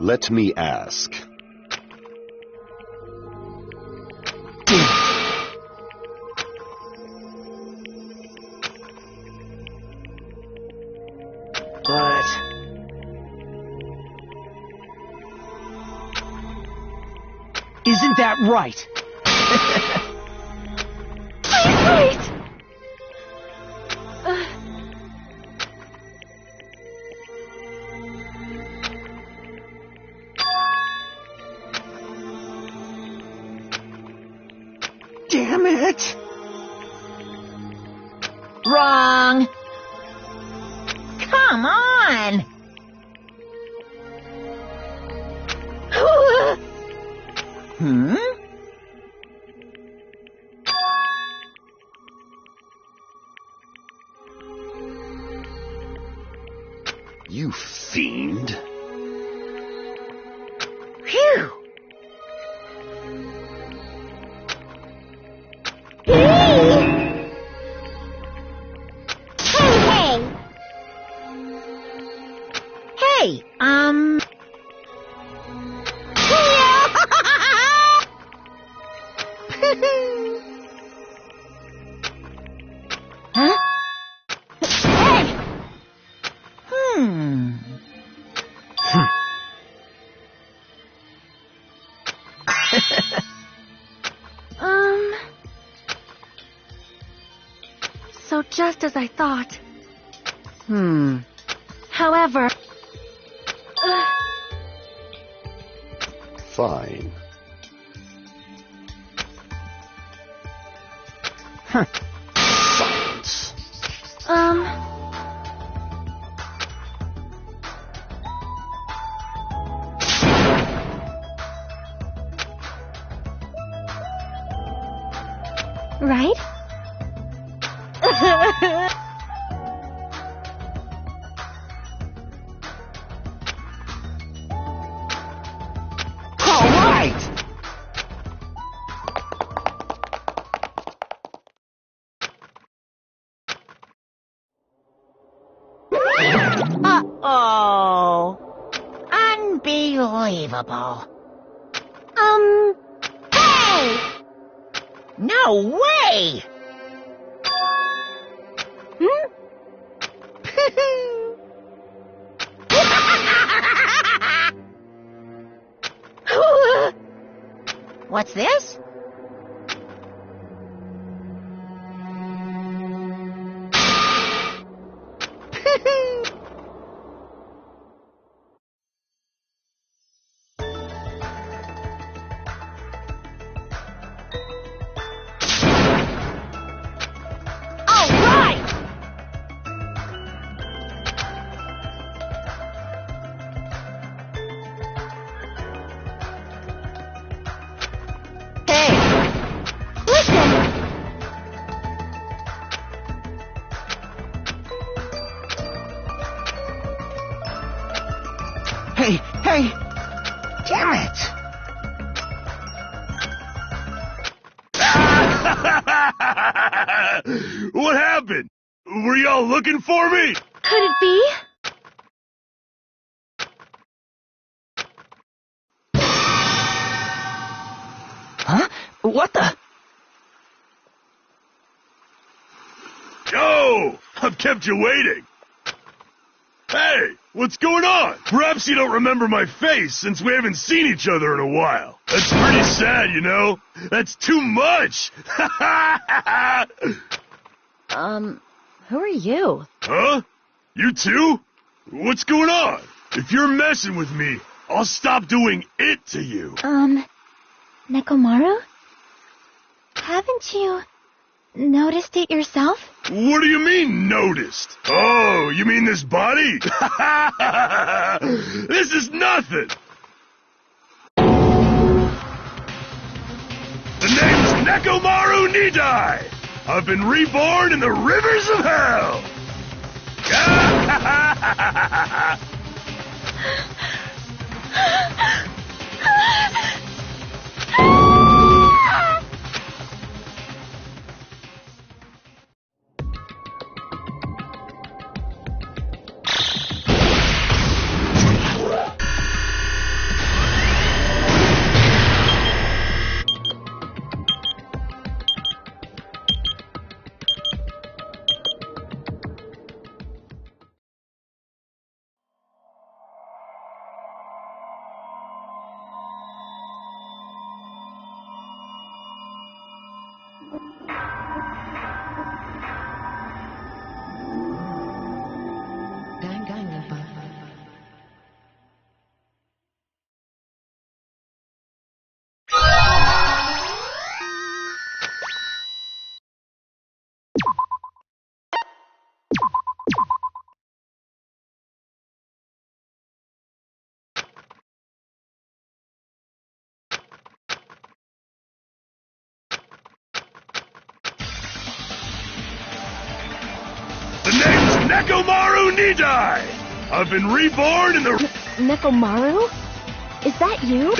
Let me ask. But... Isn't that right? Wait! Damn it! Wrong! Come on! Hmm? You fiend. so just as I thought. However... Fine. Silence. Right? All right! Uh-oh. Unbelievable. Hey! No way! What's this? All right! Hey! Damn it! What happened? Were y'all looking for me? Could it be? Huh? What the? Yo! I've kept you waiting. Hey, what's going on? Perhaps you don't remember my face since we haven't seen each other in a while. That's pretty sad, you know? That's too much! Who are you? Huh? You too? What's going on? If you're messing with me, I'll stop doing it to you. Nekomaru? Haven't you noticed it yourself? What do you mean, noticed? Oh, you mean this body? This is nothing! The name's Nekomaru Nidai! I've been reborn in the rivers of hell! The name's Nekomaru Nidai! I've been reborn in the... Nekomaru? Is that you?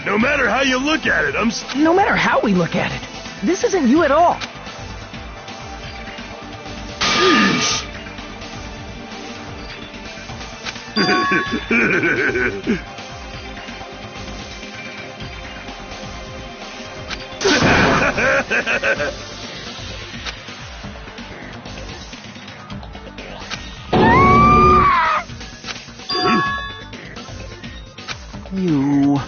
No matter how you look at it, No matter how we look at it, this isn't you at all. You...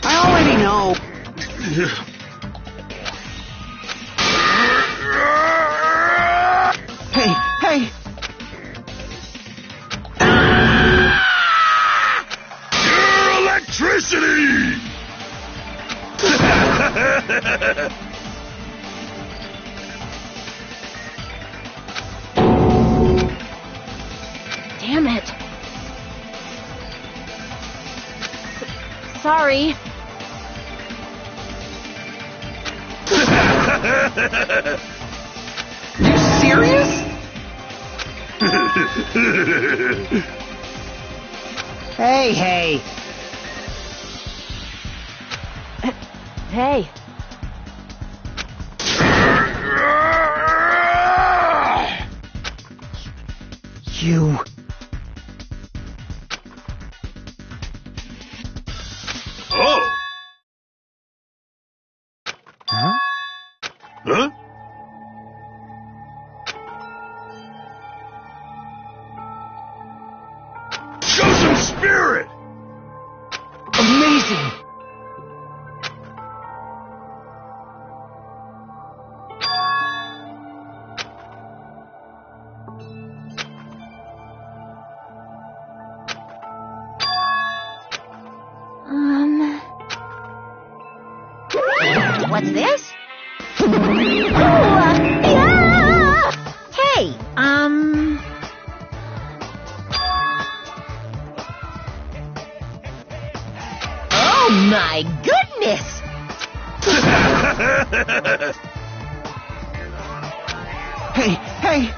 I already know. Hey, hey! Pure electricity! Damn it. Sorry. You serious? Hey, hey. Hey. You... Oh! Huh? Huh? Show some spirit! Amazing! What's this? Yeah! Hey, Oh my goodness! Hey, hey!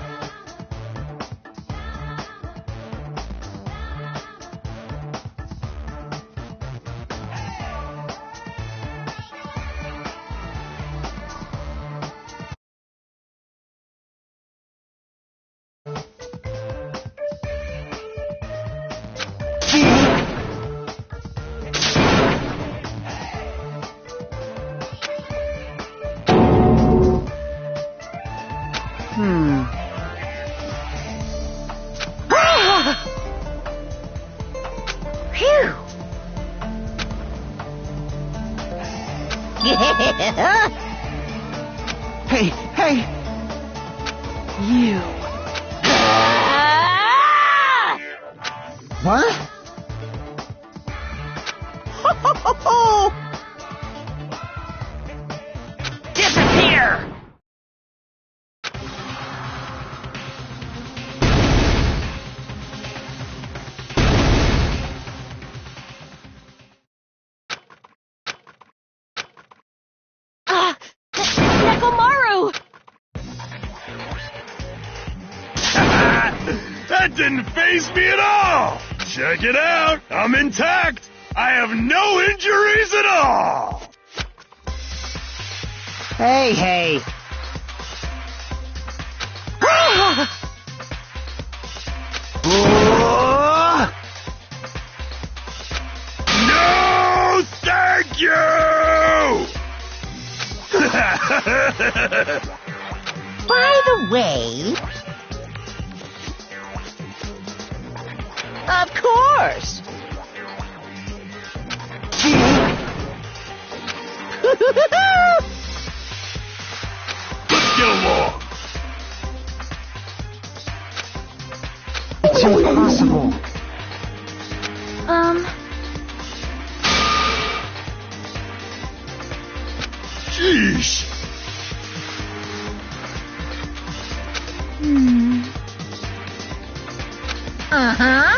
Phew! Hey, hey! You. What? Disappear! Nekomaru! That didn't faze me at all! Check it out! I'm intact! I have no injuries at all! Hey, hey. No, thank you! By the way... Of course! Let's get along! It's impossible. Sheesh! Uh-huh.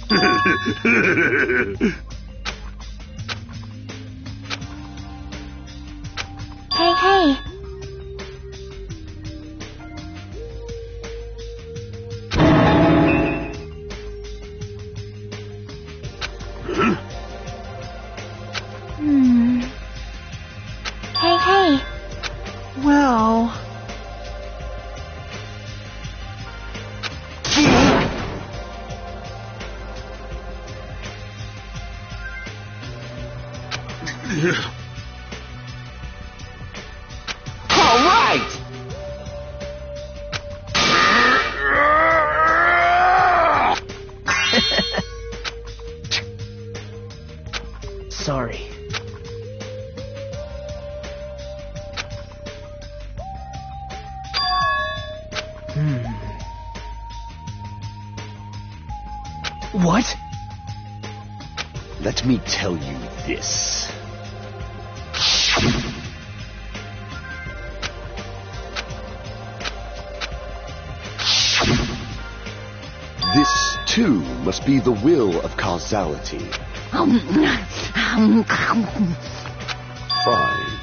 Hey, hey. Hey, hey. Well... All right! Sorry. What? Let me tell you this. This, too, must be the will of causality. Fine.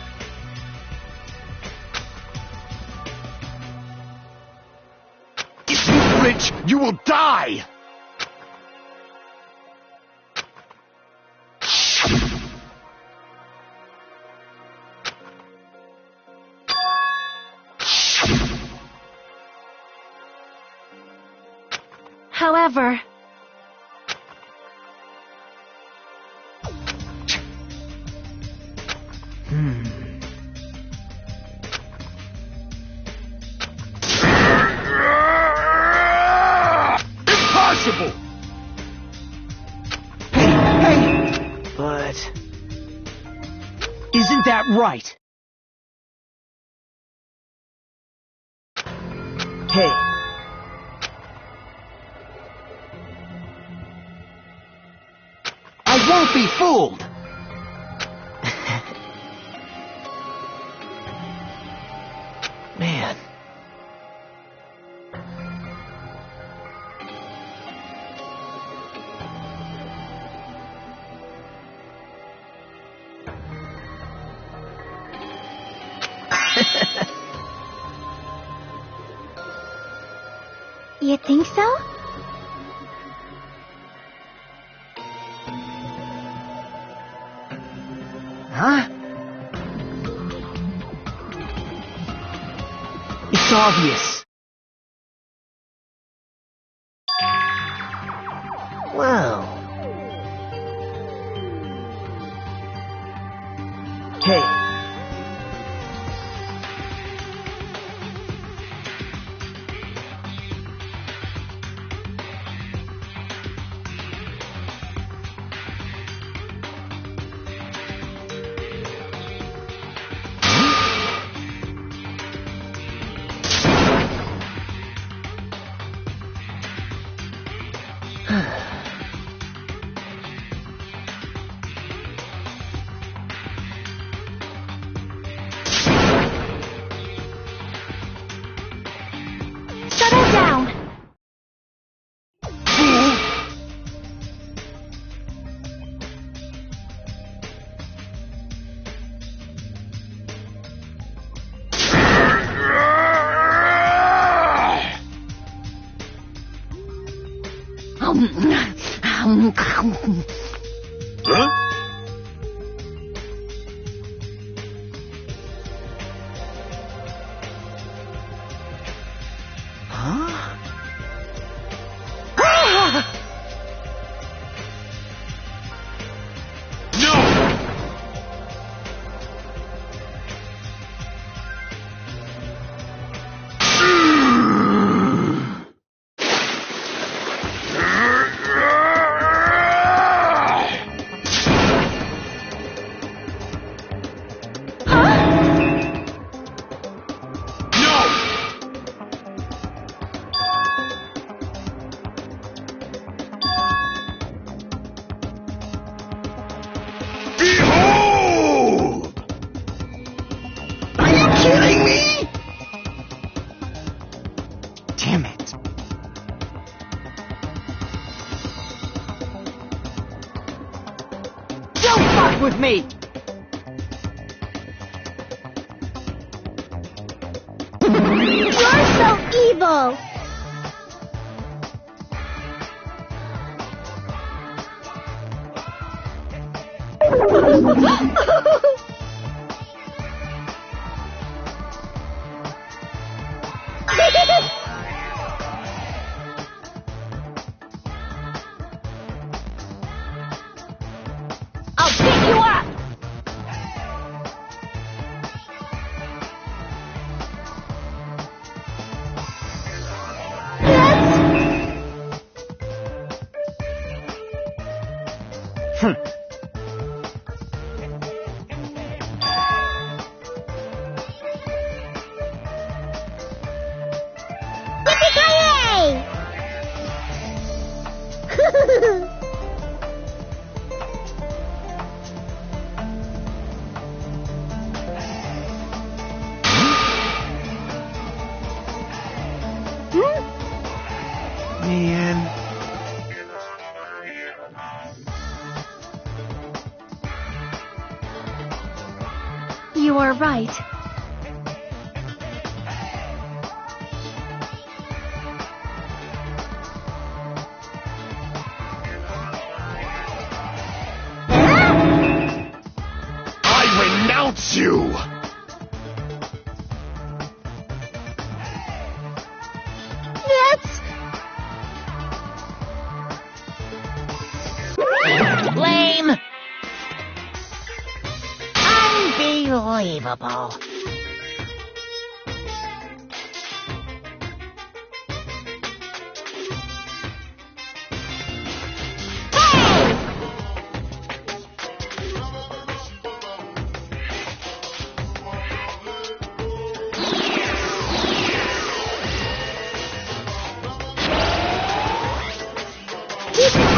If you flinch, you will die! However... Impossible! Hey! But... isn't that right? Hey. I won't be fooled! Man. You think so? Huh? It's obvious. Well. Hey. Settle down. Huh? fuck with me! You're so evil! I'll pick you up! Yippee-ki-yay! Man. You are right. I renounce you! That's... Lame! Unbelievable.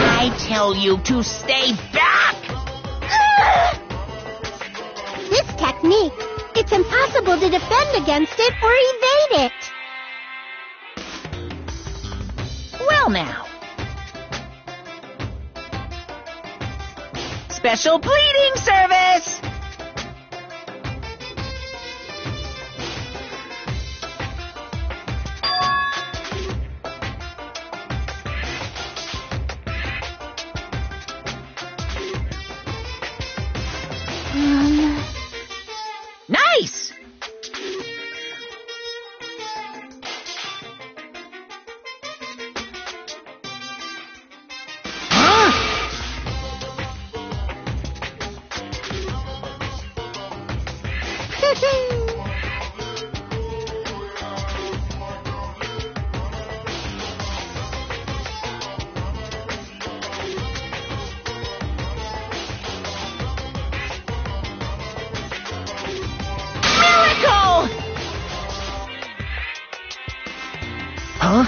I tell you to stay back! This technique, it's impossible to defend against it or evade it. Well now. Special bleeding service! Nice! Miracle! Huh?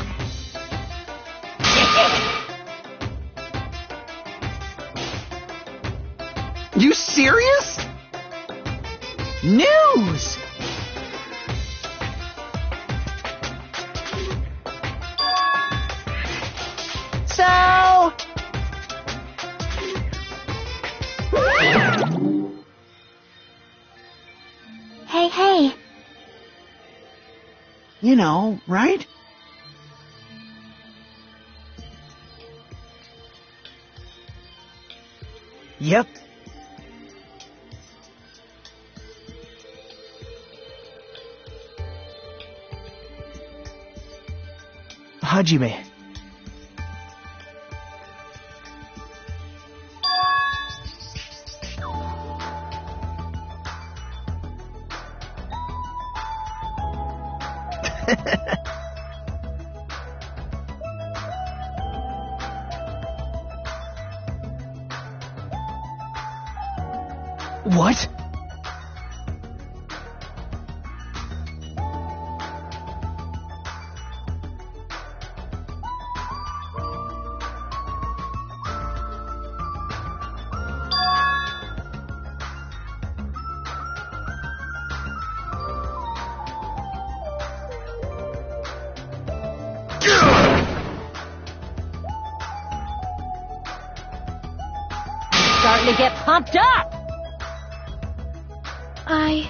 You serious? News! So... Hey. You know, right? Yep. Hajime. What? Starting to get pumped up. I